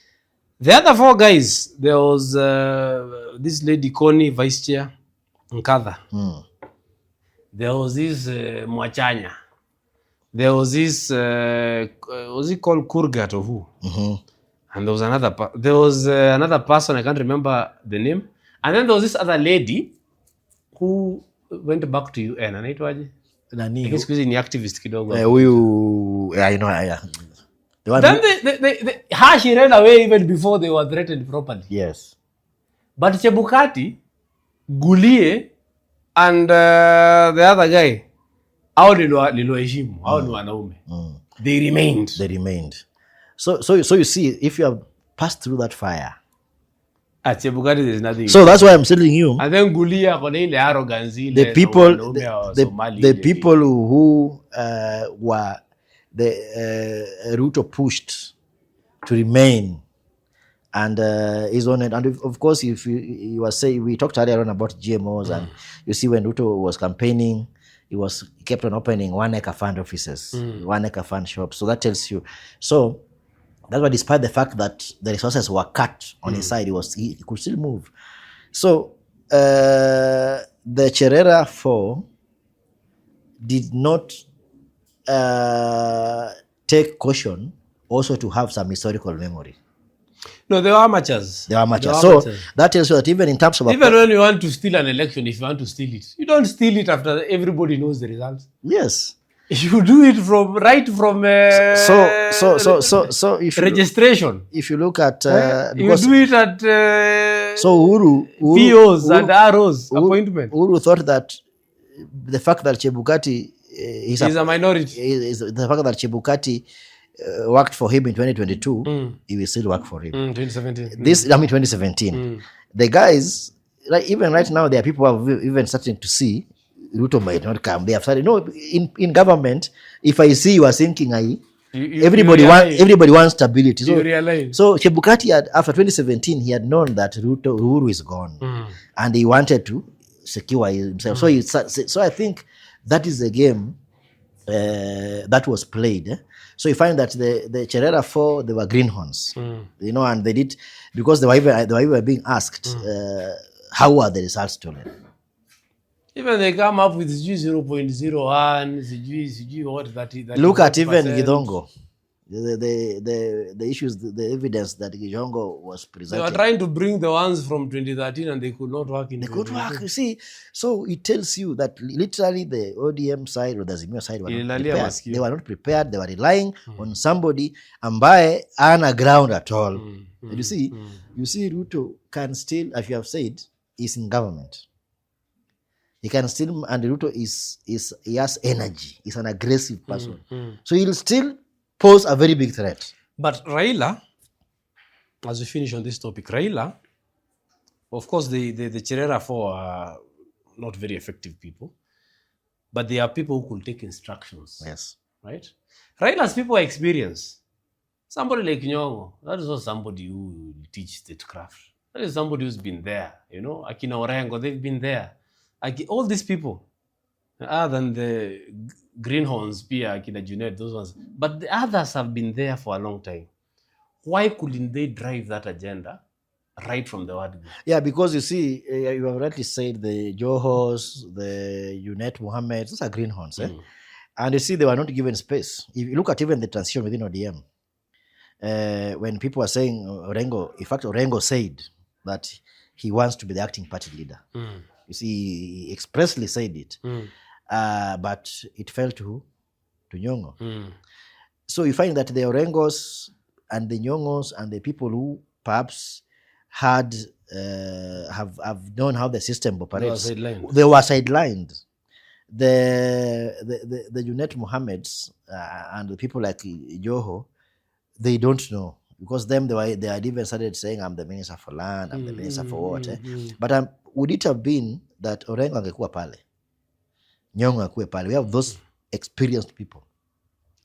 Speaker 2: The other 4 guys, there was this lady Connie, vice chair, Nkadha. There was this Mwachanya. There was this, was it called Kurgat or who? And there was another person, I can't remember the name. And then there was this other lady who went back to UN. Anaitwaje?
Speaker 1: Nani?
Speaker 2: He's ni activist kidogo.
Speaker 1: I know.
Speaker 2: Then she ran away even before they were threatened properly.
Speaker 1: Yes.
Speaker 2: But Chebukati, Gulie, and the other guy, hao niloheshimu, hao ni wanaume. They remained. So
Speaker 1: you see, if you have passed through that fire,
Speaker 2: at Chebukati there's nothing.
Speaker 1: So that's why I'm telling you.
Speaker 2: And then Gulia kona ile arrogance ile.
Speaker 1: The people who were Ruto pushed to remain and is on it. And of course, if you were saying, we talked earlier on about GMOs, and you see when Ruto was campaigning, he kept on opening 1 acre fund offices, 1 acre fund shops. So that tells you. So that's why, despite the fact that the resources were cut on his side, he could still move. So the Cherera 4 did not take caution also to have some historical memory.
Speaker 2: No, they were amateurs.
Speaker 1: So that tells you that even in terms of...
Speaker 2: Even when you want to steal an election, if you want to steal it, you don't steal it after everybody knows the results.
Speaker 1: Yes.
Speaker 2: You do it right from
Speaker 1: so if
Speaker 2: registration.
Speaker 1: If you look at...
Speaker 2: you do it at
Speaker 1: Uhuru
Speaker 2: POs and ROs appointment.
Speaker 1: Uhuru thought that the fact that Chebukati
Speaker 2: is a minority.
Speaker 1: The fact that Chebukati worked for him in 2022, he will still work for him.
Speaker 2: 2017.
Speaker 1: 2017. The guys, even right now, there are people who are even starting to see Ruto might not come. They have started. In government, if I see you are thinking, everybody wants stability. So Chebukati after 2017, he had known that Uhuru is gone, and he wanted to secure himself. So I think that is the game that was played. So you find that the Cherera 4, they were greenhorns, and they did, because they were even being asked, how are the results stolen? Even
Speaker 2: they come up with 0.01, what that is.
Speaker 1: Look at even Githongo. The issues, the evidence that Githongo was presenting.
Speaker 2: They were trying to bring the ones from 2013 and they could not work in.
Speaker 1: They could work, you see. So it tells you that literally the ODM side or the Azimio side were not prepared. They were not prepared. They were relying on somebody ambaye ana ground at all. You see Ruto can still, as you have said, is in government. He can still, and Ruto he has energy. He's an aggressive person. So he'll still pose a very big threat.
Speaker 2: But Raila, as we finish on this topic, Raila, of course, the Cherera 4 are not very effective people, but they are people who could take instructions.
Speaker 1: Yes.
Speaker 2: Right? Raila's people are experienced. Somebody like Nyong'o, that is not somebody who will teach statecraft. That is somebody who's been there. Akina Orengo, they've been there. All these people, other than the greenhorns, Pia, Akina Junet, those ones, but the others have been there for a long time. Why couldn't they drive that agenda right from the word go?
Speaker 1: Yeah, because you see, you have rightly said the Johos, the Junet Mohammed, those are greenhorns. And you see, they were not given space. If you look at even the transition within ODM, when people are saying Orengo, in fact, Orengo said that he wants to be the acting party leader. You see, he expressly said it. but it fell to Nyong'o. So you find that the Orengos and the Nyong'os and the people who perhaps had have known how the system operates, they were sidelined. The Junet Mohammeds and the people like Joho, they don't know, because they had even started saying, I'm the minister for land, I'm the minister for what. But would it have been that Orengo angekuwa pale, Nyong'o akuwe pale? We have those experienced people.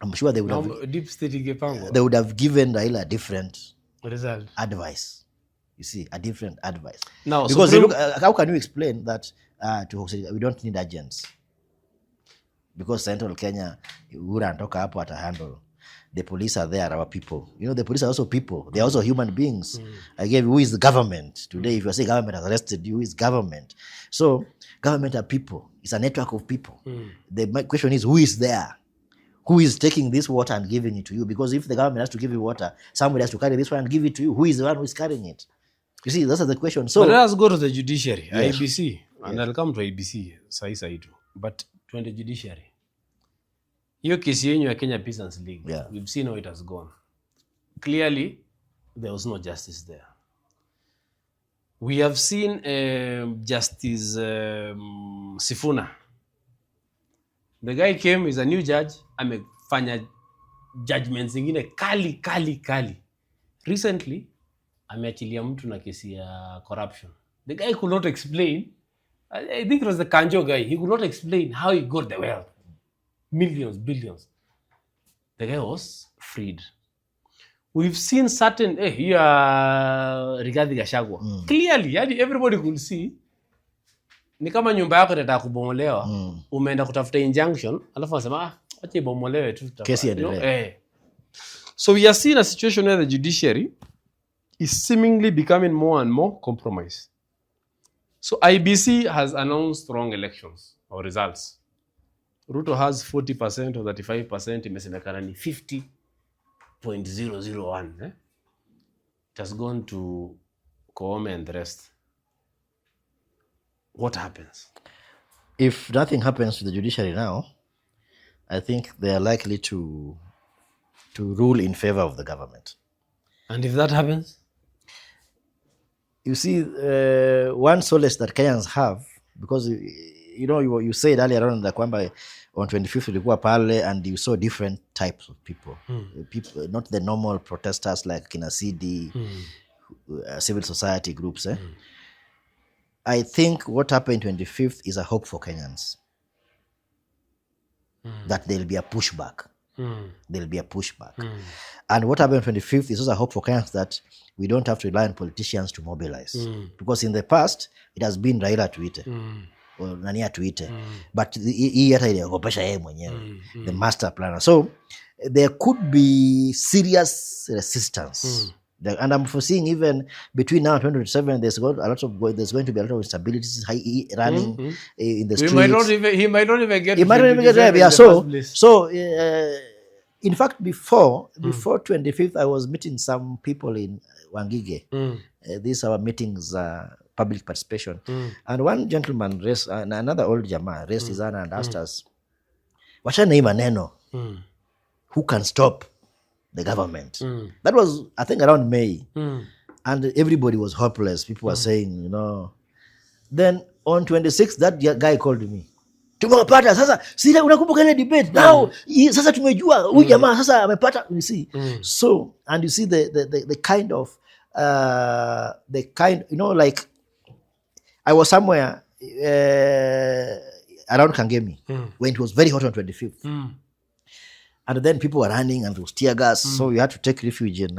Speaker 1: I'm sure they would have
Speaker 2: deep state
Speaker 1: they would have given Raila a different
Speaker 2: result,
Speaker 1: advice. You see, a different advice.
Speaker 2: Now,
Speaker 1: because look, how can you explain that to we don't need agents? Because Central Kenya, Uhuru anatoka hapo ata handle. The police are there, our people. You know, the police are also people. They are also human beings. Again, who is the government? Today, if you say government has arrested you, who is government? So, government are people. It's a network of people. The question is, who is there? Who is taking this water and giving it to you? Because if the government has to give you water, somebody has to carry this one and give it to you. Who is the one who is carrying it? You see, that's the question. So,
Speaker 2: but let us go to the judiciary, yes. IBC. And I'll come to IBC, saitu. But to the judiciary. Hiyo kesi yenyu ya Kenyan Peasants League, we've seen how it has gone. Clearly, there was no justice there. We have seen Justice Sifuna. The guy came, is a new judge, amefanya judgments zingine kali. Recently, ameachilia mtu na kesi ya corruption. The guy could not explain, I think it was the Kanjo guy, he could not explain how he got the wealth. Millions, billions. The guy was freed. We've seen certain, here, Rigathi Gachagua. Clearly, everybody could see, ni kama nyumba yako itataka kubomolewa, umeenda kutafuta injunction, alafu unasema, acha ibomolewe tu.
Speaker 1: Kesi endelee.
Speaker 2: So we are seeing a situation where the judiciary is seemingly becoming more and more compromised. So IBC has announced wrong elections or results. Ruto has 40% or 35%, imesemekana ni 50.001. It has gone to Koome and the rest. What happens?
Speaker 1: If nothing happens to the judiciary now, I think they are likely to rule in favor of the government.
Speaker 2: And if that happens?
Speaker 1: You see, one solace that Kenyans have, because you know, you said earlier on that on 25th ulikuwa pale and you saw different types of people. People, not the normal protesters like Kina CD, civil society groups. I think what happened 25th is a hope for Kenyans. That there'll be a pushback. There'll be a pushback. And what happened 25th is also a hope for Kenyans that we don't have to rely on politicians to mobilize. Because in the past, it has been Raila tuite. Or nani tuite. But hii hata iliogopesha yeye mwenyewe. The master planner. So, there could be serious resistance. And I'm foreseeing even between now and 2027, there's going to be a lot of instabilities running in the streets.
Speaker 2: He might not even get
Speaker 1: there. Yeah. So in fact, before 25th, I was meeting some people in Wangige. These are meetings, public participation. And one gentleman raised, another old Jama raised his hand and asked us, wachana hii maneno, who can stop the government? That was, I think, around May. And everybody was hopeless. People were saying, you know. Then on 26th, that guy called me. Tumepata sasa, sasa unakumbuka ile debate. Now, sasa tumejua huyu jamaa sasa amepata, you see. So, and you see the kind of you know, like I was somewhere around Kangemi when it was very hot on 25th. And then people were running and it was tear gas. So you had to take refuge in,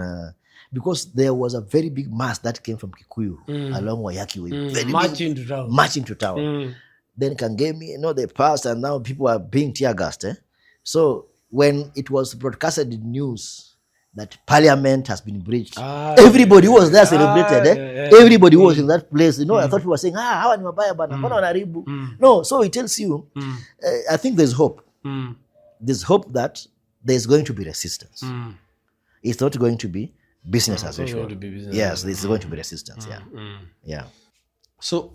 Speaker 1: because there was a very big mass that came from Kikuyu along Wayaki Way. Marching to town. Then Kangemi, you know, they passed and now people are being tear gassed. So when it was broadcasted in news that parliament has been breached, everybody was there celebrated. Everybody was in that place. You know, I thought people were saying, hawa ni mabaya bana, mbona wanaribu? No, so it tells you, I think there's hope. There's hope that there's going to be resistance. It's not going to be business as usual. Yes, there's going to be resistance. Yeah.
Speaker 2: So,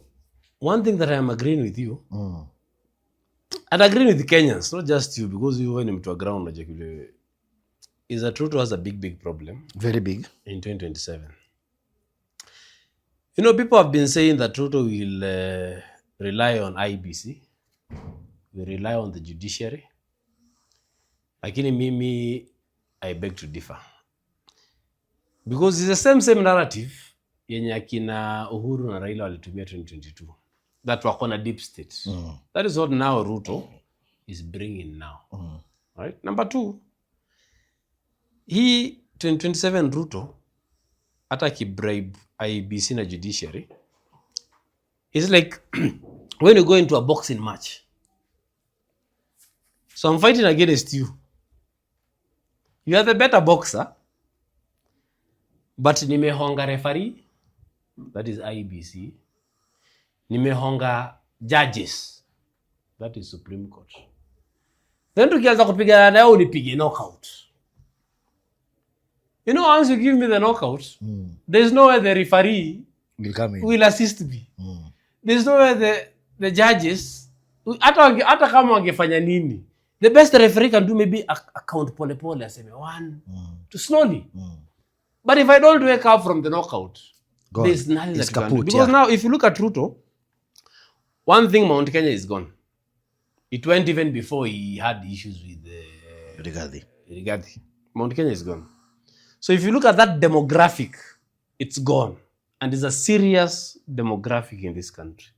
Speaker 2: one thing that I am agreeing with you, I'd agree with the Kenyans, not just you, because you went into a ground, is that Ruto has a big problem.
Speaker 1: Very big.
Speaker 2: In 2027. People have been saying that Ruto will rely on IBC, will rely on the judiciary. Lakini mimi, I beg to differ. Because it's the same narrative yenye akina Uhuru na Raila walitumia 2022. That wakona deep state. That is what now Ruto is bringing now. Right? Number 2, he 2027 Ruto hata bribe IBC na judiciary. It's like when you go into a boxing match. So I'm fighting against you. You are the better boxer, but nimehonga referee, that is IBC. Nimehonga judges, that is Supreme Court. Then tukianza kupigana nayo unipige knockout. Once you give me the knockout, there's no way the referee will assist me. There's no way the judges, hata kama wangefanya nini, the best referee can do maybe a count pole aseme 1, to slowly. But if I don't wake up from the knockout, there's nothing that can do. Because now, if you look at Ruto, one thing, Mount Kenya is gone. It went even before he had issues with Rigathi. Mount Kenya is gone. So if you look at that demographic, it's gone. And it's a serious demographic in this country.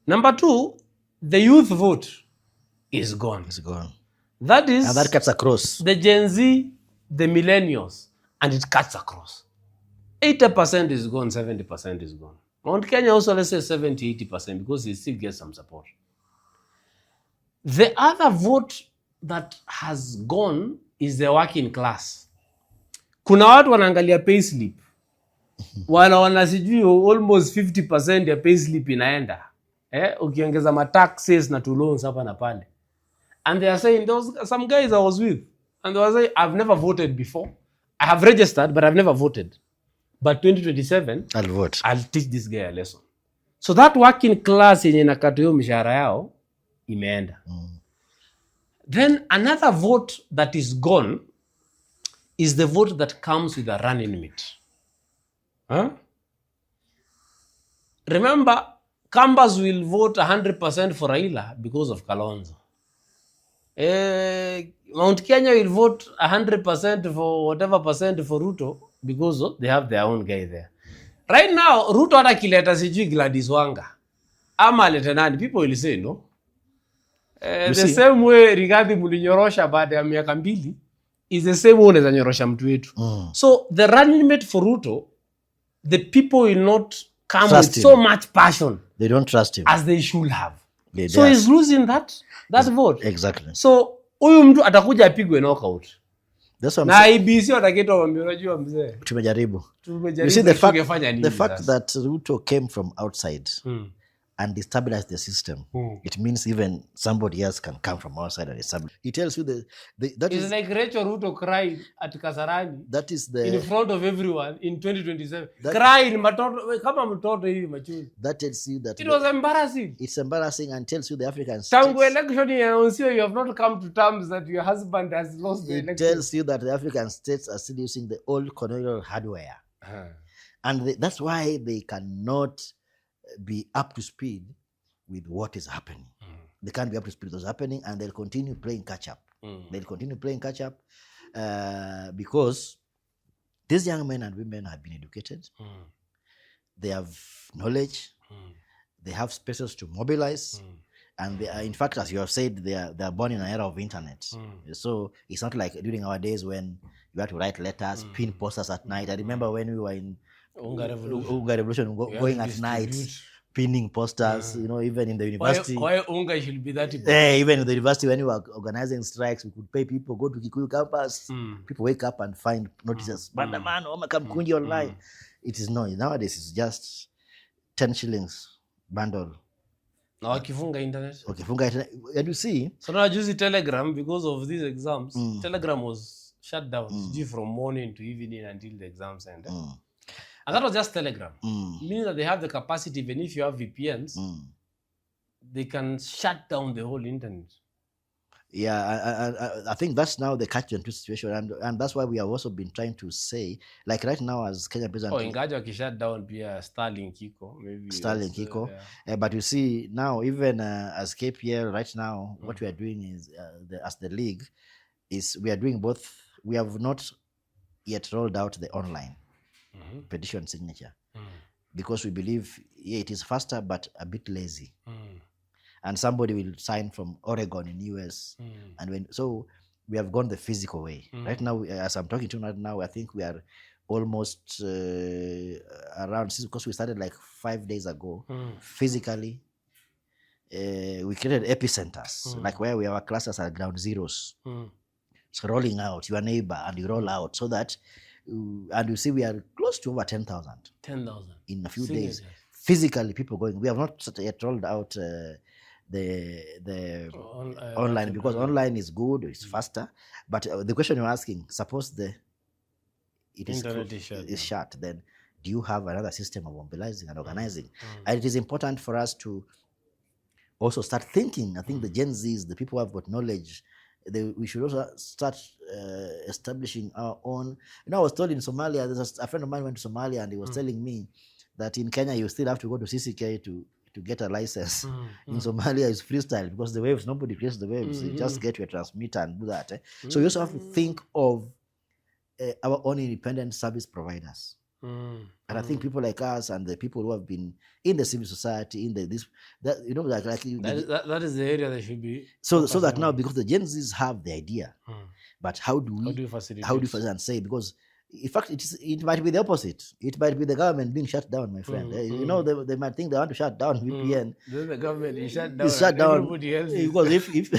Speaker 2: Number 2, the youth vote is gone.
Speaker 1: It's gone.
Speaker 2: That is...
Speaker 1: And that cuts across.
Speaker 2: The Gen Z, the millennials, and it cuts across. 80% is gone, 70% is gone. Mount Kenya also, let's say 70-80% because it still gets some support. The other vote that has gone is the working class. Kuna watu wanaangalia payslip. Wanaona sijui almost 50% ya payslip inaenda. Ukiongeza ma taxes na to loans hapa na pale. And they are saying, there was some guys I was with, and they were saying, I've never voted before. I have registered, but I've never voted. But 2027,
Speaker 1: I'll vote.
Speaker 2: I'll teach this guy a lesson. So that working class yenye nakata hiyo mishahara yao, imeenda. Then another vote that is gone is the vote that comes with a running mate. Remember, Kambas will vote 100% for Raila because of Kalonzo. Mount Kenya will vote 100% for whatever percent for Ruto because they have their own guy there. Right now, Ruto hata kileta sijui Gladys Wanga. Ama aleta nani? People will say no. The same way Rigathi mulinyorosha baada ya miaka 2 is the same way unaweza nyorosha mtu wetu. So the running mate for Ruto, the people will not come trust with him. So much passion.
Speaker 1: They don't trust him
Speaker 2: as they should have. So he's losing that vote.
Speaker 1: Exactly.
Speaker 2: So huyu mtu atakuja apigwe knockout.
Speaker 1: That's what
Speaker 2: na IBC wataketa wambie unajua mzee.
Speaker 1: Tumejaribu. You see the fact that Ruto came from outside and destabilized the system. It means even somebody else can come from outside and establish. He tells you that
Speaker 2: it's like Rachel Ruto cried at Kasarani.
Speaker 1: That is
Speaker 2: in front of everyone in 2027. Crying matoto kama mtoto hivi machozi.
Speaker 1: That tells you that
Speaker 2: it was embarrassing.
Speaker 1: It's embarrassing and tells you the African
Speaker 2: Tangu election you have not come to terms that your husband has lost the election.
Speaker 1: It tells you that the African states are still using the old colonial hardware. And that's why they cannot be up to speed with what is happening. They can't be up to speed with what's happening, and they'll continue playing catch up. They'll continue playing catch up because these young men and women have been educated. They have knowledge. They have spaces to mobilize. And they are, in fact, as you have said, they are born in an era of internet. So it's not like during our days when you had to write letters, pin posters at night. I remember when we were in Unga Revolution going at night, pinning posters, even in the university.
Speaker 2: Why Unga should be that?
Speaker 1: Even in the university, when we were organizing strikes, we could pay people, go to Kikuyu campus. People wake up and find notices. Maandamano, Omakamkunji online. It is no. Nowadays, it's just 10 shillings bundle.
Speaker 2: Now, wakifunga internet.
Speaker 1: And you see.
Speaker 2: So now I use Telegram because of these exams. Telegram was shut down from morning to evening until the exams ended. And that was just Telegram. Meaning that they have the capacity, even if you have VPNs, they can shut down the whole internet.
Speaker 1: Yeah, I think that's now the catch-22 situation, and that's why we have also been trying to say, like right now as Kenyan Peasants League,
Speaker 2: ingawa wakishut down pia Starlink iko maybe
Speaker 1: but you see now even as KPL right now, what we are doing is as the league is we are doing both. We have not yet rolled out the online petition signature because we believe it is faster but a bit lazy. And somebody will sign from Oregon in US. And so we have gone the physical way. Right now, as I'm talking to you right now, I think we are almost around, because we started like 5 days ago, physically. We created epicenters, like where we have our clusters at ground zeros. So rolling out your neighbor and you roll out so that, and you see we are close to over 10,000.
Speaker 2: 10,000
Speaker 1: in a few days. Physically, people going. We have not yet rolled out the online, because online is good, it's faster. But the question you're asking, suppose it is shut, then do you have another system of mobilizing and organizing? And it is important for us to also start thinking. I think the Gen Zs, the people who have got knowledge, we should also start establishing our own. I was told in Somalia, there's a friend of mine went to Somalia and he was telling me that in Kenya you still have to go to CCK to get a license. In Somalia it's freestyle because the waves, nobody creates the waves. You just get your transmitter and do that. So you also have to think of our own independent service providers. And I think people like us and the people who have been in the civil society, that
Speaker 2: is the area that should be.
Speaker 1: So that now, because the Gen Zs have the idea, but how do you facilitate and say, because in fact, it might be the opposite. It might be the government being shut down, my friend. They might think they want to shut down VPN.
Speaker 2: Then the government is shut
Speaker 1: down.
Speaker 2: Everybody else is.
Speaker 1: Because if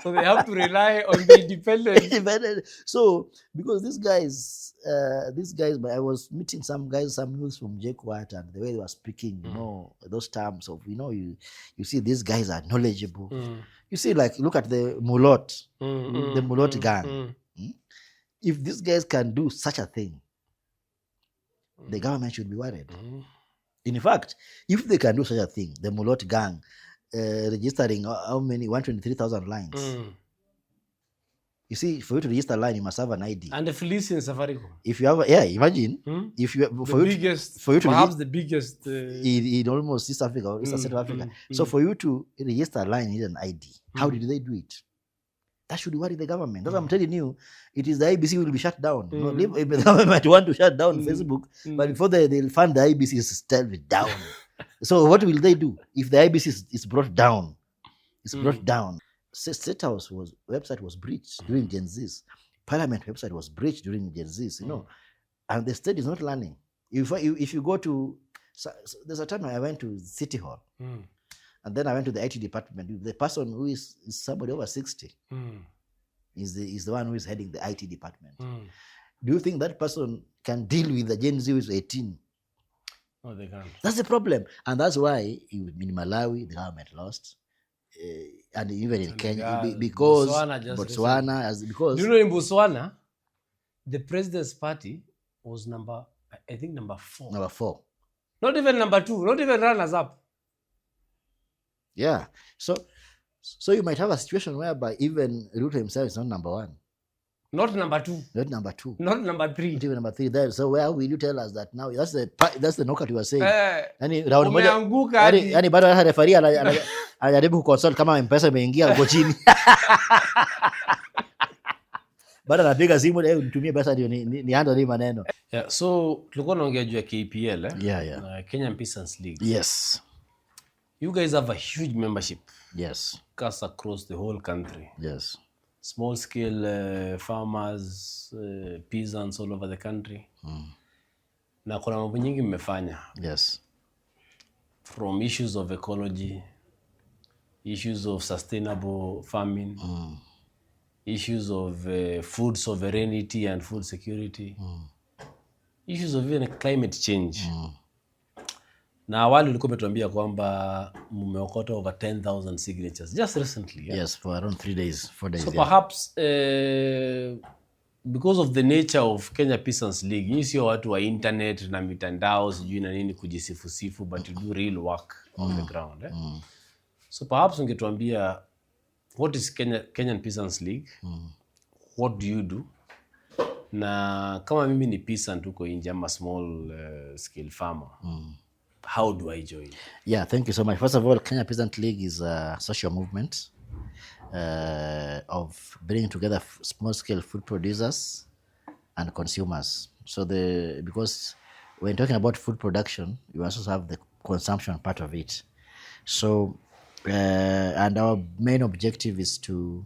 Speaker 2: so they have to rely on the independent.
Speaker 1: So because these guys, I was meeting some youths from JKUAT, and the way they were speaking, those terms of, you see these guys are knowledgeable. You see, like, look at the Mulot, the Mulot gang. If these guys can do such a thing, the government should be worried. In fact, if they can do such a thing, the Mulot gang registering how many 123,000 lines. You see, for you to register a line, you must have an ID.
Speaker 2: And the Felice in Safaricom.
Speaker 1: If you have, imagine if you
Speaker 2: perhaps the biggest
Speaker 1: in almost East Africa or East Central Africa. So for you to register a line, you need an ID. How did they do it? That should worry the government. That's what I'm telling you. It is the IBC will be shut down. If the government might want to shut down Facebook, but before they'll fund the IBC is still down. So what will they do if the IBC is brought down? It's brought down. State House website was breached during Gen Z's. Parliament website was breached during Gen Z's. And the state is not learning. If you go to, there's a time I went to City Hall. And then I went to the IT department. The person who is somebody over 60 is the one who is heading the IT department. Do you think that person can deal with the Gen Z who is 18?
Speaker 2: No, they can't.
Speaker 1: That's the problem. And that's why in Malawi, the government lost. And even in Kenya, because Botswana.
Speaker 2: Do you know in Botswana, the president's party was number 4.
Speaker 1: Number 4.
Speaker 2: Not even number 2. Not even runners up.
Speaker 1: Yeah. So you might have a situation whereby even Ruto himself is not number 1.
Speaker 2: Not number 2.
Speaker 1: Not number 2.
Speaker 2: Not number 3.
Speaker 1: Not even number 3 there. So where will you tell us that now? That's the knockout you were saying. Round moja. Yani bado hata referee anajaribu consult kama M-Pesa imeingia uko chini. Bado anapiga simu nitumie pesa ndio ni handle hii maneno.
Speaker 2: Yeah, so tulikuwa naongea juu ya KPL Kenyan Peasants League.
Speaker 1: Yes.
Speaker 2: You guys have a huge membership.
Speaker 1: Yes.
Speaker 2: Cast across the whole country.
Speaker 1: Yes.
Speaker 2: Small scale farmers, peasants all over the country. Na kuna mambo nyingi mmefanya.
Speaker 1: Yes.
Speaker 2: From issues of ecology, issues of sustainable farming, issues of food sovereignty and food security, issues of even climate change. Na awali ulikuwa umetuambia kwamba mmeokota over 10,000 signatures just recently.
Speaker 1: Yes, for around 4 days.
Speaker 2: So perhaps because of the nature of Kenya Peasants League, you sio watu wa internet na mitandao sijui na nini kujisifusifu, but you do real work on the ground. So perhaps ungetuambia, what is Kenyan Peasants League? What do you do? Na kama mimi ni peasant huko nje, I'm a small scale farmer. How do I join?
Speaker 1: Yeah, thank you so much. First of all, Kenya Peasant League is a social movement of bringing together small-scale food producers and consumers. So because when talking about food production, you also have the consumption part of it. So, and our main objective is to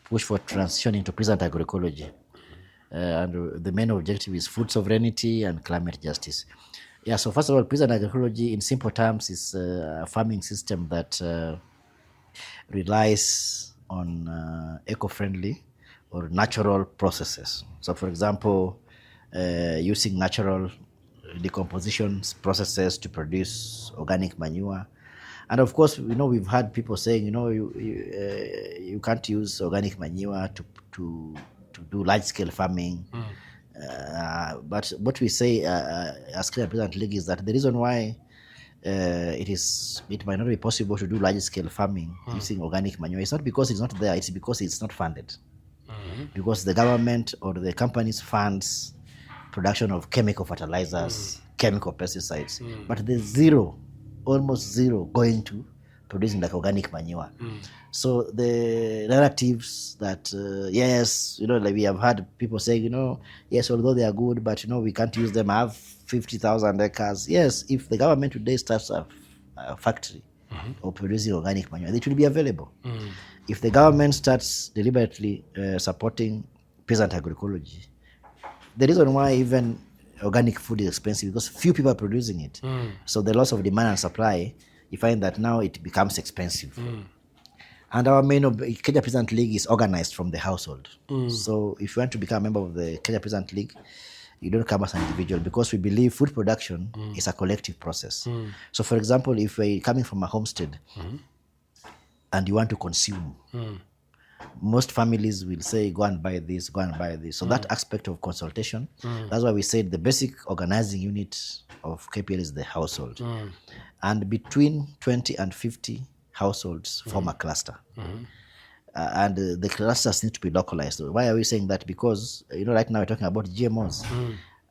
Speaker 1: push for transition into peasant agroecology. And the main objective is food sovereignty and climate justice. Yeah, so first of all, peasant agroecology in simple terms is a farming system that relies on eco-friendly or natural processes. So for example, using natural decomposition processes to produce organic manure. And of course, we've had people saying, you can't use organic manure to do large-scale farming. But what we say as Kenya Peasant League is that the reason why it might not be possible to do large-scale farming using organic manure, it's not because it's not there, it's because it's not funded. Because the government or the companies funds production of chemical fertilizers, chemical pesticides, but there's almost zero going to producing like organic manure. So the narratives that yes, like we have had people saying, yes, although they are good, but we can't use them. I have 50,000 acres. Yes, if the government today starts a factory of producing organic manure, it will be available. If the government starts deliberately supporting peasant agroecology, the reason why even organic food is expensive because few people are producing it. So the loss of demand and supply, you find that now it becomes expensive. And our main Kenya Peasant League is organized from the household. So if you want to become a member of the Kenya Peasant League, you don't come as an individual because we believe food production is a collective process. So for example, if we're coming from a homestead and you want to consume, most families will say, go and buy this, go and buy this. So that aspect of consultation, that's why we said the basic organizing unit of KPL is the household. And between 20 and 50 households form a cluster. And the clusters need to be localized. So why are we saying that? Because, right now we're talking about GMOs.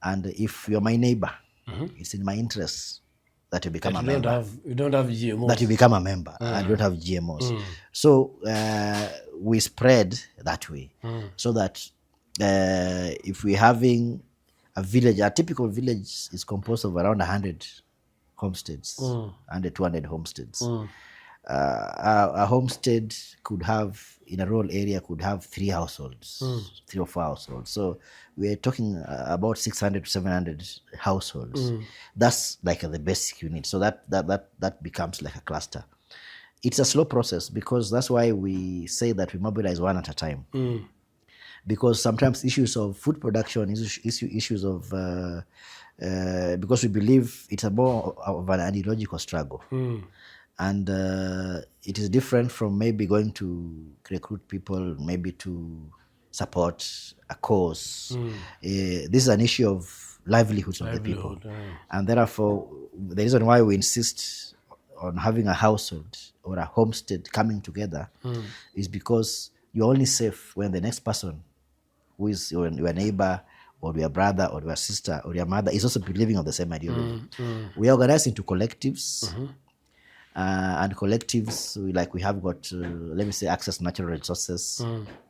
Speaker 1: And if you're my neighbor, it's in my interest that you become a member.
Speaker 2: You don't have GMOs.
Speaker 1: That you become a member and don't have GMOs. So we spread that way. So that if we're having a village, a typical village is composed of around 100 homesteads, under 200 homesteads. A homestead could have, in a rural area, could have 3 households, 3 or 4 households. So we're talking about 600 to 700 households. That's like the basic unit. So that becomes like a cluster. It's a slow process because that's why we say that we mobilize one at a time. Because sometimes issues of food production, issues of because we believe it's a more of an ideological struggle. And it is different from maybe going to recruit people, maybe to support a cause. This is an issue of livelihoods of the people. And therefore, the reason why we insist on having a household or a homestead coming together is because you're only safe when the next person, who is your neighbor or your brother or your sister or your mother, is also believing on the same ideology. We are organized into collectives. And collectives, we have got, let me say, access to natural resources,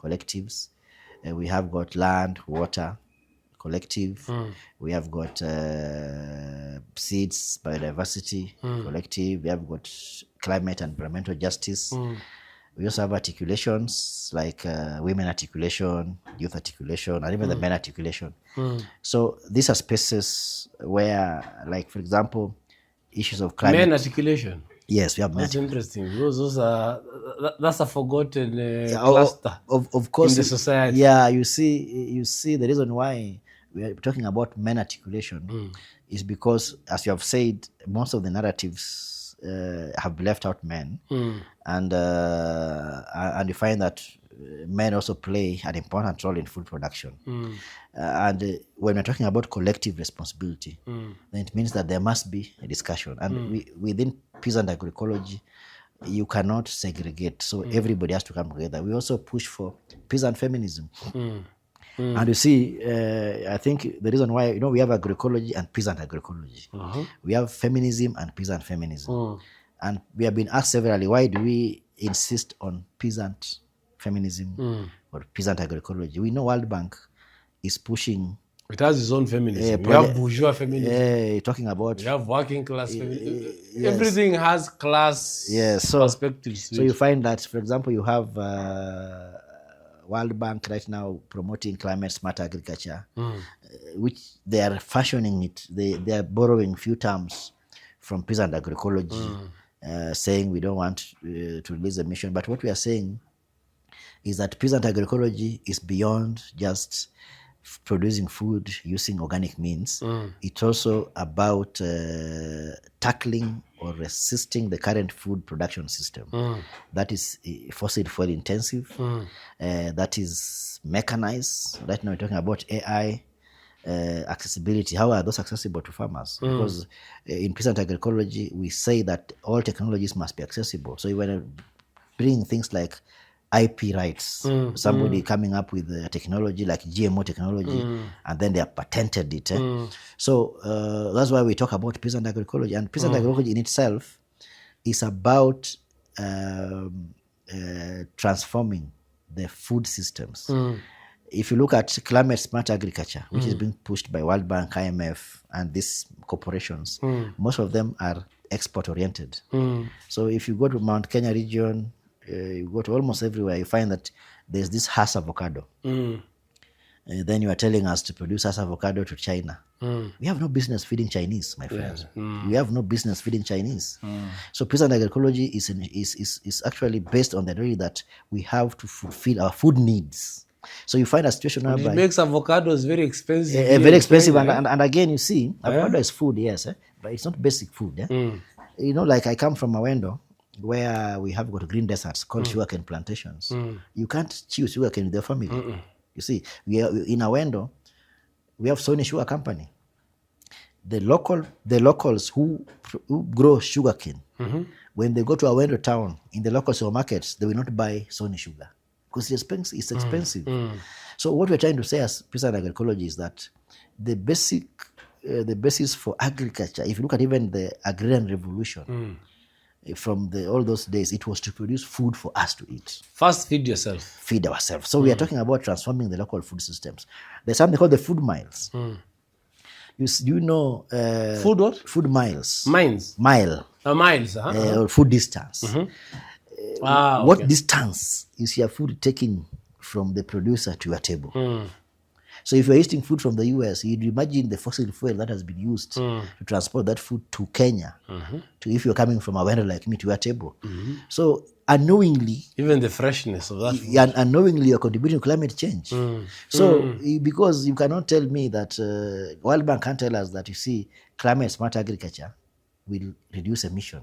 Speaker 1: collectives. We have got land, water, collective. We have got seeds, biodiversity, collective. We have got climate and environmental justice. We also have articulations like women articulation, youth articulation, and even the men articulation. So these are spaces where, like, for example, issues of climate.
Speaker 2: Men articulation?
Speaker 1: Yes, we have men.
Speaker 2: That's interesting because that's a forgotten cluster
Speaker 1: of course,
Speaker 2: in the society.
Speaker 1: Yeah, you see the reason why we are talking about men articulation is because, as you have said, most of the narratives have left out men, and you find that men also play an important role in food production. And when we're talking about collective responsibility, then it means that there must be a discussion. And within peasant agroecology, you cannot segregate. So everybody has to come together. We also push for peasant feminism. And you see, I think the reason why, we have agroecology and peasant agroecology. We have feminism and peasant feminism. And we have been asked severally, why do we insist on peasant feminism or peasant agroecology? We know World Bank is pushing.
Speaker 2: It has its own feminism. We have bourgeois feminism.
Speaker 1: Talking about.
Speaker 2: We have working class feminism. Yes. Everything has class perspectives.
Speaker 1: So you find that, for example, you have World Bank right now promoting climate smart agriculture, which they are fashioning it. They are borrowing few terms from peasant agroecology, saying we don't want to release emission. But what we are saying is that peasant agroecology is beyond just producing food using organic means. It's also about tackling or resisting the current food production system that is fossil fuel intensive, that is mechanized. Right now we're talking about AI, accessibility. How are those accessible to farmers? Because in peasant agroecology, we say that all technologies must be accessible. So when you bring things like IP rights, somebody coming up with a technology like GMO technology, and then they have patented it. So that's why we talk about peasant agroecology. And peasant agroecology in itself is about transforming the food systems. If you look at climate smart agriculture, which is being pushed by World Bank, IMF, and these corporations, most of them are export oriented. So if you go to Mount Kenya region, you go to almost everywhere, you find that there's this Hass avocado. Then you are telling us to produce Hass avocado to China. We have no business feeding Chinese, my friends. We have no business feeding Chinese. So peasant agroecology is actually based on the idea that we have to fulfill our food needs. So you find a situation whereby
Speaker 2: it makes avocados very expensive.
Speaker 1: Very expensive. And again, you see, avocado is food, yes, but it's not basic food. Like I come from Awendo, where we have got green deserts called sugarcane plantations. You can't chew sugarcane with your family. You see, we are in Awendo, we have SONU Sugar Company. The locals who grow sugarcane, when they go to Awendo town, in the local supermarkets, they will not buy SONU sugar because it's expensive. So what we're trying to say as peasant agroecology is that the basis for agriculture, if you look at even the agrarian revolution, from all those days, it was to produce food for us to eat.
Speaker 2: First, feed yourself.
Speaker 1: Feed ourselves. So we are talking about transforming the local food systems. There's something called the food miles. You know...
Speaker 2: food what?
Speaker 1: Food miles.
Speaker 2: Mines?
Speaker 1: Mile.
Speaker 2: Miles,
Speaker 1: or food distance. What distance is your food taking from the producer to your table? So if you're eating food from the US, you'd imagine the fossil fuel that has been used to transport that food to Kenya, to if you're coming from a vendor like me to your table. So unknowingly...
Speaker 2: Even the freshness of that food.
Speaker 1: Unknowingly you're contributing to climate change. So because you cannot tell me that... World Bank can't tell us that, you see, climate smart agriculture will reduce emission.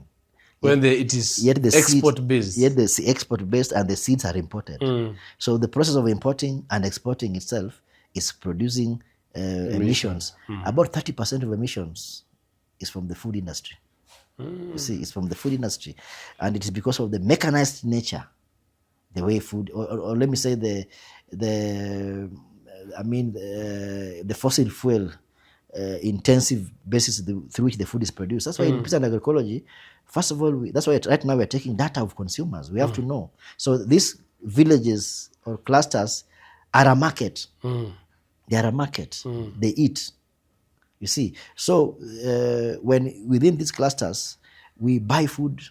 Speaker 2: When it is export-based.
Speaker 1: Yet the export-based and the seeds are imported. So the process of importing and exporting itself is producing emissions. About 30% of emissions is from the food industry. You see, it's from the food industry. And it is because of the mechanized nature, the way food, or let me say the fossil fuel intensive basis through which the food is produced. That's why in peasant agroecology, first of all, that's why right now we're taking data of consumers. We have to know. So these villages or clusters are a market. They are a market. They eat. You see. So when within these clusters, we buy food.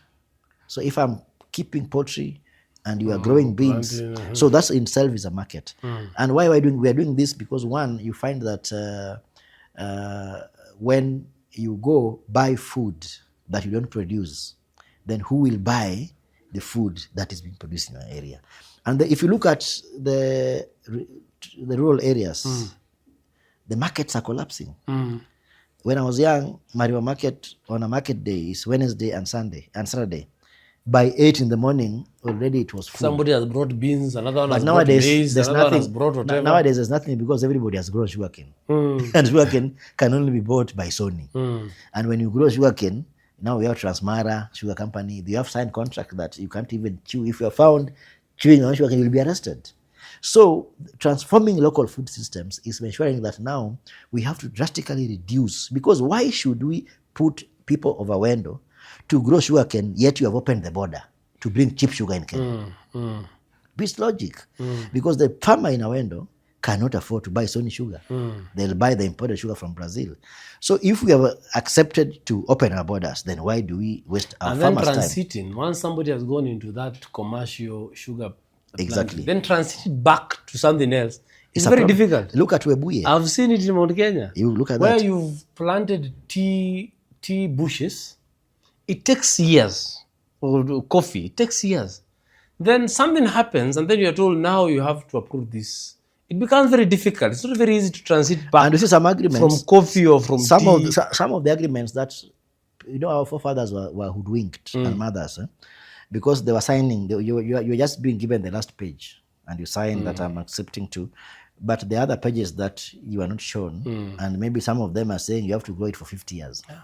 Speaker 1: So if I'm keeping poultry and you are growing beans, so that's in itself is a market. And why we are doing this? Because one, you find that when you go buy food that you don't produce, then who will buy the food that is being produced in your area? And if you look at the rural areas, the markets are collapsing. When I was young, Mariwa market on a market day is Wednesday and Sunday and Saturday. by 8 in the morning, already it was full.
Speaker 2: Somebody has brought beans, another one
Speaker 1: But
Speaker 2: has
Speaker 1: nowadays,
Speaker 2: brought maize,
Speaker 1: there's
Speaker 2: another
Speaker 1: nothing.
Speaker 2: one has brought whatever.
Speaker 1: Nowadays, there's nothing because everybody has grown sugarcane. And sugarcane can only be bought by SONU. And when you grow sugarcane, now we have Transmara Sugar Company. They have signed contract that you can't even chew. If you are found chewing on sugarcane, you'll be arrested. So transforming local food systems is ensuring that now we have to drastically reduce. Because why should we put people over window to grow sugarcane, yet you have opened the border to bring cheap sugar in Kenya? It's logic. Because the farmer in Awendo cannot afford to buy SONU sugar. They'll buy the imported sugar from Brazil. So if we have accepted to open our borders, then why do we waste our farmers' time?
Speaker 2: And then transiting, once somebody has gone into that commercial sugar
Speaker 1: Exactly.
Speaker 2: then transit back to something else. It's very difficult.
Speaker 1: Look at Webuye.
Speaker 2: I've seen it in Mount Kenya.
Speaker 1: You look at
Speaker 2: where
Speaker 1: that.
Speaker 2: You've planted tea bushes. It takes years. Or coffee. It takes years. Then something happens and then you're told now you have to approve this. It becomes very difficult. It's not very easy to transit back.
Speaker 1: And you see some agreements
Speaker 2: from coffee or from tea.
Speaker 1: Some of the agreements that, our forefathers were hoodwinked and mothers. Because they were signing, you're just being given the last page and you sign that I'm accepting to. But the other pages that you are not shown, and maybe some of them are saying you have to grow it for 50 years. Yeah.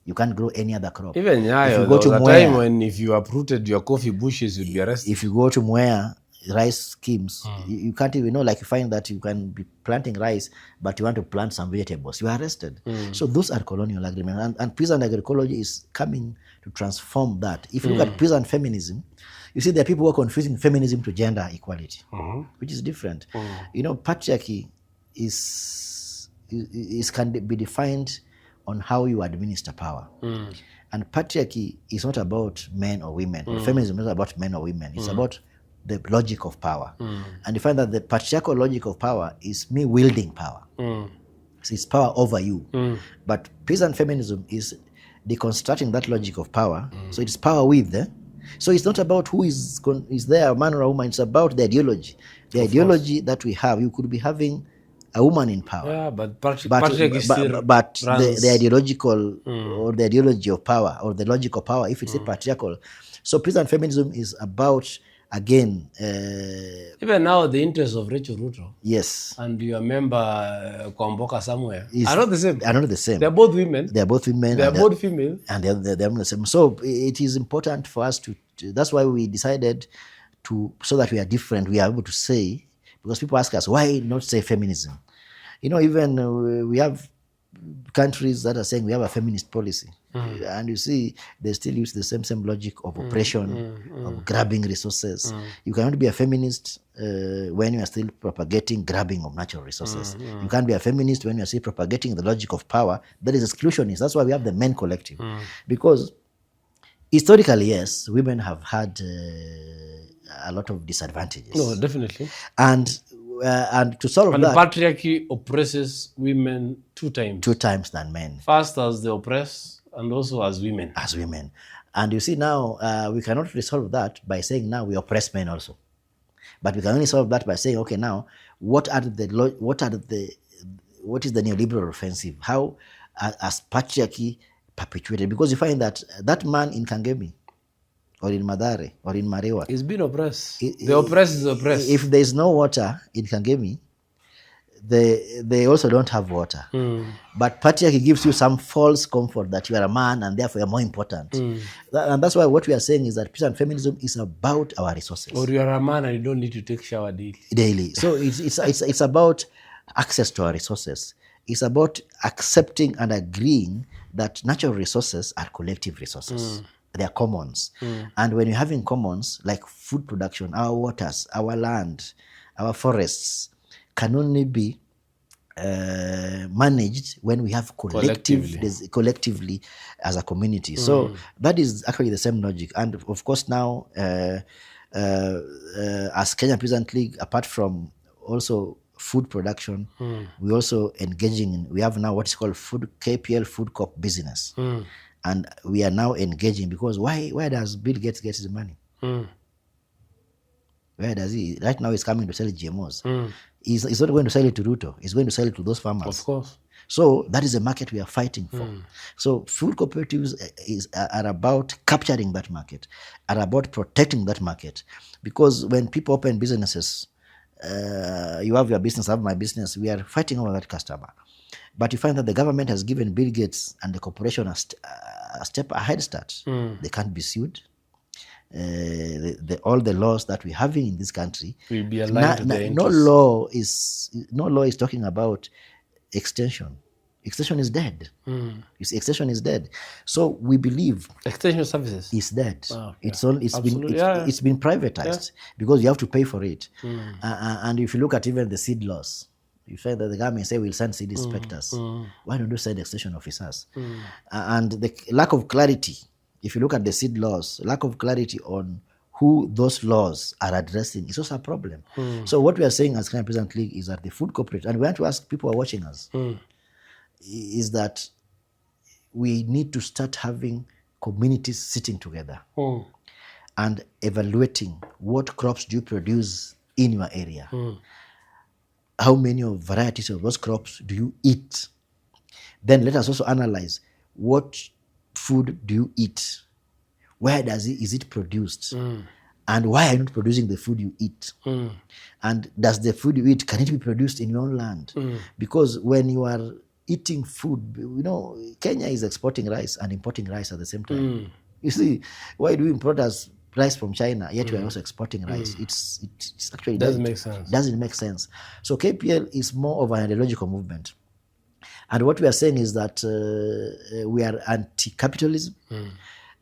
Speaker 1: You can't grow any other crop.
Speaker 2: Even there was a time when if you uprooted your coffee bushes, you'd be arrested.
Speaker 1: If you go to Mwea, rice schemes, you can't even like you find that you can be planting rice, but you want to plant some vegetables, you are arrested. So those are colonial agreements. And peasant agroecology is coming to transform that. If you look at peasant feminism, you see there are people who are confusing feminism to gender equality, which is different. Patriarchy can be defined on how you administer power. And patriarchy is not about men or women. Feminism is not about men or women. It's about the logic of power. And you find that the patriarchal logic of power is me wielding power. So it's power over you. But peasant feminism is deconstructing that logic of power. So it's power with. So it's not about who is there, a man or a woman. It's about the ideology. The ideology that we have. You could be having a woman in power.
Speaker 2: Yeah, but the
Speaker 1: ideological or the ideology of power or the logic of power, if it's a patriarchal. So peasant feminism is about, again,
Speaker 2: even now the interests of Rachel Ruto.
Speaker 1: Yes.
Speaker 2: And your member Kwamboka somewhere are not the same.
Speaker 1: Are not the same.
Speaker 2: They're both women.
Speaker 1: They're both women.
Speaker 2: They're both female.
Speaker 1: And they're not the same. So it is important for us to that's why we decided so that we are different, we are able to say, because people ask us, why not say feminism? Even we have countries that are saying we have a feminist policy. And you see, they still use the same logic of oppression, of grabbing resources. You cannot be a feminist when you are still propagating grabbing of natural resources. You can't be a feminist when you are still propagating the logic of power. That is exclusionist. That's why we have the men collective. Because historically, yes, women have had a lot of disadvantages.
Speaker 2: No, definitely.
Speaker 1: And to solve that,
Speaker 2: the patriarchy oppresses women 2 times.
Speaker 1: 2 times than men.
Speaker 2: First as the oppressed, and also as women.
Speaker 1: As women. And you see now, we cannot resolve that by saying now we oppress men also. But we can only solve that by saying, okay, now, what is the neoliberal offensive? How has patriarchy perpetuated? Because you find that man in Kangemi, or in Madare, or in Marewa,
Speaker 2: he's been oppressed. The oppressed is oppressed.
Speaker 1: If there is no water in Kangemi, they also don't have water. But patriarchy gives you some false comfort that you are a man and therefore you are more important. And that's why what we are saying is that peasant feminism is about our resources.
Speaker 2: Or you are a man and you don't need to take shower
Speaker 1: daily. So it's about access to our resources. It's about accepting and agreeing that natural resources are collective resources. They are commons. And when you're having commons, like food production, our waters, our land, our forests, can only be managed when we have collectively as a community. So that is actually the same logic. And of course now, as Kenyan Peasants League, apart from also food production, we also we have now what is called KPL Food Corp business. And we are now engaging because why does Bill Gates get his money? Where does he? Right now he's coming to sell GMOs. He's not going to sell it to Ruto. He's going to sell it to those farmers.
Speaker 2: Of course.
Speaker 1: So that is a market we are fighting for. So food cooperatives are about capturing that market, are about protecting that market. Because when people open businesses, you have your business, I have my business, we are fighting over that customer. But you find that the government has given Bill Gates and the corporation a step ahead start. They can't be sued. All the laws that we're having in this country
Speaker 2: will be aligned to their interests.
Speaker 1: No law is talking about extension. Extension is dead. You see, extension is dead. So we believe
Speaker 2: extension services
Speaker 1: is dead.
Speaker 2: Oh,
Speaker 1: it's been privatized because you have to pay for it. And if you look at even the seed laws, you find that the government say we'll send seed inspectors. Why don't you send extension officers? And the lack of clarity. If you look at the seed laws, lack of clarity on who those laws are addressing is also a problem. So what we are saying as Kenyan Peasants League is that the food cooperative, and we want to ask people who are watching us, is that we need to start having communities sitting together and evaluating what crops do you produce in your area. How many varieties of those crops do you eat? Then let us also analyze what food do you eat? Where is it produced? And why are you not producing the food you eat? And does the food you eat, can it be produced in your own land? Because when you are eating food, Kenya is exporting rice and importing rice at the same time. You see, why do we import rice from China, yet we are also exporting rice? It's actually
Speaker 2: doesn't make sense.
Speaker 1: Doesn't make sense. So KPL is more of an ideological movement. And what we are saying is that we are anti-capitalism.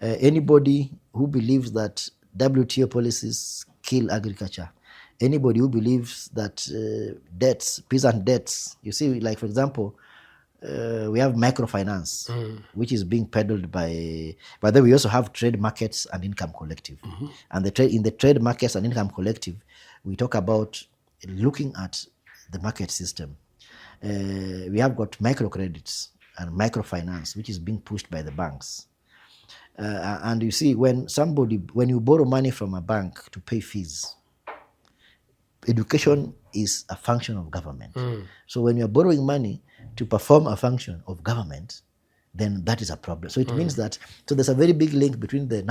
Speaker 1: Anybody who believes that WTO policies kill agriculture, anybody who believes that peasant debts, you see, like for example, we have microfinance, which is being peddled but then we also have trade markets and income collective. And in the trade markets and income collective, we talk about looking at the market system. We have got microcredits and microfinance, which is being pushed by the banks. And you see, when you borrow money from a bank to pay fees, education is a function of government. So when you're borrowing money to perform a function of government, then that is a problem. So it means that, so there's a very big link between the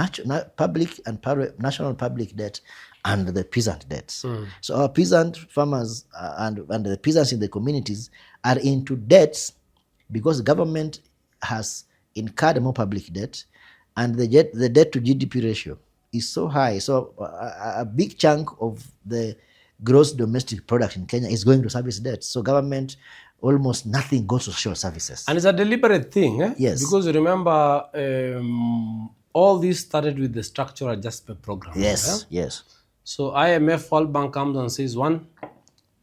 Speaker 1: public and national public debt and the peasant debts. So our peasant farmers and the peasants in the communities are into debts because the government has incurred more public debt, and the debt to GDP ratio is so high. So a big chunk of the gross domestic product in Kenya is going to service debt. So government, almost nothing goes to social services. And
Speaker 2: it's a deliberate thing,
Speaker 1: Yes.
Speaker 2: Because remember, all this started with the structural adjustment program.
Speaker 1: Yes, yes.
Speaker 2: So IMF, World Bank comes and says, one,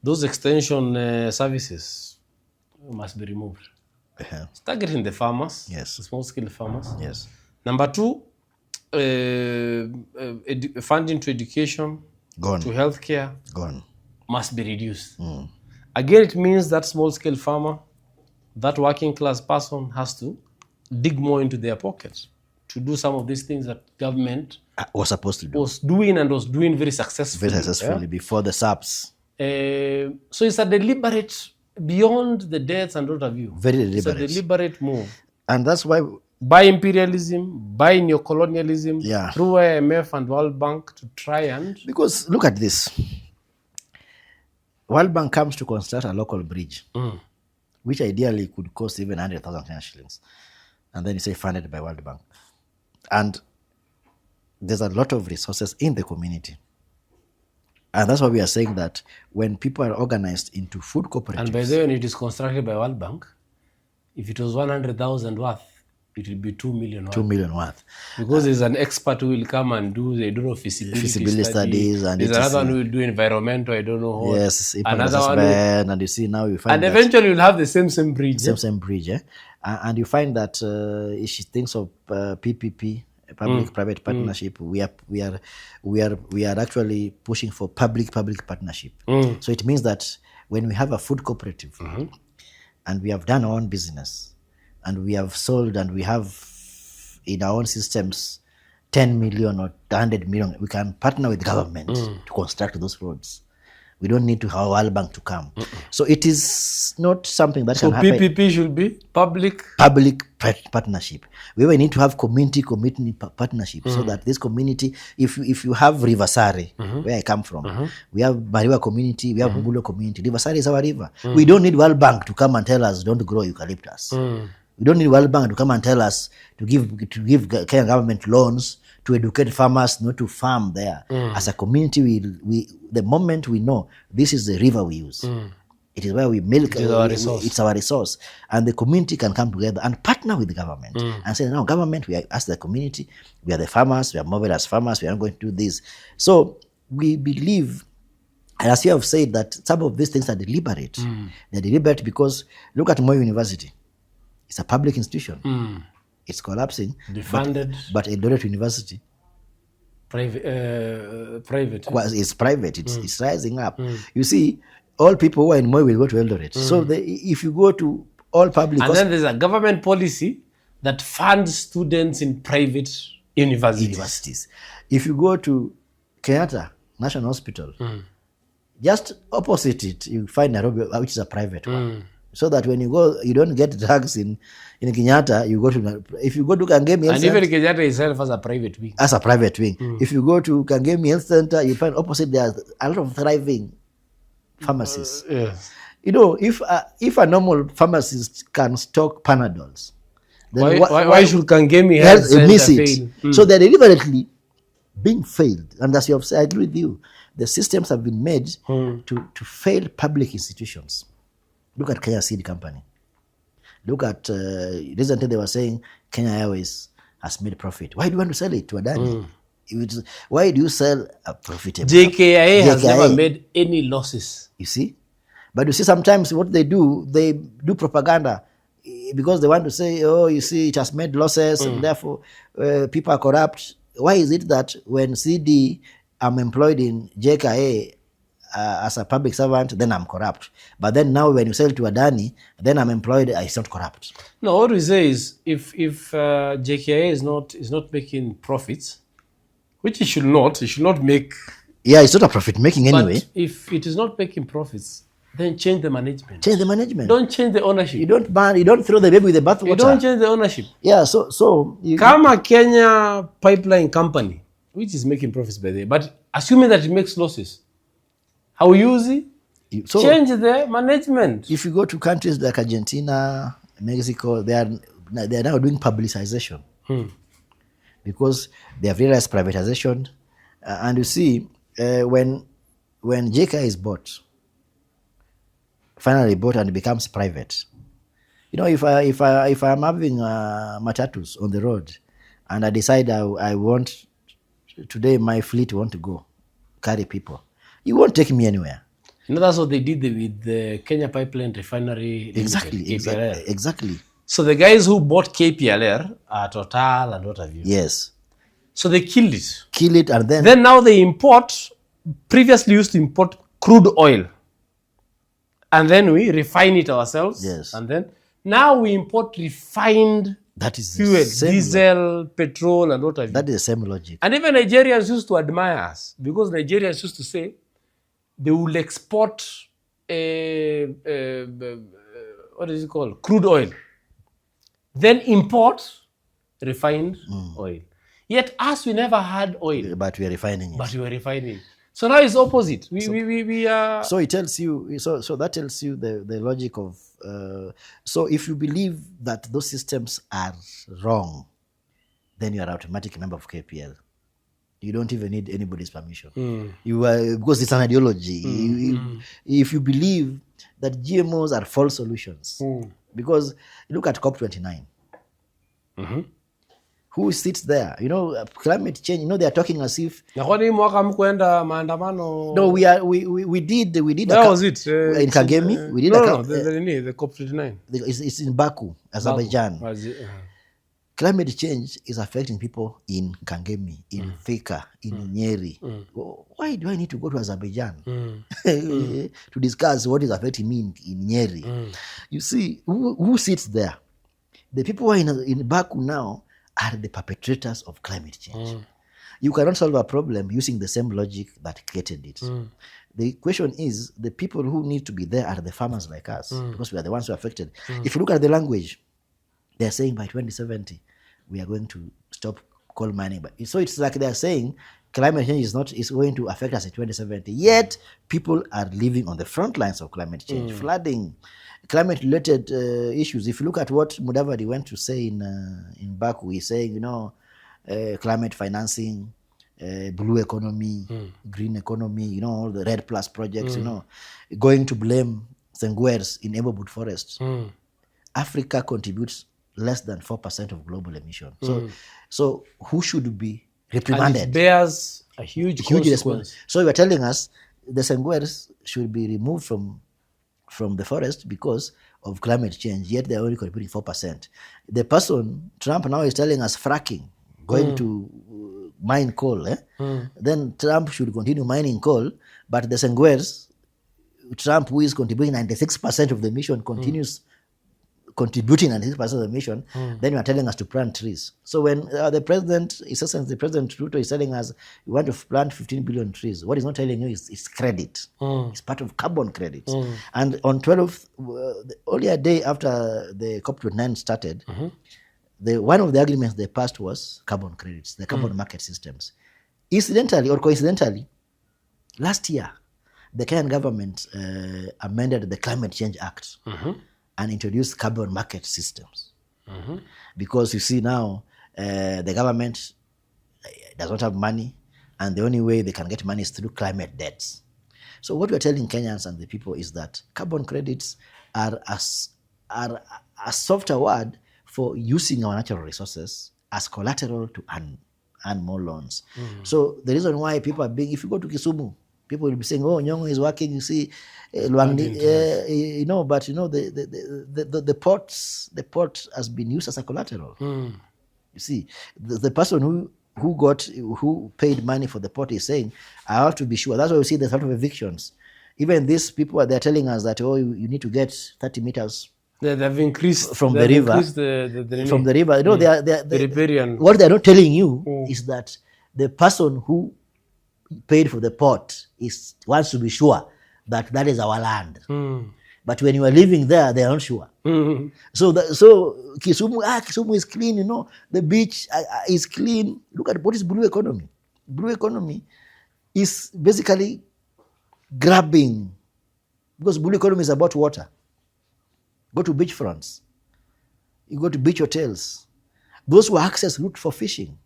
Speaker 2: those extension services must be removed. It's targeting the farmers,
Speaker 1: yes,
Speaker 2: the small-scale farmers.
Speaker 1: Yes.
Speaker 2: Number two, funding to education,
Speaker 1: gone,
Speaker 2: to healthcare,
Speaker 1: gone,
Speaker 2: must be reduced. Again, it means that small-scale farmer, that working-class person has to dig more into their pockets to do some of these things that government
Speaker 1: was supposed to do.
Speaker 2: Was doing very successfully.
Speaker 1: Very successfully before the SAPs.
Speaker 2: So it's a deliberate, beyond the debts and what have you.
Speaker 1: Very deliberate.
Speaker 2: It's a deliberate move.
Speaker 1: And that's why...
Speaker 2: by imperialism, by neocolonialism,
Speaker 1: yeah,
Speaker 2: through IMF and World Bank to try and...
Speaker 1: Because look at this. World Bank comes to construct a local bridge, which ideally could cost even 100,000 Kenyan shillings. And then you say funded by World Bank. And there's a lot of resources in the community. And that's why we are saying that when people are organized into food cooperatives...
Speaker 2: And by the way, when it is constructed by World Bank, if it was 100,000 worth, it will be 2 million worth.
Speaker 1: 2 million worth.
Speaker 2: Because there's an expert who will come and do, I don't know, feasibility studies. And there's another one who will do environmental, I don't know what.
Speaker 1: Yes,
Speaker 2: another one
Speaker 1: will, and you see now you find
Speaker 2: and eventually you'll have the same bridge.
Speaker 1: Same bridge, and you find that if she thinks of PPP, public-private partnership, we are actually pushing for public-public partnership. So it means that when we have a food cooperative and we have done our own business, and we have sold, and we have in our own systems 10 million or 100 million, we can partner with government to construct those roads. We don't need to have World Bank to come. So it is not something that
Speaker 2: So
Speaker 1: can happen.
Speaker 2: PPP should be public
Speaker 1: Partnership. We need to have community partnership so that this community, if you have Rivasari, where I come from, we have Mariwa community, we have Mugulo community. Rivasari is our river. We don't need World Bank to come and tell us don't grow eucalyptus. We don't need World Bank to come and tell us to give Kenyan government loans to educate farmers not to farm there. As a community, we the moment we know this is the river we use, it is where we milk. It's our resource, and the community can come together and partner with the government and say, "No, government, we are as the community, we are the farmers, we are mobilized farmers. We are going to do this." So we believe, and as you have said, that some of these things are deliberate. They're deliberate because look at Moi University. It's a public institution. It's collapsing.
Speaker 2: Defunded.
Speaker 1: But Eldoret University,
Speaker 2: private.
Speaker 1: It's private. It's rising up. You see, all people who are in Moi will go to Eldoret. So if you go to all public...
Speaker 2: And then there's a government policy that funds students in private universities.
Speaker 1: If you go to Kenyatta National Hospital, just opposite it, you find Nairobi, which is a private one. So that when you go, you don't get drugs in Kenyatta. You go to, if you go to Kangemi Health
Speaker 2: Center, and even Kenyatta itself as a private wing.
Speaker 1: As a private wing. If you go to Kangemi Health Center, you find opposite there a lot of thriving pharmacies.
Speaker 2: Yes.
Speaker 1: You know, if a normal pharmacist can stock Panadols, then
Speaker 2: why should Kangemi Health Center
Speaker 1: miss it? So they're deliberately being failed. And as you have said, I agree with you. The systems have been made to fail public institutions. Look at Kenya Seed Company. Look at, recently they were saying Kenya Airways has made profit. Why do you want to sell it to Adani? Why do you sell a profitable?
Speaker 2: JKIA has never made any losses.
Speaker 1: You see? But you see, sometimes what they do propaganda because they want to say, oh, you see, it has made losses and therefore people are corrupt. Why is it that when CD, I'm employed in JKIA, as a public servant, then I'm corrupt. But then now when you sell to Adani, then I'm employed, it's not corrupt.
Speaker 2: No, what we say is if JKIA is not making profits, which it should not make.
Speaker 1: Yeah, it's not a profit making anyway.
Speaker 2: But if it is not making profits, then change the management.
Speaker 1: Change the management.
Speaker 2: Don't change the ownership.
Speaker 1: You don't throw the baby with the bathwater.
Speaker 2: You don't change the ownership.
Speaker 1: Yeah, so
Speaker 2: come a Kenya pipeline company, which is making profits by the way, but assuming that it makes losses. How easy? So change the management.
Speaker 1: If you go to countries like Argentina, Mexico, they are now doing publicization because they have realized privatization. And you see, when JK is finally bought and becomes private, you know, if I'm having matatus on the road and I decide I want today my fleet want to go carry people. You won't take me anywhere.
Speaker 2: You know, that's what they did with the Kenya Pipeline Refinery.
Speaker 1: Exactly.
Speaker 2: So the guys who bought KPLR are Total and what have you.
Speaker 1: Yes.
Speaker 2: So they killed it.
Speaker 1: And
Speaker 2: then now they previously used to import crude oil. And then we refine it ourselves.
Speaker 1: Yes.
Speaker 2: And then now we import refined fuel, diesel, petrol and what have you.
Speaker 1: That is the same logic.
Speaker 2: And even Nigerians used to admire us because Nigerians used to say, they will export what is it called? Crude oil. Then import refined oil. Yet us, we never had oil.
Speaker 1: But we are refining it.
Speaker 2: We were refining. So now it's opposite. We are...
Speaker 1: So it tells you, so that tells you the logic of, so if you believe that those systems are wrong, then you are automatic member of KPL. You don't even need anybody's permission. Because it's an ideology. If you believe that GMOs are false solutions, because look at COP29. Who sits there? You know, climate change. You know, they are talking as if.
Speaker 2: No,
Speaker 1: we did.
Speaker 2: Where was it?
Speaker 1: In Kangemi, we did.
Speaker 2: The COP29.
Speaker 1: It's in Baku, Azerbaijan. Climate change is affecting people in Kangemi, in Thika, in Nyeri. Why do I need to go to Azerbaijan to discuss what is affecting me in Nyeri? You see, who sits there? The people who are in Baku now are the perpetrators of climate change. You cannot solve a problem using the same logic that created it. The question is, the people who need to be there are the farmers like us, because we are the ones who are affected. If you look at the language, they are saying by 2070, we are going to stop coal mining. But so it's like they are saying climate change is going to affect us in 2070. Yet people are living on the front lines of climate change, flooding, climate-related issues. If you look at what Mudavadi went to say in Baku, he's saying, climate financing, blue economy, green economy, all the RED Plus projects, going to blame Senguers in Embobut Forest. Africa contributes less than 4% of global emissions. So who should be reprimanded?
Speaker 2: And it bears a huge consequence.
Speaker 1: So you are telling us the Senguers should be removed from the forest because of climate change, yet they are only contributing 4%. The person, Trump, now is telling us fracking, going to mine coal. Then Trump should continue mining coal, but the Senguers, Trump, who is contributing 96% of the emission, continues contributing 96% of the emission. Then you are telling us to plant trees. So when the President Ruto is telling us we want to plant 15 billion trees, what he's not telling you is it's credit. It's part of carbon credits. And on 12th, only a day after the COP29 started, one of the arguments they passed was carbon credits, the carbon market systems. Incidentally or coincidentally, last year, the Kenyan government amended the Climate Change Act and introduced carbon market systems. Because you see now, the government does not have money, and the only way they can get money is through climate debts. So what we're telling Kenyans and the people is that carbon credits are a softer word for using our natural resources as collateral to earn more loans. So the reason why people are being, if you go to Kisumu, people will be saying, "Oh, Nyong'o is working." You see, but the port has been used as a collateral. You see, the person who paid money for the port is saying, "I have to be sure." That's why we see the sort of evictions. Even these people, they're telling us that, "Oh, you need to get 30 meters."
Speaker 2: They've increased
Speaker 1: from the river. From the river. What they're not telling you is that the person who paid for the port wants to be sure that is our land. But when you are living there, they are not sure. So Kisumu is clean, the beach is clean. Look at what is blue economy. Blue economy is basically grabbing, because blue economy is about water. Go to beach fronts. You go to beach hotels. Those who access route for fishing.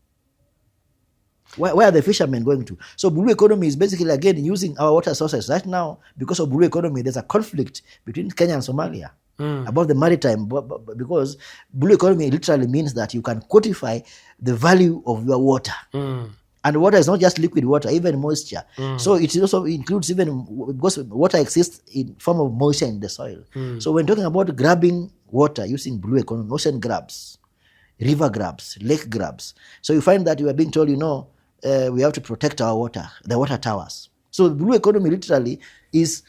Speaker 1: Where are the fishermen going to? So blue economy is basically, again, using our water sources. Right now, because of blue economy, there's a conflict between Kenya and Somalia about the maritime, because blue economy literally means that you can quantify the value of your water. And water is not just liquid water, even moisture. So it also includes because water exists in form of moisture in the soil. So when talking about grabbing water using blue economy, ocean grabs, river grabs, lake grabs. So you find that you are being told, we have to protect our water, the water towers. So the blue economy literally is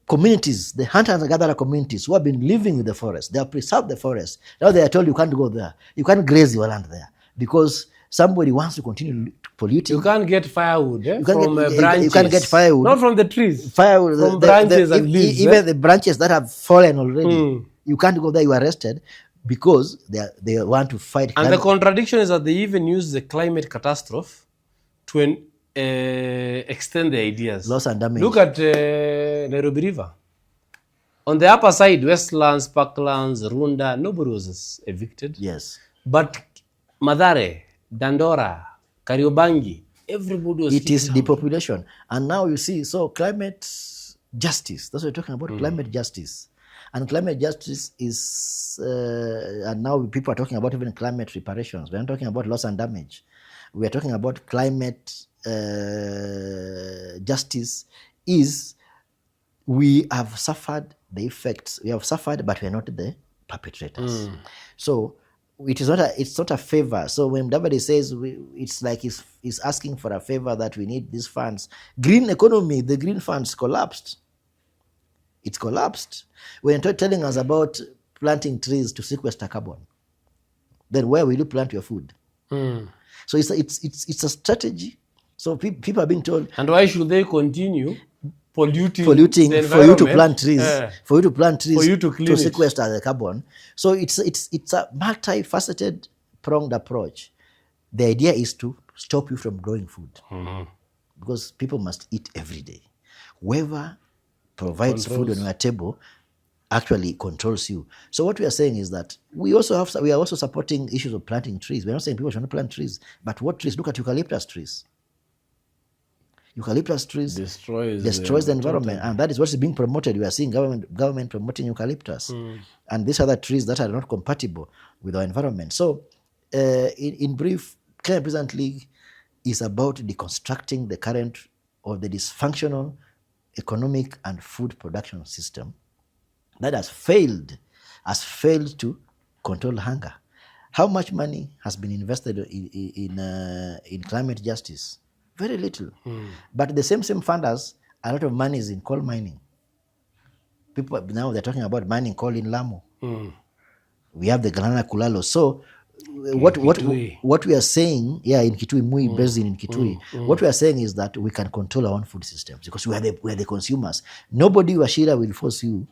Speaker 1: communities, the hunter and gatherer communities who have been living with the forest. They have preserved the forest. Now they are told you can't go there. You can't graze your land there because somebody wants to continue polluting.
Speaker 2: You can't get firewood from branches.
Speaker 1: You can't get firewood.
Speaker 2: Not from the trees.
Speaker 1: Firewood.
Speaker 2: From branches and leaves.
Speaker 1: Even the branches that have fallen already. You can't go there, you are arrested because they want to fight.
Speaker 2: And the contradiction is that they even use the climate catastrophe to extend the ideas.
Speaker 1: Loss and damage.
Speaker 2: Look at Nairobi River. On the upper side, Westlands, Parklands, Runda, nobody was evicted.
Speaker 1: Yes.
Speaker 2: But Mathare, Dandora, Kariobangi, everybody was.
Speaker 1: It is depopulation. And now you see, so climate justice, that's what we're talking about, climate justice. And climate justice is, and now people are talking about even climate reparations. We're not talking about loss and damage. We are talking about climate justice is, we have suffered the effects. We have suffered, but we are not the perpetrators. So it's not a favor. So when Davide says it's like he's asking for a favor that we need these funds. Green economy, the green funds collapsed. It's collapsed. When you're telling us about planting trees to sequester carbon, then where will you plant your food? So it's a strategy So people are being told.
Speaker 2: And why should they continue polluting the
Speaker 1: for you to plant trees, for you to
Speaker 2: clean
Speaker 1: sequester the carbon? So it's a multifaceted, pronged approach. The idea is to stop you from growing food, because people must eat every day. Whoever provides food on your table actually controls you. So what we are saying is that we are also supporting issues of planting trees. We're not saying people should not plant trees, but what trees? Look at eucalyptus trees. Eucalyptus trees destroys the environment, and that is what is being promoted. We are seeing government promoting eucalyptus, and these other trees that are not compatible with our environment. So, in brief, Kenyan Peasants League is about deconstructing the current or the dysfunctional economic and food production system that has failed to control hunger. How much money has been invested in climate justice? Very little. But the same funders, a lot of money is in coal mining. People now they're talking about mining coal in Lamu. We have the Galana Kulalo. So what we are saying, in Kitui, Mui Basin in Kitui, what we are saying is that we can control our own food systems because we are the consumers. Nobody, Wachira, will force you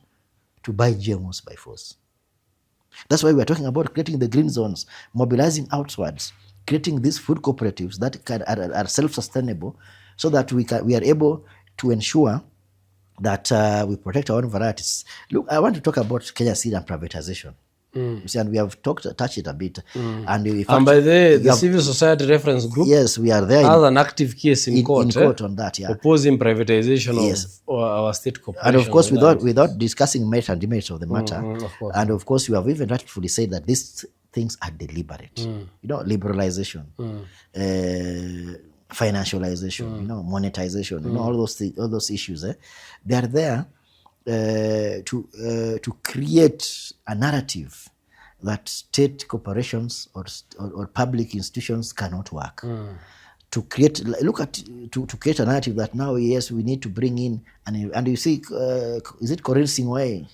Speaker 1: to buy GMOs by force. That's why we are talking about creating the green zones, mobilizing outwards, creating these food cooperatives that are self-sustainable, so that we are able to ensure that we protect our own varieties. Look, I want to talk about Kenyan seed and privatization. You see, and we have touched it a bit. And
Speaker 2: by the civil society reference group,
Speaker 1: yes, we are there.
Speaker 2: Has an active case in court
Speaker 1: on that,
Speaker 2: opposing privatization of our state corporations.
Speaker 1: And of course, without discussing merit and demerits of the matter, and of course, you have even rightfully said that these things are deliberate. Liberalization, financialization, monetization, all those issues. They are there to create a narrative that state corporations or public institutions cannot work. To create a narrative that now, yes, we need to bring in, and you see, is it Corinne Singway?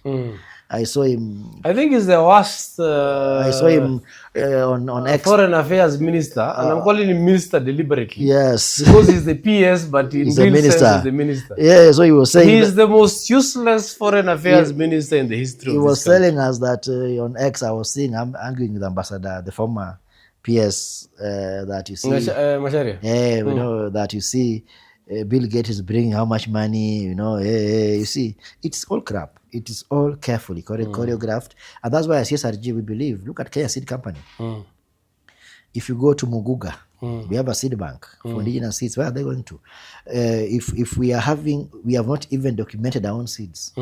Speaker 1: I saw him.
Speaker 2: I think he's the worst.
Speaker 1: I saw him on X.
Speaker 2: Foreign Affairs Minister, and I'm calling him Minister deliberately.
Speaker 1: Yes,
Speaker 2: because he's the PS, but in real sense, he's the minister.
Speaker 1: Yeah, so he was saying
Speaker 2: he's the most useless Foreign Affairs Minister in the history.
Speaker 1: He was telling us that on X, I was seeing, I'm arguing with Ambassador, the former PS, that you see.
Speaker 2: Macharia.
Speaker 1: Yeah, we know that you see. Bill Gates is bringing how much money, you see, it's all crap. It is all carefully choreographed. And that's why as CSRG, we believe, look at Kenya Seed Company. If you go to Muguga, we have a seed bank for indigenous seeds. Where are they going to? If we have not even documented our own seeds.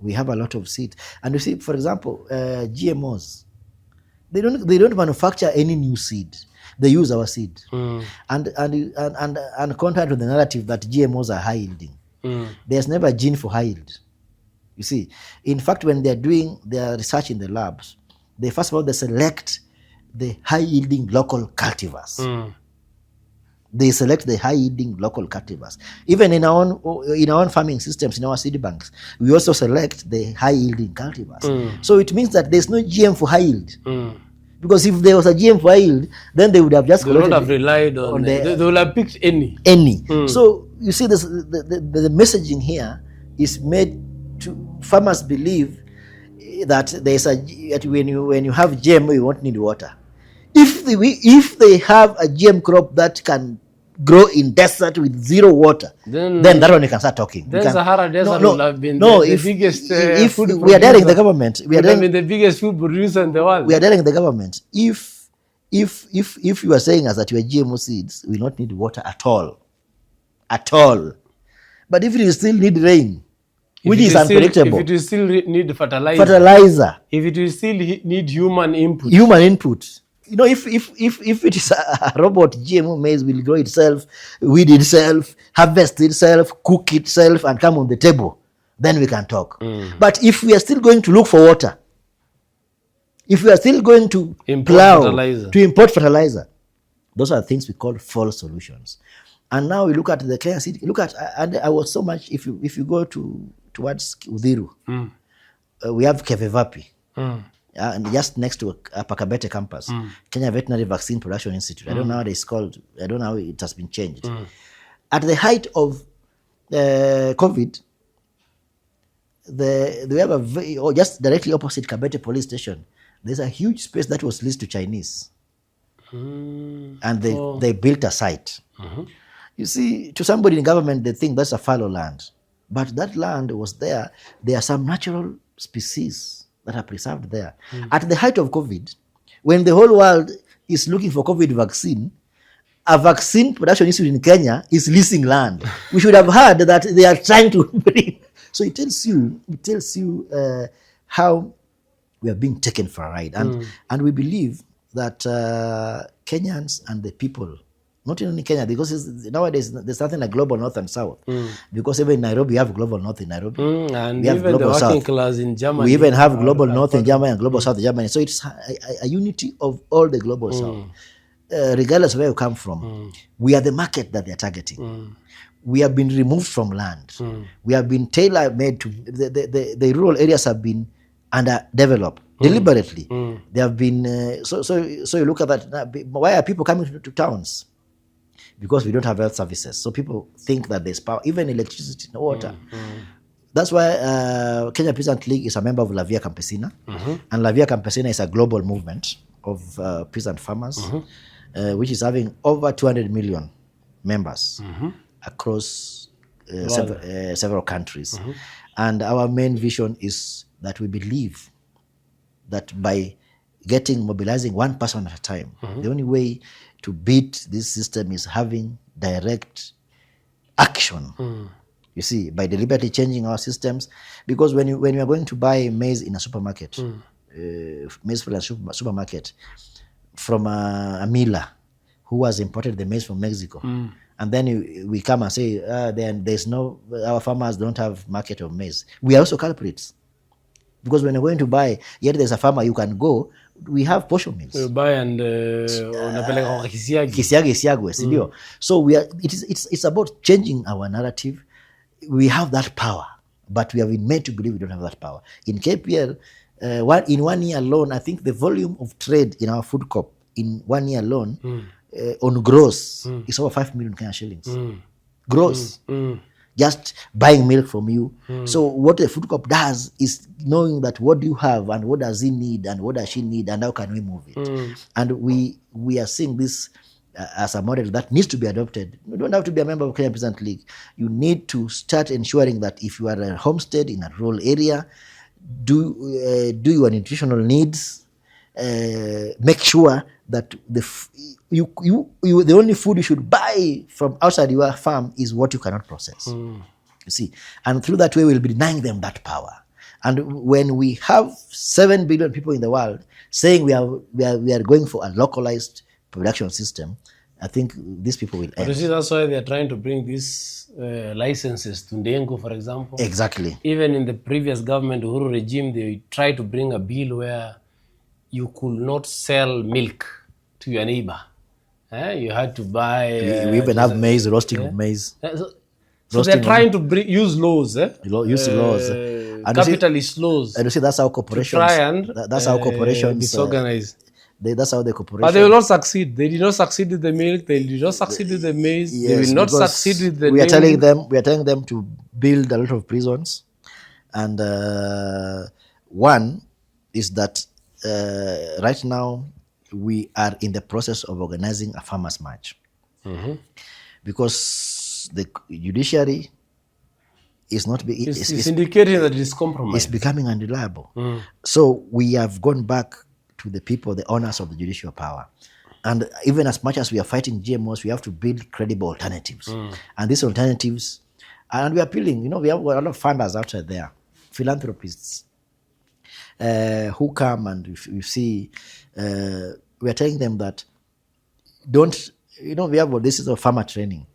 Speaker 1: We have a lot of seeds. And you see, for example, GMOs, they don't manufacture any new seed. They use our seed, and contrary to the narrative that GMOs are high yielding, there's never a gene for high yield. You see, in fact, when they're doing their research in the labs, they first of all they select the high yielding local cultivars. They select the high yielding local cultivars. Even in our own farming systems, in our seed banks, we also select the high yielding cultivars. So it means that there's no GM for high yield. Because if there was a GM for yield, then they would have just
Speaker 2: would have relied on they would have picked any.
Speaker 1: So you see, the messaging here is made to farmers believe that there's when you have GMO, you won't need water. If they have a GM crop that can grow in desert with zero water, then that one you can start talking.
Speaker 2: Then Sahara Desert will have been the biggest food producer.
Speaker 1: We are daring the government.
Speaker 2: We are the biggest food producer in the world.
Speaker 1: We are daring the government. If you are saying us that your GMO seeds will not need water at all, but if it still need rain, which is unpredictable,
Speaker 2: if it still need fertilizer, if it still need human input. If it is a robot, GMO maize will grow itself, weed itself, harvest itself, cook itself, and come on the table. Then we can talk. But if we are still going to look for water, if we are still going to import fertilizer, those are things we call false solutions. And now we look at the Kenyan City. And I was so much. If you go towards Udhiru, we have Kevevapi. And just next to Pakabete campus, Kenya Veterinary Vaccine Production Institute. I don't know how it's called. I don't know how it has been changed.
Speaker 1: At the height of COVID, we have just directly opposite Kabete police station, there's a huge space that was leased to Chinese. And they built a site. You see, to somebody in government, they think that's a fallow land. But that land was there. There are some natural species that are preserved there. At the height of COVID, when the whole world is looking for COVID vaccine, a vaccine production institute in Kenya is leasing land. We should have heard that they are trying to bring. So it tells you how we are being taken for a ride. And we believe that Kenyans and the people, not only Kenya, because nowadays there's nothing like global north and south. Because even in Nairobi, we have global north in Nairobi.
Speaker 2: And
Speaker 1: we have
Speaker 2: even
Speaker 1: global
Speaker 2: the working
Speaker 1: south.
Speaker 2: Class in Germany.
Speaker 1: We even have global north in Germany and global south in Germany. So it's a unity of all the global south. Regardless of where you come from, we are the market that they're targeting. We have been removed from land. We have been tailor-made to, the rural areas have been underdeveloped deliberately. They have been, so you look at that, why are people coming to towns? Because we don't have health services. So people think that there's power, even electricity, no water. That's why Kenyan Peasants League is a member of La Via Campesina. And La Via Campesina is a global movement of peasant farmers, which is having over 200 million members across several countries. And our main vision is that we believe that by mobilizing one person at a time, the only way to beat this system is having direct action. You see, by deliberately changing our systems, because when you are going to buy maize in a supermarket, maize from a supermarket, from a miller who has imported the maize from Mexico, and then we come and say, then our farmers don't have market of maize. We are also culprits. Because when you're going to buy, yet there's a farmer you can go, we have portion mills.
Speaker 2: You buy and unapeleka
Speaker 1: Kisiagi. So it's about changing our narrative. We have that power, but we have been made to believe we don't have that power. In KPL, in 1 year alone, I think the volume of trade in our food co-op in 1 year alone on gross is over 5 million Kenya shillings. Gross. Just buying milk from you. So what the food co-op does is knowing that what do you have and what does he need and what does she need and how can we move it. And we are seeing this as a model that needs to be adopted. You don't have to be a member of Kenyan Peasants League. You need to start ensuring that if you are a homestead in a rural area, do your nutritional needs, make sure that the only food you should buy from outside your farm is what you cannot process. You see, and through that way we'll be denying them that power. And when we have 7 billion people in the world saying we are going for a localized production system, I think these people will end.
Speaker 2: But you see, that's why they are trying to bring these licenses to Ndengu, for example.
Speaker 1: Exactly.
Speaker 2: Even in the previous government, Uhuru regime, they tried to bring a bill where you could not sell milk to your neighbor. You had to buy...
Speaker 1: we even have maize, roasting of maize.
Speaker 2: So they're trying to use laws.
Speaker 1: Use laws.
Speaker 2: Capitalist laws.
Speaker 1: And you see, that's how corporations...
Speaker 2: To try and
Speaker 1: that's how corporations...
Speaker 2: disorganize.
Speaker 1: That's how the corporation...
Speaker 2: But they will not succeed. They did not succeed with the milk. They did not succeed with the maize.
Speaker 1: Yes,
Speaker 2: they will not succeed with the...
Speaker 1: We are telling them to build a lot of prisons. And one is that right now we are in the process of organizing a farmers' march. Because the judiciary is not...
Speaker 2: It's indicating that it is compromised.
Speaker 1: It's becoming unreliable. So we have gone back to the people, the owners of the judicial power. And even as much as we are fighting GMOs, we have to build credible alternatives. And these alternatives, and we are appealing, we have a lot of funders out there, philanthropists, who come and you see, we are telling them that we have this is a farmer training.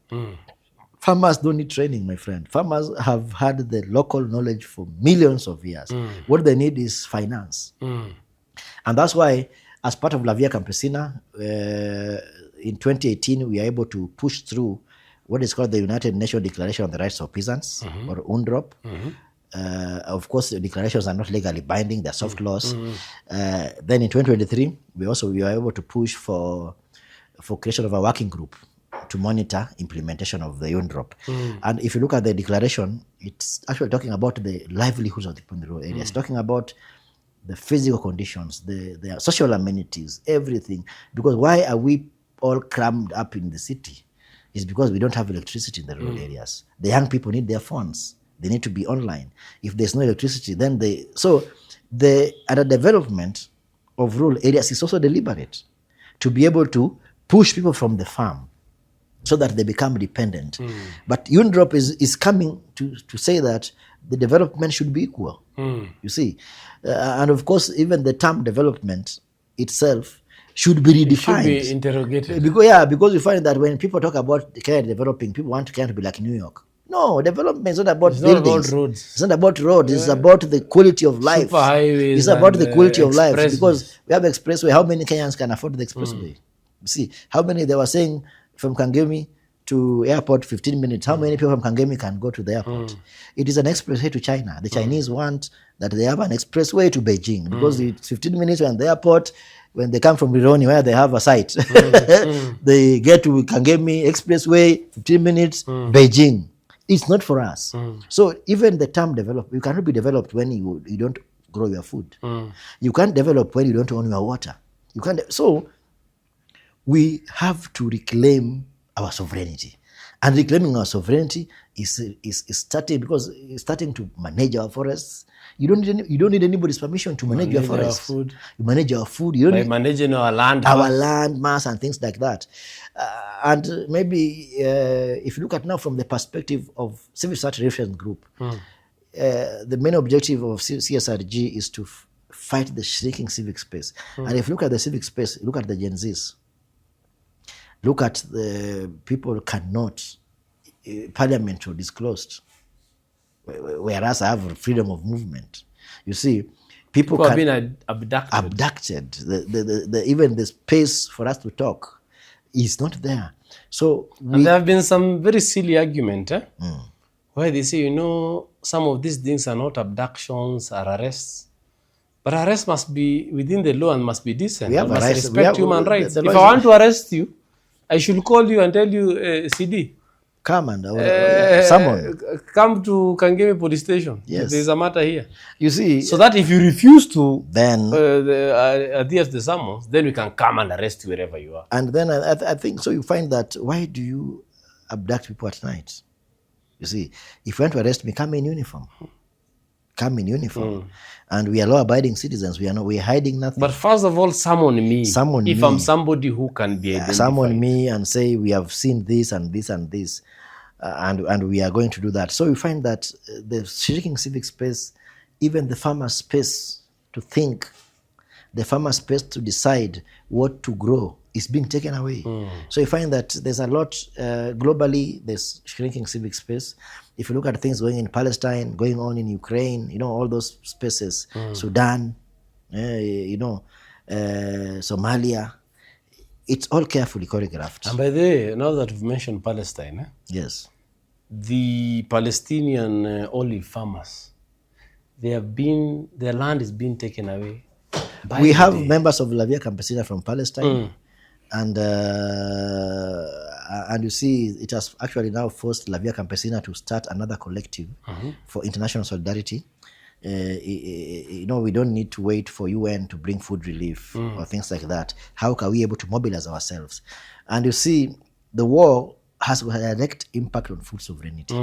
Speaker 1: Farmers don't need training, my friend. Farmers have had the local knowledge for millions of years. What they need is finance. And that's why, as part of La Via Campesina, in 2018, we are able to push through what is called the United Nations Declaration on the Rights of Peasants, or UNDROP. Of course, the declarations are not legally binding, they're soft laws. Then in 2023, we are able to push for creation of a working group to monitor implementation of the UNDROP. And if you look at the declaration, it's actually talking about the livelihoods of the people in the rural areas. It's talking about the physical conditions, the social amenities, everything. Because why are we all crammed up in the city? It's because we don't have electricity in the rural areas. The young people need their phones. They need to be online. If there's no electricity, then the development of rural areas is also deliberate to be able to push people from the farm so that they become dependent. But UNDROP is coming to say that the development should be equal. You see, and of course, even the term development itself should be redefined.
Speaker 2: It should be interrogated.
Speaker 1: Because you find that when people talk about Kenya developing, people want Kenya to be like New York. No, development is not about buildings.
Speaker 2: Not about roads.
Speaker 1: It's not about roads. It's about the quality of life.
Speaker 2: Super highways.
Speaker 1: It's about the quality of life. Because we have expressway. How many Kenyans can afford the expressway? See, how many, they were saying from Kangemi to airport 15 minutes. How many people from Kangemi can go to the airport? It is an expressway to China. The Chinese want that they have an expressway to Beijing because it's 15 minutes when the airport, when they come from Rironi where they have a site, they get to Kangemi expressway, 15 minutes, Beijing. It's not for us. So even the term develop, you cannot be developed when you don't grow your food. You can't develop when you don't own your water. You can't. So we have to reclaim our sovereignty, and reclaiming our sovereignty is starting to manage our forests. You don't need anybody's permission to manage your forests. You manage our food. You don't
Speaker 2: by managing our land
Speaker 1: mass and things like that. And maybe if you look at now from the perspective of civil society reference group, the main objective of CSRG is to fight the shrinking civic space. And if you look at the civic space, look at the Gen Zs. Look at the people cannot, parliament is closed, whereas I have freedom of movement. You see, people
Speaker 2: have been abducted.
Speaker 1: Even the space for us to talk is not there. So
Speaker 2: and there have been some very silly argument, where they say, some of these things are not abductions or arrests. But arrest must be within the law and must be decent. We must respect human rights. If I want to arrest you, I should call you and tell you, CD.
Speaker 1: Come and someone.
Speaker 2: Come to Kangemi police station.
Speaker 1: Yes.
Speaker 2: There's a matter here.
Speaker 1: You see.
Speaker 2: So that if you refuse to
Speaker 1: then
Speaker 2: adhere to the summons, then we can come and arrest you wherever you are.
Speaker 1: And then I think, so you find that, why do you abduct people at night? You see, if you want to arrest me, come in uniform. And we are law-abiding citizens. We're hiding nothing.
Speaker 2: But first of all, summon me. If I'm somebody who can be identified.
Speaker 1: Summon me and say, we have seen this and this and this, and we are going to do that. So we find that the shrinking civic space, even the farmer's space to think, the farmer's space to decide what to grow, is being taken away. So you find that there's a lot, globally, there's shrinking civic space. If you look at things going in Palestine, going on in Ukraine, all those spaces, Sudan, Somalia, it's all carefully choreographed.
Speaker 2: And by the way, now that we've mentioned Palestine,
Speaker 1: yes,
Speaker 2: the Palestinian olive farmers, their land is being taken away.
Speaker 1: We have members of La Via Campesina from Palestine. And you see, it has actually now forced La Via Campesina to start another collective for international solidarity. We don't need to wait for UN to bring food relief or things like that. How can we able to mobilize ourselves? And you see, the war has a direct impact on food sovereignty.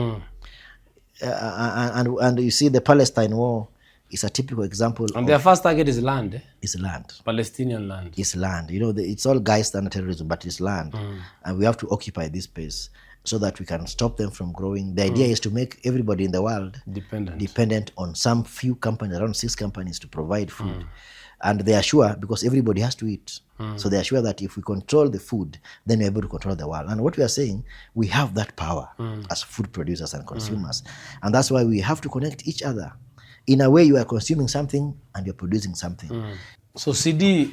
Speaker 1: And you see, the Palestine war is a typical example.
Speaker 2: And their first target is land.
Speaker 1: It's land.
Speaker 2: Palestinian land.
Speaker 1: It's land. It's all guised under terrorism, but it's land. And we have to occupy this space so that we can stop them from growing. The idea is to make everybody in the world dependent on some few companies, around 6 companies, to provide food. And they are sure, because everybody has to eat. So they are sure that if we control the food, then we're able to control the world. And what we are saying, we have that power as food producers and consumers. And that's why we have to connect each other. In a way, you are consuming something and you're producing something.
Speaker 2: So CD,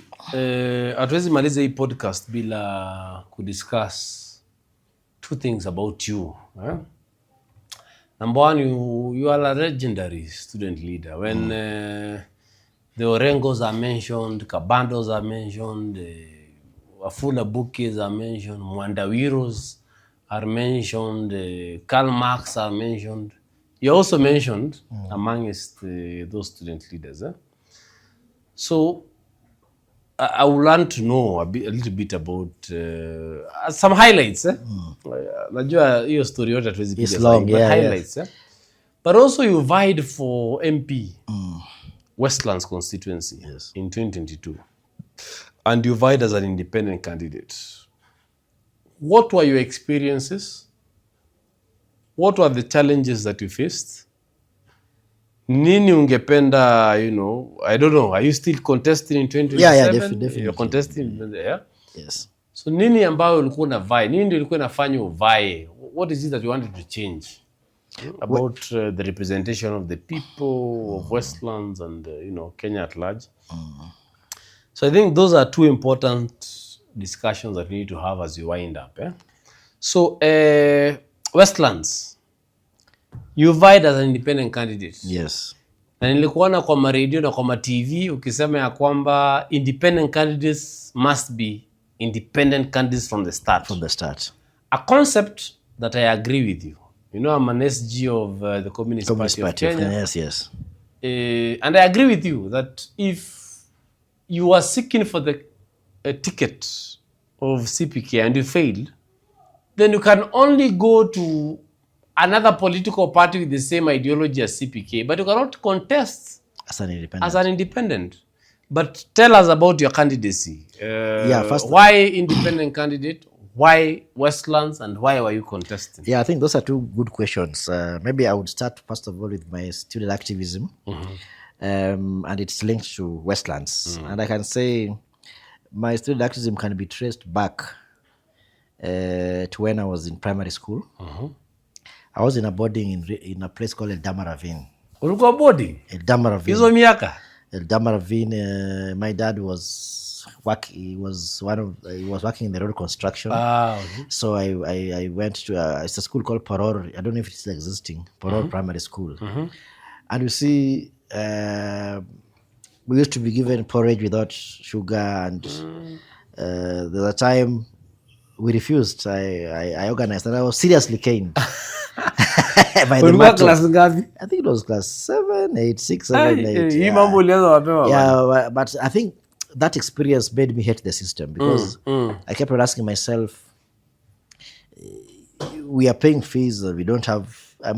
Speaker 2: hatuwezi maliza hii podcast bila kudiscuss 2 things about you. Number one, you are a legendary student leader. When the Orengos are mentioned, Kabandos are mentioned, Wafula Bukis are mentioned, Mwandawiros are mentioned, Karl Marx are mentioned. You're also mentioned amongst those student leaders. So I would want to know a little bit about some highlights. Najua hiyo story yote hatuwezi piga
Speaker 1: long,
Speaker 2: but highlights. But also you vied for MP, Westlands constituency in 2022. And you vied as an independent candidate. What were your experiences? What were the challenges that you faced? Nini ungependa, I don't know, are you still contesting in 2027?
Speaker 1: Yeah, definitely.
Speaker 2: You're contesting, yeah?
Speaker 1: Yes.
Speaker 2: So nini ambayo ulikuwa unavai? Nini ndio ulikuwa unafanya uvae? What is it that you wanted to change about the representation of the people of Westlands and, Kenya at large? So I think those are two important discussions that we need to have as we wind up. So, Westlands, you vied as an independent candidate.
Speaker 1: Yes.
Speaker 2: Na nilikuona kwa radio na kwa TV ukisema ya kwamba independent candidates must be independent candidates from the start.
Speaker 1: From the start.
Speaker 2: A concept that I agree with you. I'm an SG of the Communist Party of Kenya.
Speaker 1: Yes.
Speaker 2: And I agree with you that if you are seeking for the ticket of CPK and you failed, then you can only go to another political party with the same ideology as CPK, but you cannot contest
Speaker 1: as an independent.
Speaker 2: But tell us about your candidacy.
Speaker 1: First,
Speaker 2: why independent candidate? Why Westlands? And why were you contesting?
Speaker 1: Yeah, I think those are two good questions. Maybe I would start first of all with my student activism. And it's linked to Westlands. And I can say my student activism can be traced back to when I was in primary school. I was in a boarding in a place called Eldama Ravine.
Speaker 2: Ulikuwa boarding?
Speaker 1: Eldama Ravine.
Speaker 2: Hizo miaka?
Speaker 1: Eldama Ravine. My dad was working in the road construction. So I went to it's a school called Poror. I don't know if it's still existing. Poror Primary School. And you see, we used to be given porridge without sugar, and there's a time we refused. I organized, and I was seriously caned. By the matron. I think it was class 7, 8, 6, 7, 8. Yeah, but I think that experience made me hate the system because I kept on asking myself, we are paying fees that we don't have. I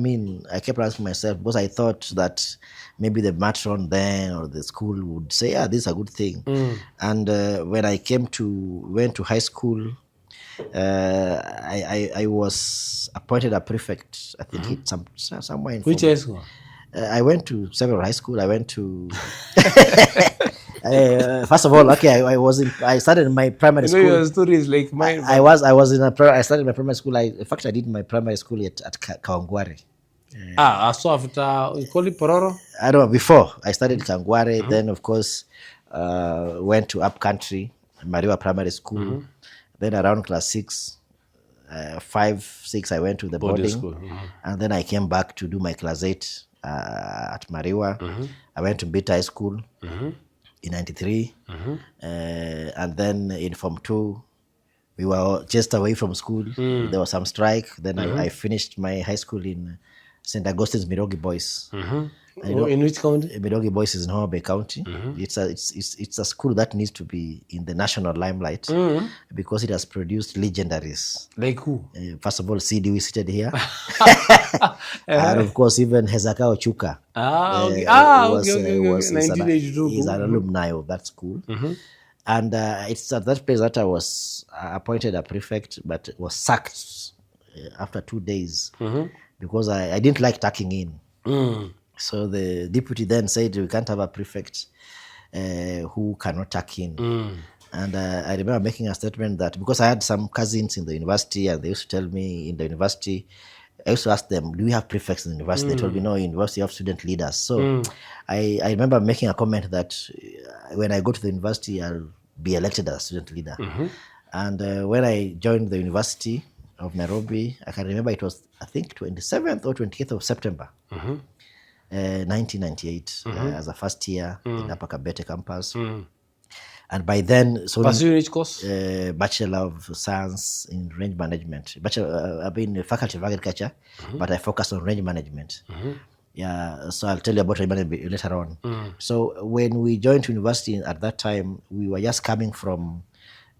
Speaker 1: kept asking myself because I thought that maybe the matron then or the school would say, this is a good thing. And when I went to high school, I was appointed a prefect. I think somewhere in
Speaker 2: which high school?
Speaker 1: I went to several high school. I went to first of all, I started my primary school.
Speaker 2: Your story is like mine.
Speaker 1: I started my primary school. In fact, I did my primary school at Kawangware.
Speaker 2: So after you call it Pororo?
Speaker 1: I don't know. Before I started Kawangware, then of course went to Upcountry, Mariwa Primary School. Then around class 6, 5, 6, I went to the boarding school. And then I came back to do my class 8 at Mariwa. I went to Beta High School in 93. And then in Form 2, we were just away from school. There was some strike. Then I finished my high school in St. Augustine's Mirogi Boys.
Speaker 2: In which county?
Speaker 1: Mirogi Boys is in Homa Bay County. It's a school that needs to be in the national limelight because it has produced legendaries.
Speaker 2: Like who?
Speaker 1: First of all, CD, we seated here. And of course, even Hezaka Ochuka.
Speaker 2: Okay. 1982.
Speaker 1: He's an alumni of that school. And it's at that place that I was appointed a prefect, but was sacked after 2 days because I didn't like tucking in. So the deputy then said, we can't have a prefect who cannot tuck in. And I remember making a statement that because I had some cousins in the university and they used to tell me in the university, I used to ask them, do we have prefects in the university? They told me, no, in university you have student leaders. So I remember making a comment that when I go to the university, I'll be elected as a student leader. And when I joined the University of Nairobi, I can remember it was, I think, 27th or 28th of September. 1998 as a first year in Upper Kabete campus. And by then, so
Speaker 2: pursuing which course?
Speaker 1: Bachelor of Science in Range Management. I've been Faculty of Agriculture, but I focus on range management. Yeah, so I'll tell you about range management later on. So when we joined university at that time, we were just coming from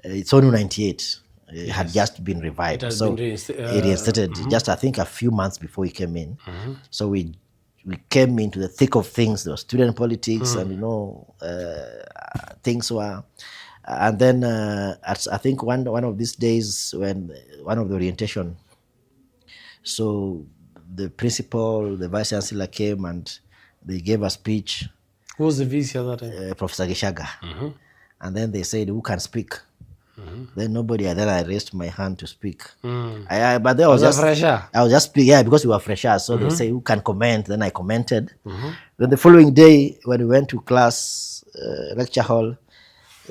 Speaker 1: SONU 98. It had just been revived. It reinstated just, I think, a few months before we came in. So we came into the thick of things. There was student politics and, things were... And then I think one of these days, when one of the orientation, so the principal, the vice chancellor came and they gave a speech.
Speaker 2: Who was the VC at that time?
Speaker 1: Professor Gishaga. And then they said, who can speak? Then nobody, then I raised my hand to speak. But there was just fresher. I was just speaking, because we were fresher. So they say, who can comment? Then I commented. Then the following day, when we went to class, lecture hall,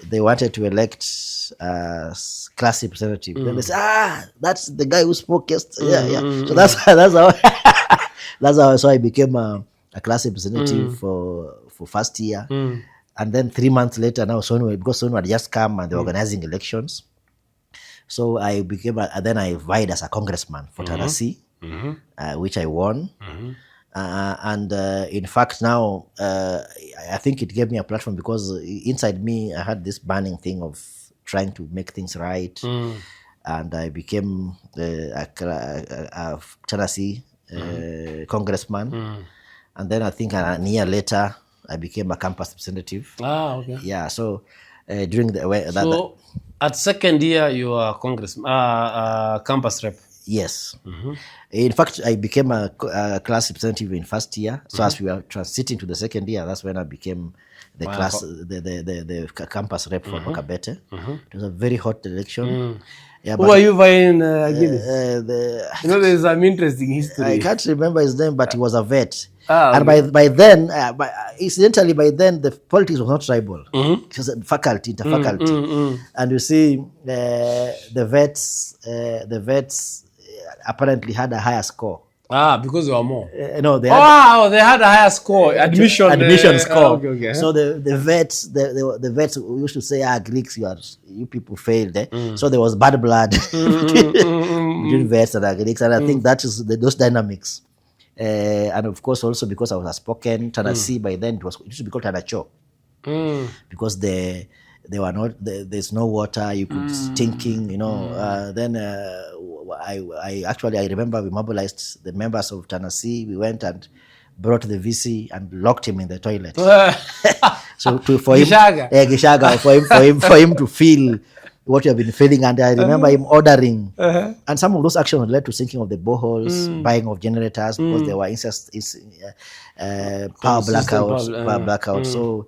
Speaker 1: they wanted to elect class representative. Then they said, that's the guy who spoke yesterday. So that's how so I became a class representative for first year. And then 3 months later, now SONU, because SONU had just come and they're organizing elections. So I became, then I vied as a congressman for Tennessee, which I won. And in fact, now I think it gave me a platform because inside me, I had this burning thing of trying to make things right. And I became a Tennessee congressman. And then I think a year later, I became a campus representative.
Speaker 2: Okay.
Speaker 1: Yeah, so during the...
Speaker 2: at second year, you were campus rep?
Speaker 1: Yes. In fact, I became a class representative in first year. So as we were transiting to the second year, that's when I became the class, the campus rep for Makabete. It was a very hot election.
Speaker 2: Yeah, who are you vying against? There's some interesting history.
Speaker 1: I can't remember his name, but he was a vet. And by then, incidentally, by then, the politics was not tribal. It was faculty, interfaculty. And you see, the vets apparently had a higher score.
Speaker 2: Because they were more.
Speaker 1: No, they
Speaker 2: had a higher score. Admission score.
Speaker 1: Okay. So the vets used to say, Greeks, you people failed. So there was bad blood between vets and Greeks, and I think that is those dynamics. And of course, also because I was a spoken Tennessee by then, it used to be called Tanacho, because there were not there's no water, you could stinking, then I remember we mobilized the members of Tennessee. We went and brought the VC and locked him in the toilet. So for him to feel what you have been feeling. And I remember him ordering, and some of those actions led to sinking of the boreholes, buying of generators, because there were power blackouts. So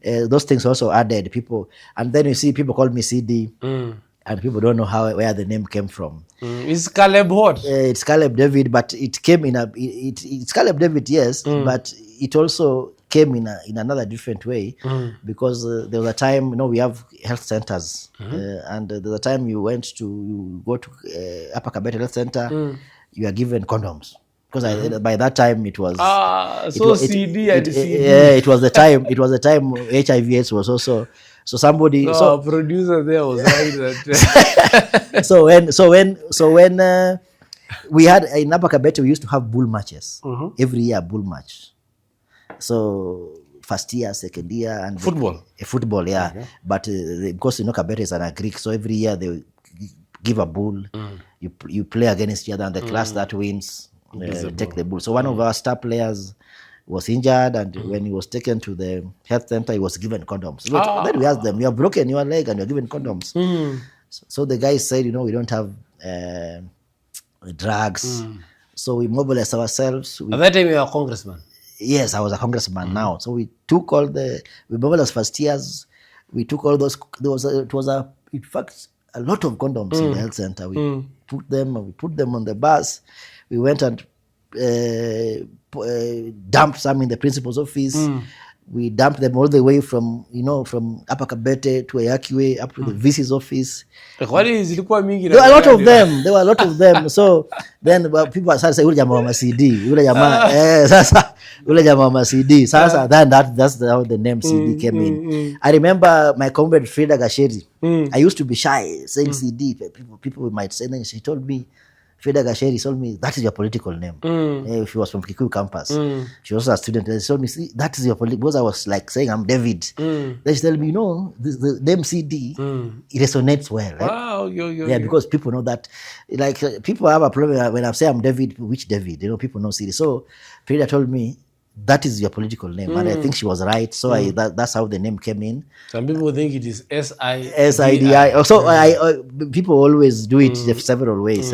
Speaker 1: those things also added people. And then you see people call me CD, and people don't know where the name came from.
Speaker 2: It's Caleb what?
Speaker 1: It's Caleb David, but it came in it's Caleb David, yes, but it also came in another different way, because there was a time, we have health centers, and there was a time you go to Upper Kabete Health Center, you are given condoms. Because by that time it was
Speaker 2: CD.
Speaker 1: It was the time. It was the time HIV/AIDS was also. So somebody. So
Speaker 2: producer there was right.
Speaker 1: That so when we had in Upper Kabete, we used to have bull matches every year. Bull match. So first year, second year, and football, yeah. Okay. But because Kabete is an Greek, so every year they give a bull. You play against each other, and the class that wins take the bull. So one of our star players was injured, and when he was taken to the health center, he was given condoms. Then we asked them, "You have broken your leg and you're given condoms." So the guys said, we don't have drugs. So we mobilized ourselves.
Speaker 2: At that time, you were a congressman.
Speaker 1: Yes, I was a congressman now. So we took we mobilized first years. We took all those. In fact, a lot of condoms in the health center. We put them on the bus. We went and dumped some in the principal's office. We dumped them all the way from Upper Kabete to Ayakwe up to the VC's office.
Speaker 2: Kwani zilikuwa mingi?
Speaker 1: There were a lot of them. There were a lot of them. So then people started saying, "Ule jamaa wa CD, ule jamaa." Sasa ule jamaa wa CD. Sasa then that's how the name CD came in. I remember my comrade Frida Gasheri. I used to be shy saying CD. People might say, and she told me, Frida Gasheri told me, that is your political name. She was from Kikuyu campus. She was also a student. And she told me, see, that is your political, because I was like saying, I'm David. Then she told me, the name CD, it resonates well. Right?
Speaker 2: Wow,
Speaker 1: yeah, because people know that. Like, people have a problem when I say I'm David, which David? People know CD. So Frida told me, that is your political name. And I think she was right. So that's how the name came in.
Speaker 2: Some people think it is
Speaker 1: SIDI. So people always do it several ways.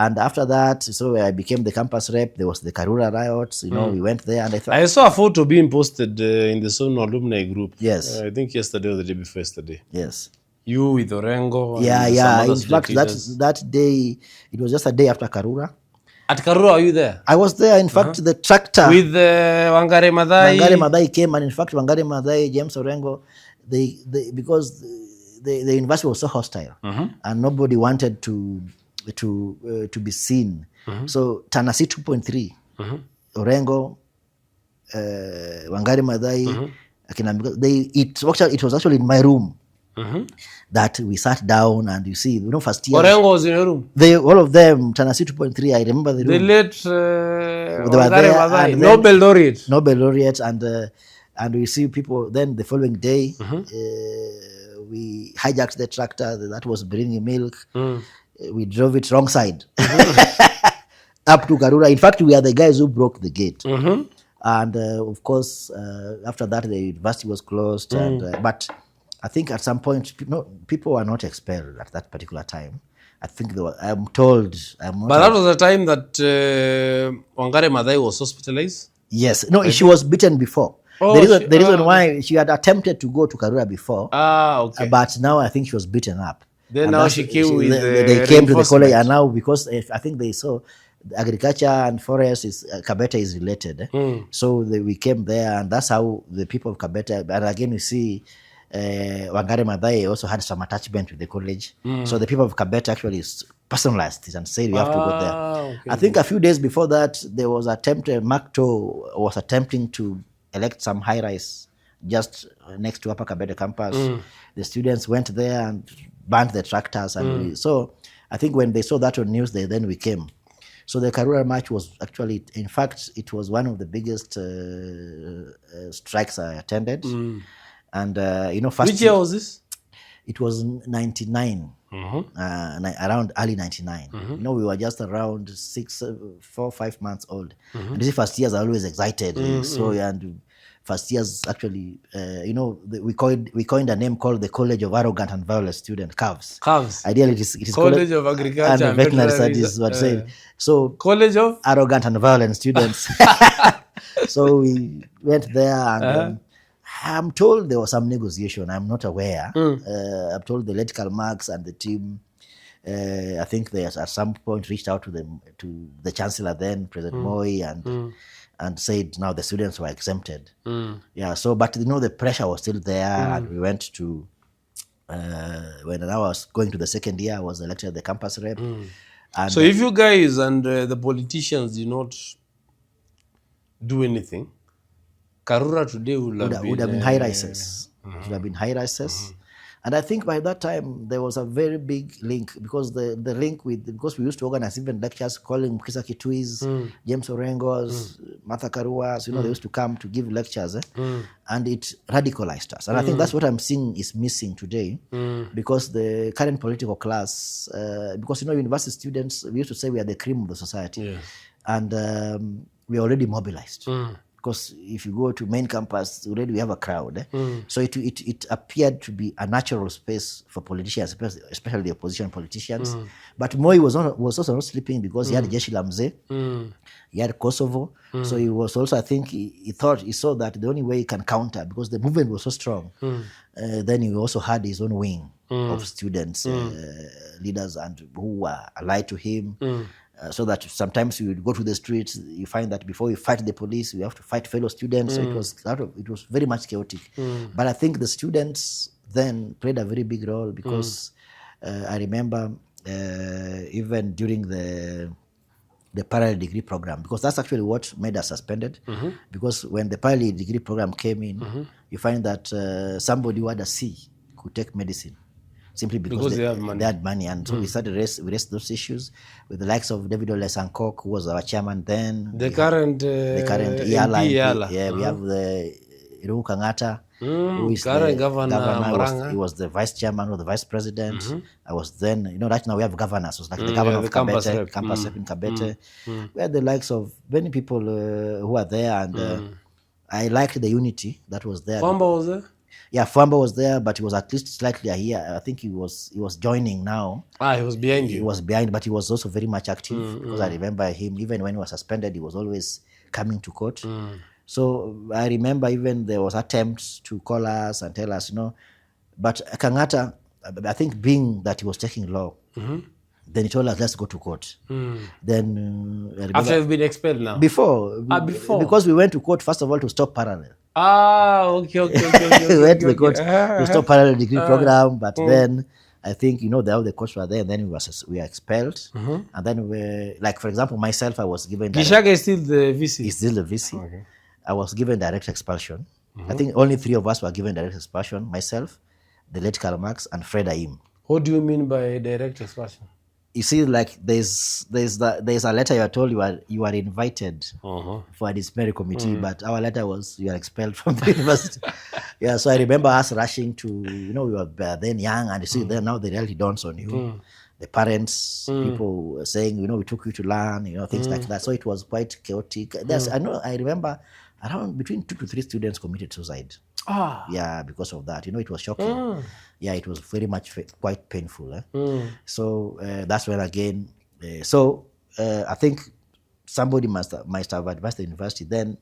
Speaker 1: And after that, so I became the campus rep. There was the Karura riots. We went there, and
Speaker 2: I saw a photo being posted in the SONU alumni group.
Speaker 1: Yes.
Speaker 2: I think yesterday or the day before yesterday.
Speaker 1: Yes.
Speaker 2: You with Orengo.
Speaker 1: Yeah. In fact, that day, it was just a day after Karura.
Speaker 2: At Karura, are you there?
Speaker 1: I was there. In fact, the tractor
Speaker 2: with Wangare Maathai.
Speaker 1: Wangare Maathai came, and in fact, Wangare Maathai, James Orengo, because the university was so hostile, and nobody wanted to be seen. So Tanasi 2.3, Orengo, Wangare Maathai, it was actually in my room that we sat down, and you see, first year.
Speaker 2: Orengo was in your room?
Speaker 1: All of them, Tanasi 2.3, I remember the room.
Speaker 2: They let
Speaker 1: Wangare
Speaker 2: Maathai, Nobel laureate.
Speaker 1: And we see people, then the following day, we hijacked the tractor that was bringing milk. We drove it wrong side up to Karura. In fact, we are the guys who broke the gate. And of course, after that, the university was closed. But I think at some point, people were not expelled at that particular time. I think they were, I'm told.
Speaker 2: But that was the time that Wangare Maathai was hospitalized?
Speaker 1: Yes. No, she was beaten before. The reason why she had attempted to go to Karura before.
Speaker 2: Okay.
Speaker 1: But now I think she was beaten up.
Speaker 2: Then now she came with
Speaker 1: they came to the college, and now because I think they saw agriculture and forest Kabete is related. So we came there, and that's how the people of Kabete. And again, you see, Wangare Maathai also had some attachment with the college. So the people of Kabete actually personalized it and said, "You have to go there." Okay. I think a few days before that, there was Makto was attempting to elect some high rise just next to Upper Kabete campus. The students went there and banned the tractors, and so I think when they saw that on news, then we came. So the Karura March was actually, in fact, it was one of the biggest strikes I attended. And first,
Speaker 2: which year was this?
Speaker 1: It was 99, around early 99. We were just around 4, 5 months old. And these first years are always excited. And first years actually, we coined a name called the College of Arrogant and Violent Students, CAVS. Ideally, it is
Speaker 2: College of Agriculture
Speaker 1: and Veterinary Studies. What say? So
Speaker 2: College of
Speaker 1: Arrogant and Violent Students. So we went there, and I'm told there was some negotiation. I'm not aware. I'm told the electoral marks and the team. I think they at some point reached out to the chancellor then, President Moi, and said now the students were exempted. Yeah. So, but the pressure was still there, and we went to. When I was going to the second year, I was elected the campus rep. And
Speaker 2: so, if you guys and the politicians did not do anything, Karura today would have been
Speaker 1: high rises. It would have been high rises. And I think by that time, there was a very big link, because the link because we used to organize even lectures, calling Mkisa Kitui's, James Orengo's, Martha Karua's, they used to come to give lectures, and it radicalized us. And I think that's what I'm seeing is missing today, because the current political class, because, university students, we used to say we are the cream of the society, and we are already mobilized. Because if you go to main campus, already we have a crowd. So it appeared to be a natural space for politicians, especially the opposition politicians. But Moi was also not sleeping, because he had Jeshi la Mzee, he had Kosovo. So he was also, I think, he saw that the only way he can counter, because the movement was so strong, then he also had his own wing of students, leaders, and who were allied to him. So that sometimes you would go to the streets, you find that before you fight the police, you have to fight fellow students. So it was very much chaotic. But I think the students then played a very big role because I remember even during the parallel degree program, because that's actually what made us suspended. Because when the parallel degree program came in, you find that somebody who had a C could take medicine simply because they had money. And so we started we raised those issues with the likes of David Ole Sankok, who was our chairman then.
Speaker 2: The current
Speaker 1: MP. Yeah, we have the Irungu Kangata, who is the governor. He was the vice chairman or the vice president. I was then, right now we have governors. It was like the governor of Kabete, campus rep in Kabete. We had the likes of many people who are there, and I liked the unity that was there.
Speaker 2: Famba was there?
Speaker 1: Yeah, Famba was there, but he was at least slightly here. I think he was joining now.
Speaker 2: He was behind you.
Speaker 1: He was behind, but he was also very much active because I remember him, even when he was suspended, he was always coming to court. So I remember even there was attempts to call us and tell us, but Kangata, I think being that he was taking law, then he told us, let's go to court. Then
Speaker 2: after you've been expelled now?
Speaker 1: Before. Because we went to court, first of all, to stop parallel.
Speaker 2: Okay.
Speaker 1: We went to the court to stop parallel degree program, but then I think, the courts were there, and then we were expelled. And then, like, for example, myself, I was given...
Speaker 2: Gishaga is still the VC?
Speaker 1: He's still the VC. Okay. I was given direct expulsion. I think only 3 of us were given direct expulsion. Myself, the late Karl Marx, and Fred Aim.
Speaker 2: What do you mean by direct expulsion?
Speaker 1: You see, like, there's a letter you are told you are invited for a disciplinary committee, but our letter was you are expelled from the university. Yeah, so I remember us rushing to, we were then young, and you see, then now the reality dawns on you. The parents, people were saying, we took you to learn, things like that. So it was quite chaotic. I remember around between 2 to 3 students committed suicide. Yeah, because of that. It was shocking. Yeah, it was very much quite painful. So that's when again, I think somebody must have advised the university. Then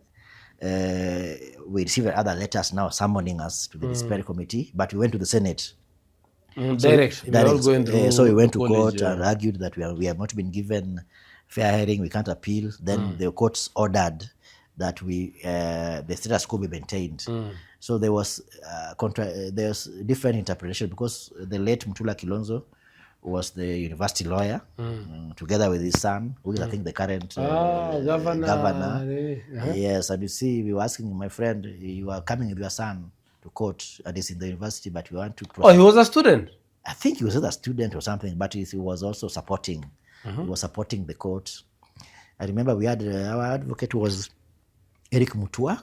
Speaker 1: we received other letters now summoning us to the disciplinary committee, but we went to the Senate.
Speaker 2: Direct.
Speaker 1: So we went to court and argued that we have not been given fair hearing, we can't appeal. Then the courts ordered that the status quo be maintained. So there was there's different interpretation, because the late Mutula Kilonzo was the university lawyer, together with his son, who is I think the current governor. Yes, and you see, we were asking my friend, you are coming with your son to court, and he's in the university, but we want to...
Speaker 2: he was a student?
Speaker 1: I think he was a student or something, but he was also supporting. He was supporting the court. I remember we had our advocate was Eric Mutua.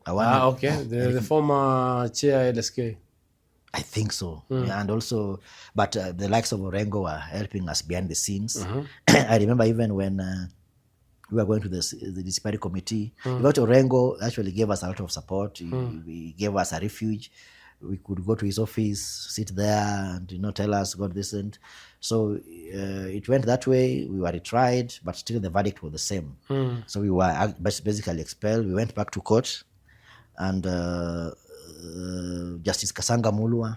Speaker 2: The former chair LSK.
Speaker 1: I think so. And also, but the likes of Orengo were helping us behind the scenes. I remember even when we were going to the disciplinary committee, Orengo actually gave us a lot of support. He gave us a refuge. We could go to his office, sit there, and tell us God this and so it went that way. We were retried, but still the verdict was the same. So we were basically expelled. We went back to court, and Justice Kasanga Mulwa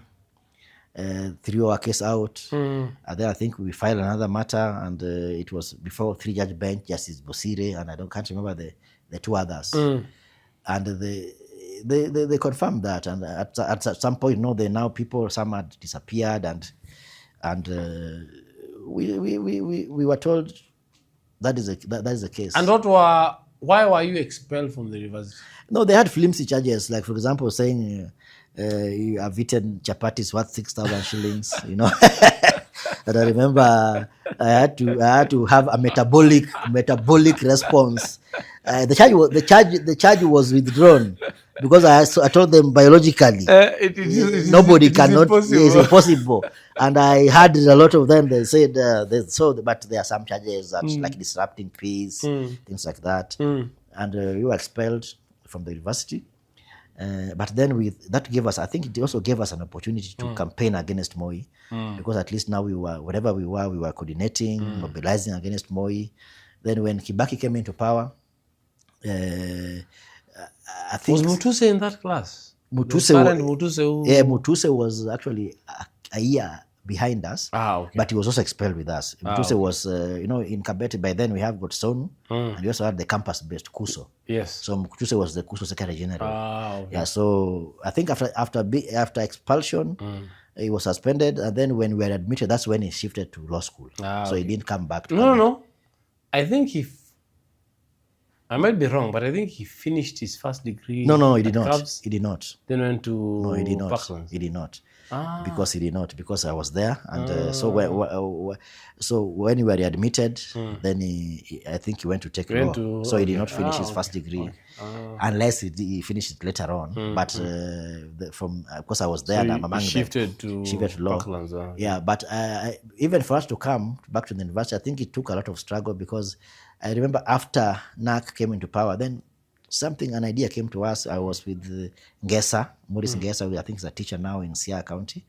Speaker 1: threw our case out. And then I think we filed another matter, and it was before 3-judge bench, Justice Bosire, and can't remember the 2 others. And they confirmed that, and at some point, some had disappeared, and we were told that is the case.
Speaker 2: And why were you expelled from the university?
Speaker 1: No, they had flimsy charges, like for example saying you have eaten chapatis worth 6,000 shillings, And I remember I had to have a metabolic response. The charge was withdrawn because I told them biologically nobody cannot. It's impossible. And I had a lot of them. They said but there are some charges that like disrupting peace, things like that. And we were expelled from the university. But then that gave us, I think it also gave us an opportunity to campaign against Moi, because at least now wherever we were coordinating, mobilizing against Moi. Then when Kibaki came into power, I think...
Speaker 2: Was Mutuse in that class?
Speaker 1: Mutuse was actually a year behind us,
Speaker 2: Okay.
Speaker 1: but he was also expelled with us. Mtuse was, in Kabete, by then we have got SONU, and we also had the campus-based KUSO.
Speaker 2: Yes.
Speaker 1: So Mtuse was the KUSO Secretary General.
Speaker 2: Okay.
Speaker 1: Yeah, so I think after expulsion, he was suspended, and then when we were admitted, that's when he shifted to law school. So he didn't come back to
Speaker 2: No. I think I might be wrong, but I think he finished his first degree.
Speaker 1: No, he did not.
Speaker 2: Crabs,
Speaker 1: he did not.
Speaker 2: Then went to
Speaker 1: No, he did not.
Speaker 2: Parklands.
Speaker 1: He did not. Because he did not. Because I was there, and so when we were admitted, then I think he went to take law. So he did not finish his first degree, unless he finished it later on. But because I was there,
Speaker 2: So
Speaker 1: and I'm among
Speaker 2: shifted to
Speaker 1: law.
Speaker 2: Parklands.
Speaker 1: Yeah, but even for us to come back to the university, I think it took a lot of struggle, because I remember after NAC came into power, then an idea came to us. I was with Ngesa, Maurice Ngesa, I think he's a teacher now in Siaya County.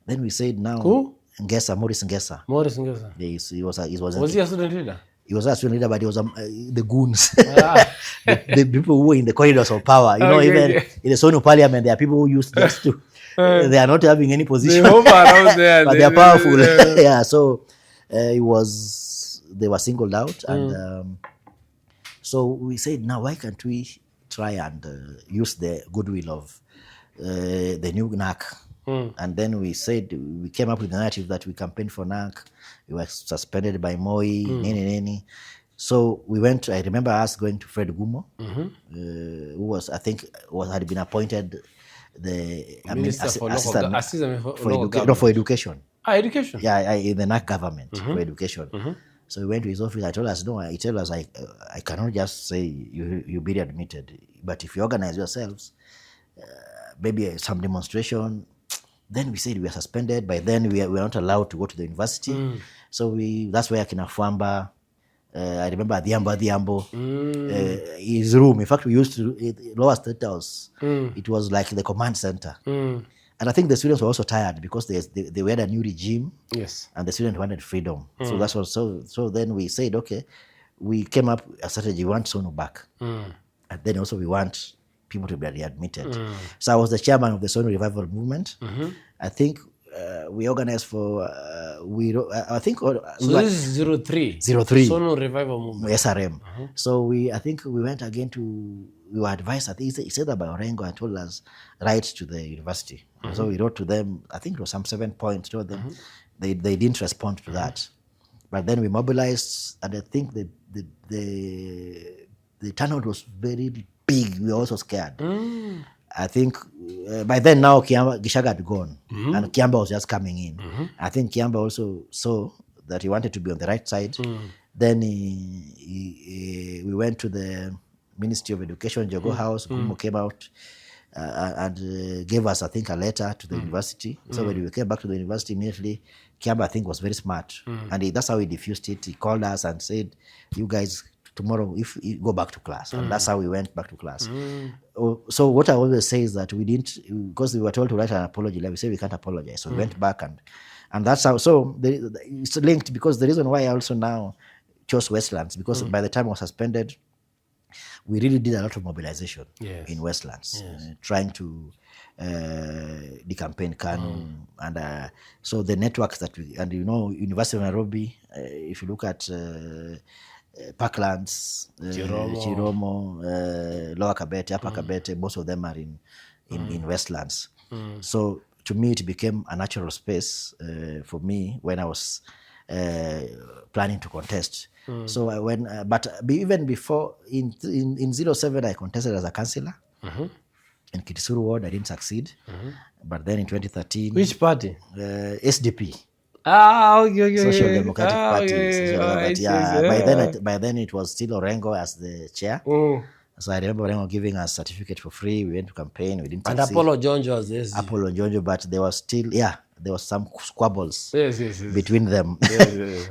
Speaker 1: Then we said now,
Speaker 2: Who?
Speaker 1: Ngesa, Maurice Ngesa.
Speaker 2: Maurice Ngesa.
Speaker 1: Was
Speaker 2: he a student leader?
Speaker 1: He was a student leader, but he was the goons. the people who were in the corridors of power. Even in the SONU parliament, there are people who used just to, they are not having any position.
Speaker 2: They hover around there.
Speaker 1: But they are powerful. Yeah, so they were singled out, and so we said, now why can't we try and use the goodwill of the new NAC? And then we came up with the narrative that we campaigned for NAC. We were suspended by Moi, nini. So we went. I remember us going to Fred Gumo, who had been appointed the assistant for education.
Speaker 2: Education.
Speaker 1: Yeah, in the NAC government for education. So we went to his office. I told us, no. He told us, I cannot just say you be admitted, but if you organize yourselves, maybe some demonstration. Then we said we are suspended. By then we were not allowed to go to the university. So that's where Kina Fwamba, I remember Adhiambo, his room. In fact, we used to Lower State House. It was like the command center. And I think the students were also tired because they had a new regime.
Speaker 2: Yes.
Speaker 1: And the students wanted freedom. So that's what. So then we said, okay, we came up with a strategy. We want SONU back, and then also we want people to be readmitted. So I was the chairman of the SONU revival movement. I think we organized for I think.
Speaker 2: This is 03.
Speaker 1: 03.
Speaker 2: SONU revival movement.
Speaker 1: SRM. So I think we went again to. We were advised. I think he said that by Orengo and told us write to the university. So we wrote to them. I think it was some 7 points. Told them they didn't respond to that. But then we mobilized, and I think the turnout was very big. We were also scared. I think by then now Gishaga had gone, and Kiamba was just coming in. I think Kiamba also saw that he wanted to be on the right side. Then we went to the Ministry of Education, Jogo House. Gumo came out and gave us, I think, a letter to the university. So when we came back to the university immediately, Kiamba, I think, was very smart. And that's how he diffused it. He called us and said, you guys, tomorrow, if you go back to class. And that's how we went back to class. So what I always say is that we didn't, because we were told to write an apology letter, we said we can't apologize. So we went back and that's how, so it's linked, because the reason why I also now chose Westlands, because by the time I was suspended, we really did a lot of mobilization in Westlands, trying to decampaign KANU. And so the networks that University of Nairobi, if you look at Parklands, Chiromo, Lower Kabete, Upper Kabete, most of them are in Westlands. So to me, it became a natural space for me when I was planning to contest. So I went, but even before, in 07, I contested as a councillor in Kitisuru Ward. I didn't succeed. But then in 2013...
Speaker 2: Which party?
Speaker 1: SDP.
Speaker 2: Okay.
Speaker 1: Social Democratic Party.
Speaker 2: Okay.
Speaker 1: By then it was still Orengo as the chair. So I remember Orengo giving us certificate for free. We went to campaign. We didn't succeed.
Speaker 2: And Apollo Jonjo was this.
Speaker 1: Apollo Jonjo, but there was still, there was some squabbles between them.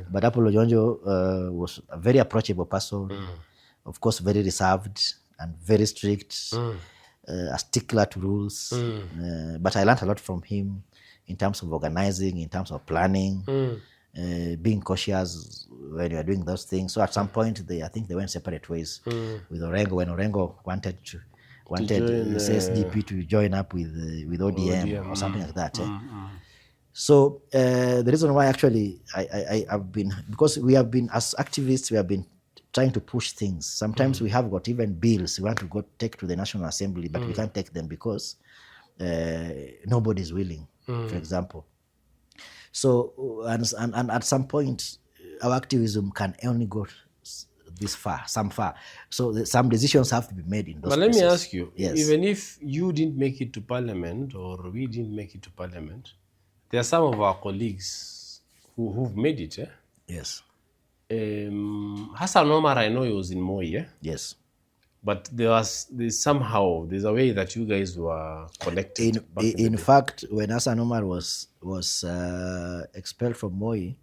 Speaker 1: But Apollo Jonjo was a very approachable person, of course, very reserved and very strict, a stickler to rules. But I learned a lot from him in terms of organizing, in terms of planning, being cautious when you are doing those things. So at some point, I think they went separate ways with Orengo. When Orengo wanted the SDP to join up with ODM or something like that. So the reason why actually I have been, because we have been, as activists, we have been trying to push things. Sometimes we have got even bills we want to go take to the National Assembly, but we can't take them because nobody is willing, for example. So, and at some point, our activism can only go this far, some far. So some decisions have to be made in those
Speaker 2: But let me
Speaker 1: places.
Speaker 2: ask you,
Speaker 1: Yes.
Speaker 2: even if you didn't make it to parliament or we didn't make it to parliament, there are some of our colleagues who've made it.
Speaker 1: Yes.
Speaker 2: Hassan Omar, I know he was in Moi,
Speaker 1: Yes.
Speaker 2: but there's a way that you guys were connected.
Speaker 1: In fact, when Hassan Omar was expelled from Moi,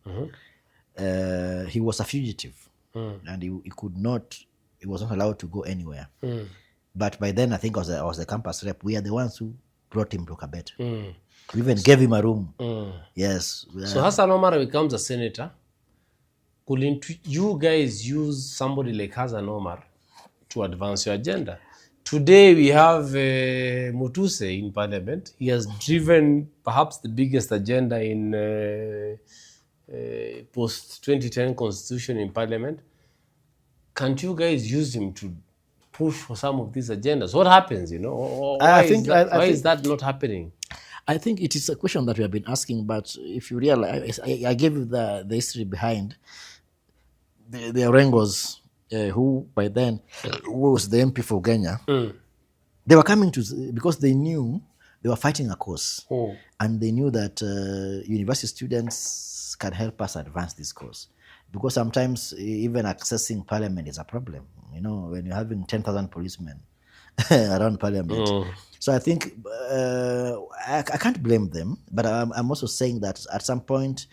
Speaker 1: he was a fugitive, and he was not allowed to go anywhere. But by then, I think I was the campus rep. We are the ones who brought him to Kabet. We even gave him a room. Yes.
Speaker 2: So Hassan Omar becomes a senator. Couldn't you guys use somebody like Hassan Omar to advance your agenda? Today we have Mutuse in parliament. He has driven perhaps the biggest agenda in post-2010 constitution in parliament. Can't you guys use him to push for some of these agendas? What happens, Why is that not happening?
Speaker 1: I think it is a question that we have been asking, but if you realize, I gave you the history behind the Orengos, who by then was the MP for Kenya. They were coming because they knew they were fighting a cause, and they knew that university students can help us advance this cause. Because sometimes even accessing parliament is a problem, when you're having 10,000 policemen around parliament. So I think I can't blame them, but I'm also saying that at some point,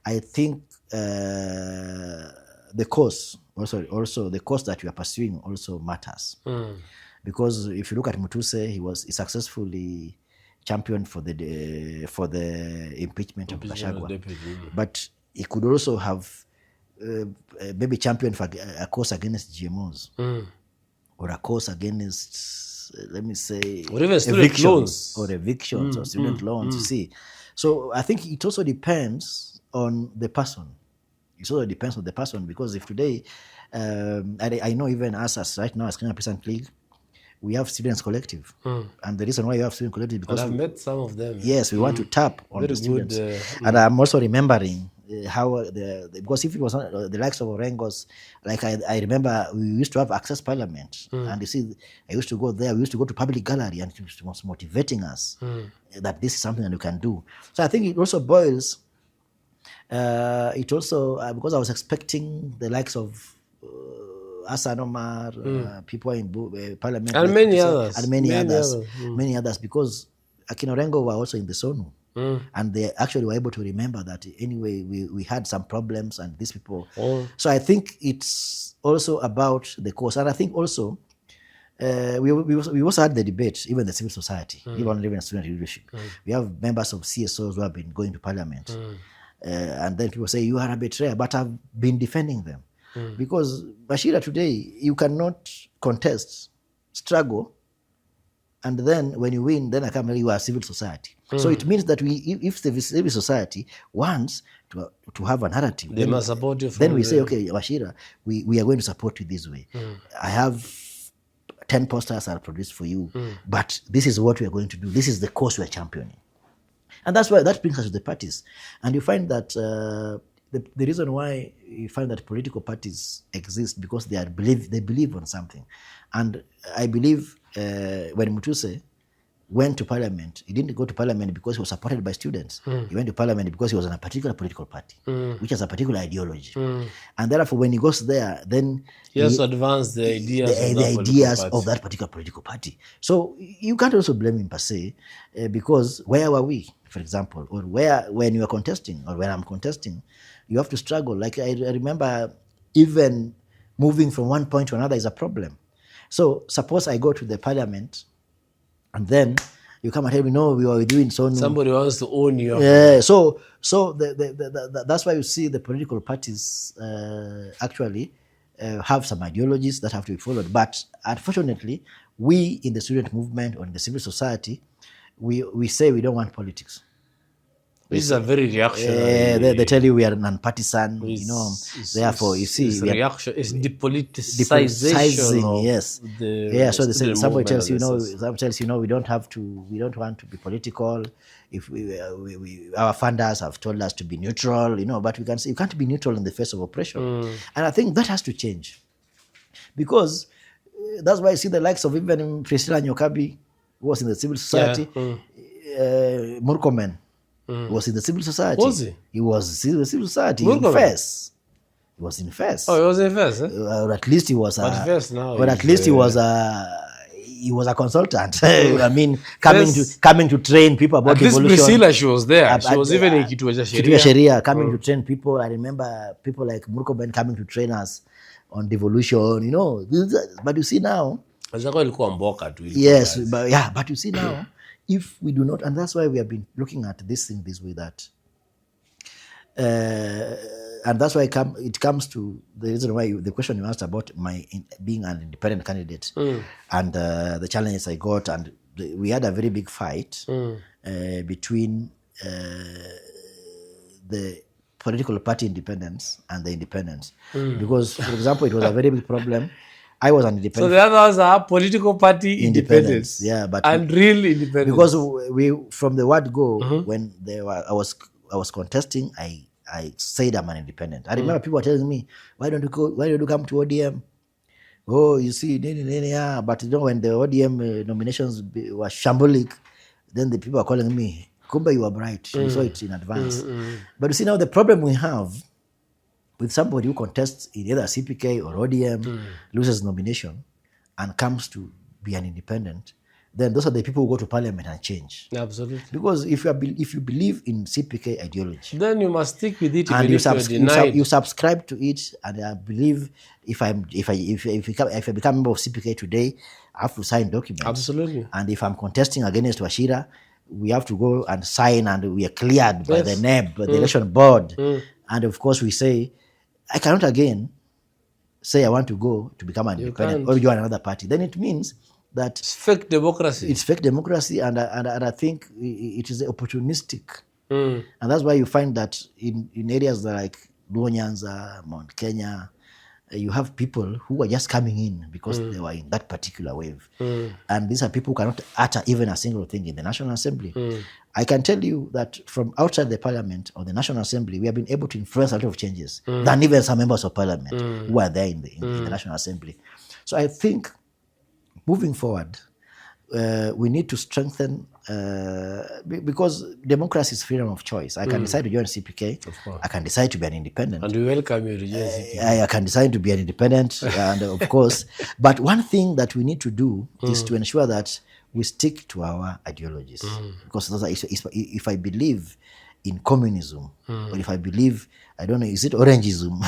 Speaker 1: I think the cause, also the cause that you are pursuing also matters. Because if you look at Mutuse, he successfully championed for the impeachment of Gachagua, but he could also have maybe championed for a cause against GMOs, or a cause against, let me say,
Speaker 2: or even student loans,
Speaker 1: or evictions, or student loans. You see, so I think it also depends on the person. It also depends on the person, because if today, I know even us right now as Kenyan Peasants League, we have students collective, and the reason why we have student collective because
Speaker 2: I've met some of them.
Speaker 1: Yes, we want to tap on
Speaker 2: very
Speaker 1: the students,
Speaker 2: good,
Speaker 1: and I'm also remembering how because if it was not the likes of Orengos, like I remember we used to have access parliament, and you see, I used to go there. We used to go to public gallery, and it was motivating us that this is something that we can do. So I think it also boils. It also because I was expecting the likes of Hassan Omar, people in parliament,
Speaker 2: and many others,
Speaker 1: and many others, because Akina Orengo were also in the SONU. And they actually were able to remember that anyway we had some problems and these people. So I think it's also about the cause, and I think also we also had the debate, even the civil society, even student leadership. We have members of CSOs who have been going to parliament, and then people say you are a betrayer, but I've been defending them. Because Wachira today, you cannot contest, struggle, and then when you win, then I come tell you are civil society. So it means that if the civil society wants to have a narrative,
Speaker 2: they must support you.
Speaker 1: Then we say, okay, Wachira, we are going to support you this way. I have 10 posters I'll produce for you, but this is what we are going to do. This is the cause we are championing. And that's why that brings us to the parties. And you find that the reason why you find that political parties exist, because they believe on something. And I believe when Mutuse went to parliament, he didn't go to parliament because he was supported by students. He went to parliament because he was in a particular political party, which has a particular ideology. And therefore, when he goes there, then
Speaker 2: he has to advance the ideas
Speaker 1: of that particular political party. So you can't also blame him per se, because where were we, for example, or when you are contesting, or when I'm contesting, you have to struggle. Like I remember, even moving from one point to another is a problem. So suppose I go to the parliament, and then you come and tell me, no, we were doing SONU.
Speaker 2: Somebody wants to own you.
Speaker 1: Yeah. So that's why you see the political parties actually have some ideologies that have to be followed. But unfortunately, we in the student movement or in the civil society, we say we don't want politics.
Speaker 2: This is a very reactionary.
Speaker 1: They tell you we are non-partisan, therefore, you see.
Speaker 2: It's reaction. It's depoliticization.
Speaker 1: Yes. So somebody tells you, we don't want to be political. If our funders have told us to be neutral, but we can say you can't be neutral in the face of oppression. And I think that has to change. Because that's why I see the likes of even Priscilla Nyokabi, who was in the civil society, Murkomen, was in the civil society.
Speaker 2: Was he?
Speaker 1: He was in the civil society in FES. He was in FES.
Speaker 2: Oh, he was in FES, eh?
Speaker 1: Or at least he was he was a consultant. I mean, coming to train people about evolution.
Speaker 2: At least Priscilla, she was there. She was even in Kituo
Speaker 1: Sheria, coming to train people. I remember people like Murkomen coming to train us on devolution, But you see now, yes, but you see now, if we do not, and that's why we have been looking at this thing this way, that, and that's why it comes to the reason why the question you asked about being an independent candidate and the challenges I got, and we had a very big fight between the political party independence and the independents. Because, for example, it was a very big problem. I was an independent.
Speaker 2: So the others are political party independence.
Speaker 1: Yeah, but
Speaker 2: and real independence.
Speaker 1: Because we from the word go, when I was contesting, I said I'm an independent. I remember people were telling me, why don't you come to ODM? Oh, you see, yeah. But when the ODM nominations were shambolic, then the people are calling me, Kumba, you are bright. You saw it in advance. But you see now the problem we have with somebody who contests in either CPK or ODM, loses nomination, and comes to be an independent, then those are the people who go to parliament and change.
Speaker 2: Absolutely.
Speaker 1: Because if you believe in CPK ideology,
Speaker 2: then you must stick with it.
Speaker 1: And you subscribe to it, and I believe if I become a member of CPK today, I have to sign documents.
Speaker 2: Absolutely.
Speaker 1: And if I'm contesting against Wachira, we have to go and sign, and we are cleared by the NEB, by the election board. And of course we say, I cannot again say I want to go to become an independent or join another party. Then it means that
Speaker 2: it's fake democracy.
Speaker 1: It's fake democracy, and I think it is opportunistic. And that's why you find that in areas like Luo Nyanza, Mount Kenya, you have people who are just coming in because they were in that particular wave. And these are people who cannot utter even a single thing in the National Assembly. I can tell you that from outside the Parliament or the National Assembly, we have been able to influence a lot of changes than even some members of Parliament who are there in the National Assembly. So I think moving forward, we need to strengthen, because democracy is freedom of choice. I can decide to join CPK. I can decide to be an independent.
Speaker 2: And we welcome you to join CPK.
Speaker 1: I can decide to be an independent, and of course. But one thing that we need to do is to ensure that we stick to our ideologies. Because if I believe in communism, or if I believe, I don't know, is it orangism?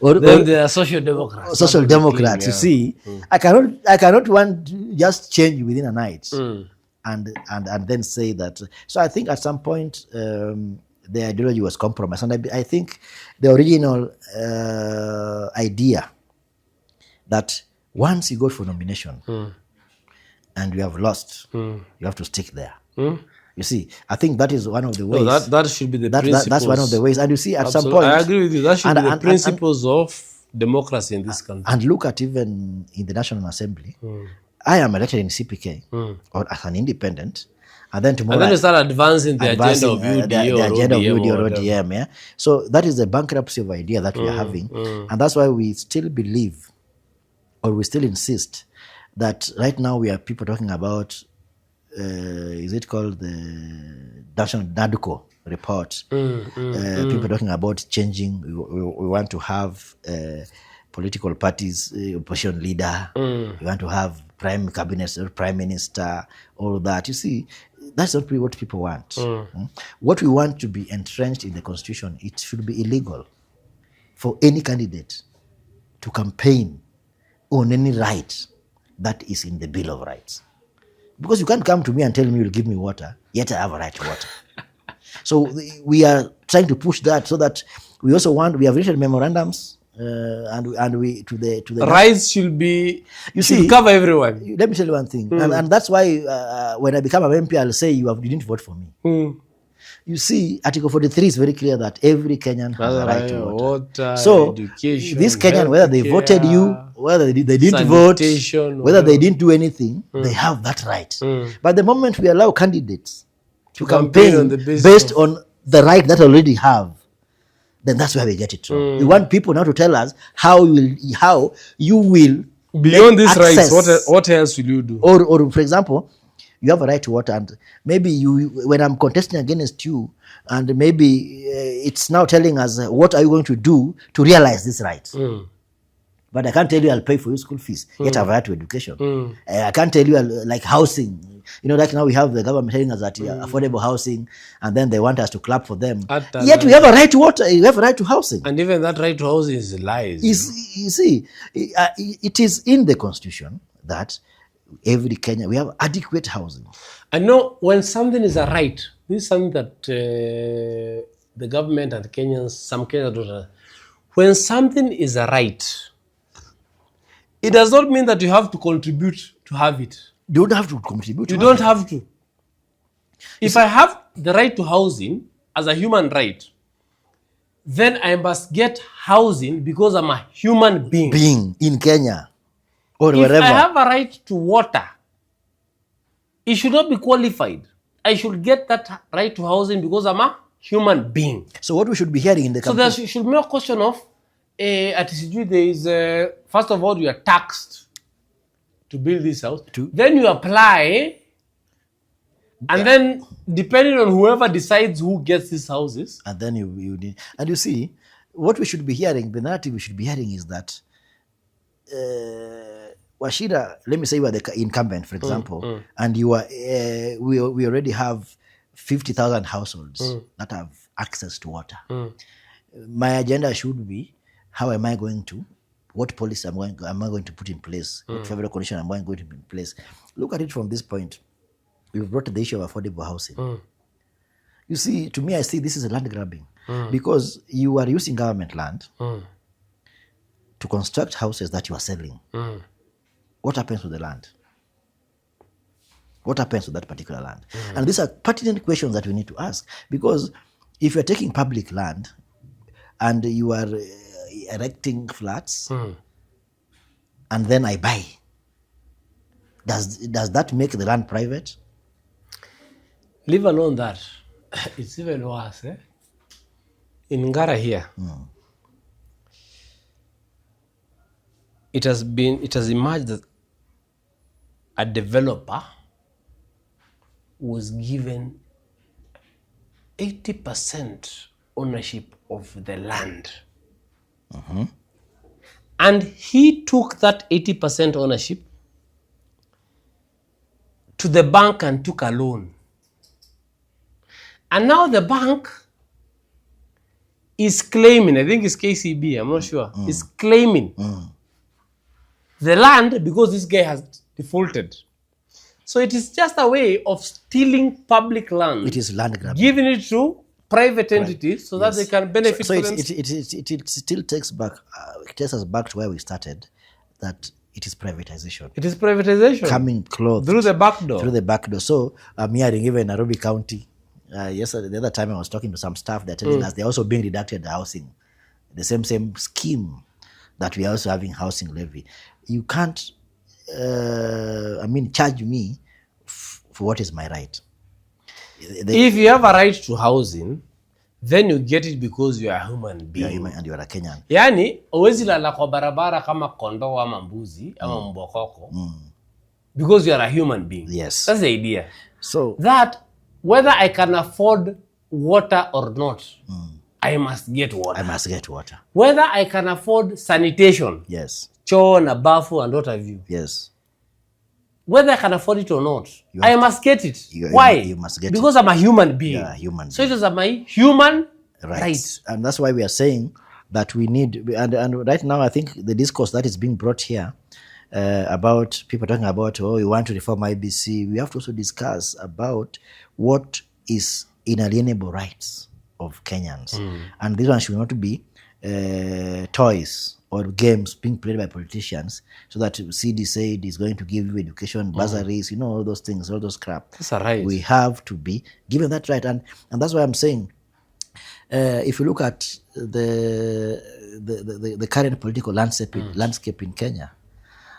Speaker 2: Then they are social democrats.
Speaker 1: Social democrats, you see. I cannot want to just change within a night and then say that. So I think at some point the ideology was compromised. And I think the original idea that once you go for nomination and you have lost, you have to stick there. You see, I think that is one of the ways.
Speaker 2: No, that should be the principles.
Speaker 1: That's one of the ways. And you see, at some point,
Speaker 2: I agree with you. That should be the principles of democracy in this country.
Speaker 1: And look at even in the National Assembly, I am elected in CPK or as an independent, and then tomorrow,
Speaker 2: and then you start advancing the agenda of UD or
Speaker 1: ODM. Yeah. So that is the bankruptcy of idea that we are having, and that's why we still believe, or we still insist, that right now we are people talking about. Is it called the National NADCO report? People talking about changing. We want to have political parties, opposition leader. We want to have prime cabinet, prime minister, all that. You see, that's not really what people want. What we want to be entrenched in the constitution, it should be illegal for any candidate to campaign on any right that is in the Bill of Rights. Because you can't come to me and tell me you'll give me water, yet I have a right to water. So we are trying to push that, so that we also we have written memorandums, and we to the
Speaker 2: rights should cover everyone.
Speaker 1: Let me tell you one thing, and that's why when I become an MP, I'll say you didn't vote for me. You see, Article 43 is very clear that every Kenyan has a right to water. So,
Speaker 2: education,
Speaker 1: this Kenyan, whether they voted you, whether they didn't vote, whether they didn't do anything, they have that right. But the moment we allow candidates to campaign on based on the right that already have, then that's where we get it wrong. We want people now to tell us how you will
Speaker 2: beyond these rights. What else will you do?
Speaker 1: Or for example, you have a right to water, and maybe when I'm contesting against you, and maybe it's now telling us what are you going to do to realize this right. But I can't tell you I'll pay for your school fees. Yet I have a right to education. I can't tell you like housing. Like now we have the government telling us that affordable housing, and then they want us to clap for them. Yet we have a right to water. We have a right to housing.
Speaker 2: And even that right to housing is lies.
Speaker 1: You see, it is in the Constitution that every Kenyan, we have adequate housing.
Speaker 2: I know when something is a right, this is something that the government and some Kenyans don't know. When something is a right, it does not mean that you have to contribute to have it.
Speaker 1: You don't have to contribute.
Speaker 2: You don't have to. If I have the right to housing as a human right, then I must get housing because I'm a human being.
Speaker 1: Being in Kenya or
Speaker 2: if
Speaker 1: wherever.
Speaker 2: I have a right to water, it should not be qualified. I should get that right to housing because I'm a human being.
Speaker 1: So what we should be hearing in the campaign.
Speaker 2: So there should be no question of at CG there is first of all you are taxed to build this house. Then you apply, and then depending on whoever decides who gets these houses,
Speaker 1: and then you need. And you see, what we should be hearing, the narrative we should be hearing is that Wachira, let me say you are the incumbent, for example, and you are we already have 50,000 households that have access to water. My agenda should be, how am I going to, what policy am I going to put in place, what favorable condition am I going to put in place. Look at it from this point. We've brought the issue of affordable housing. You see, to me, I see this is a land grabbing because you are using government land to construct houses that you are selling. What happens to the land? What happens to that particular land? And these are pertinent questions that we need to ask, because if you're taking public land and you are erecting flats and then I buy, does that make the land private?
Speaker 2: Leave alone that. It's even worse. In Ngara here, it has emerged that a developer was given 80% ownership of the land. And he took that 80% ownership to the bank and took a loan. And now the bank is claiming, I think it's KCB, I'm not sure, is claiming the land because this guy has defaulted. So it is just a way of stealing public land.
Speaker 1: It is land grabbing.
Speaker 2: Giving it to private entities so that they can benefit from it.
Speaker 1: It still takes us back to where we started, that it is privatization.
Speaker 2: It is privatization.
Speaker 1: Coming clothed.
Speaker 2: Through the back door.
Speaker 1: Through the back door. So I'm hearing even Nairobi County, yesterday, the other time I was talking to some staff, they're telling us they're also being deducted the housing. The same scheme that we are also having housing levy. You can't, charge me for what is my right.
Speaker 2: If you have a right to housing, then you get it because you are a human being.
Speaker 1: You are human and you are a Kenyan.
Speaker 2: Yani, uwezi lala kwa barabara kama kondoo ama mbuzi ama mbokoko. Because you are a human being.
Speaker 1: Yes.
Speaker 2: That's the idea.
Speaker 1: So
Speaker 2: that whether I can afford water or not, I must get water.
Speaker 1: I must get water.
Speaker 2: Whether I can afford sanitation.
Speaker 1: Yes.
Speaker 2: Choo na bafu and what have you.
Speaker 1: Yes.
Speaker 2: Whether I can afford it or not, I must get it. Why?
Speaker 1: You must get
Speaker 2: because I'm a human being.
Speaker 1: Yeah, human being.
Speaker 2: So it is my human right.
Speaker 1: And that's why we are saying that we need, and right now I think the discourse that is being brought here about people talking about, we want to reform IBC, we have to also discuss about what is inalienable rights of Kenyans. And this one should not be toys or games being played by politicians, so that CD said is going to give you education, bursaries, all those things, all those crap.
Speaker 2: That's a right.
Speaker 1: We have to be given that right, and that's why I'm saying, if you look at the current political landscape in Kenya,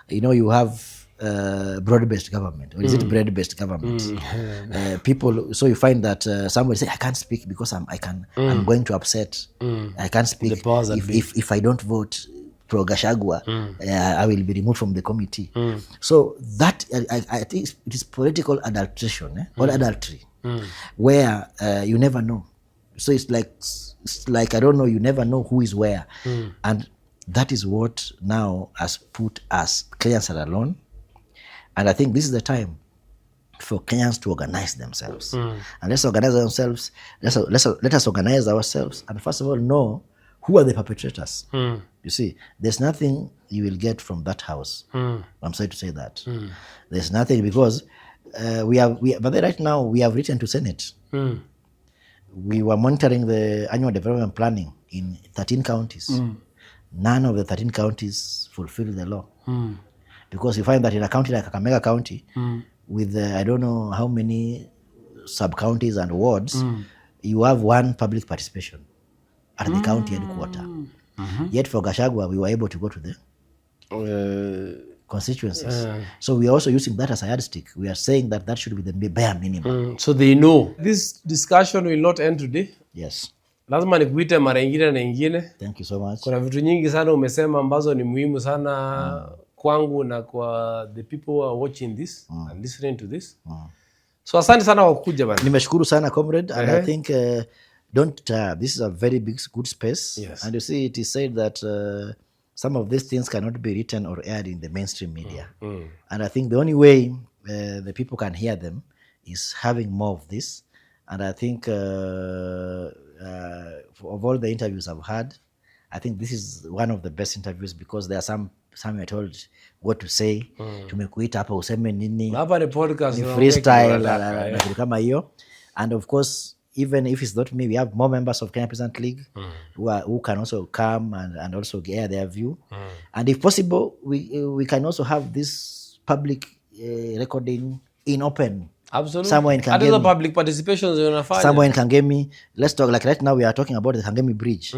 Speaker 1: you have broad-based government, or is it bread-based government? People, so you find that somebody say, I can't speak because I'm going to upset. I can't speak if I don't vote pro Gachagua, I will be removed from the committee. So that I think it is political adulteration, or adultery, where you never know. So it's like I don't know. You never know who is where, and that is what now has put us Kenyans are alone. And I think this is the time for Kenyans to organize themselves. And let's organize ourselves. Let us organize ourselves. And first of all, know who are the perpetrators. You see, there's nothing you will get from that house. I'm sorry to say that. There's nothing, because but right now we have written to Senate. We were monitoring the annual development planning in 13 counties. None of the 13 counties fulfill the law. Because you find that in a county like Kakamega County, with I don't know how many sub-counties and wards, you have one public participation at the county headquarters. Yet for Gachagua, we were able to go to the constituencies. So we are also using that as a yardstick. We are saying that should be the bare minimum.
Speaker 2: So they know. This discussion will not end today.
Speaker 1: Yes.
Speaker 2: Lazima nikuite mara ingine na ingine.
Speaker 1: Thank you so much.
Speaker 2: Kuna vitu nyingi sana umesema ambazo ni muhimu sana kwangu na kwa the people who are watching this and listening to this. So asante sana kwa kuja bana.
Speaker 1: Nimeshukuru sana comrade, and I think this is a very big good space.
Speaker 2: Yes.
Speaker 1: And you see, it is said that some of these things cannot be written or aired in the mainstream media. And I think the only way the people can hear them is having more of this. And I think of all the interviews I've had, I think this is one of the best interviews, because there are some I told what to say. Tumekuita hapa useme nini.
Speaker 2: Hapa ni podcast,
Speaker 1: ni freestyle na kitu kama hiyo. And of course, even if it's not me, we have more members of Kenyan Peasants League who can also come and also air their view. And if possible, we can also have this public recording in open.
Speaker 2: Absolutely.
Speaker 1: Somewhere in Kangemi.
Speaker 2: Other public participations unafanya.
Speaker 1: Somewhere in Kangemi. Let's talk, like right now we are talking about the Kangemi Bridge.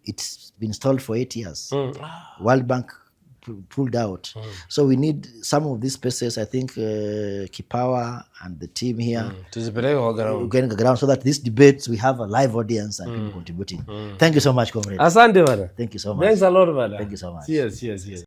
Speaker 1: It's been stalled for 8 years. World Bank pulled out. So we need some of these spaces. I think Kipawa and the team here getting ground, so that these debates we have a live audience and people contributing. Thank you so much, comrade.
Speaker 2: Asante bana.
Speaker 1: Thank you so much.
Speaker 2: Thanks a lot bana.
Speaker 1: Thank you so much.
Speaker 2: Yes.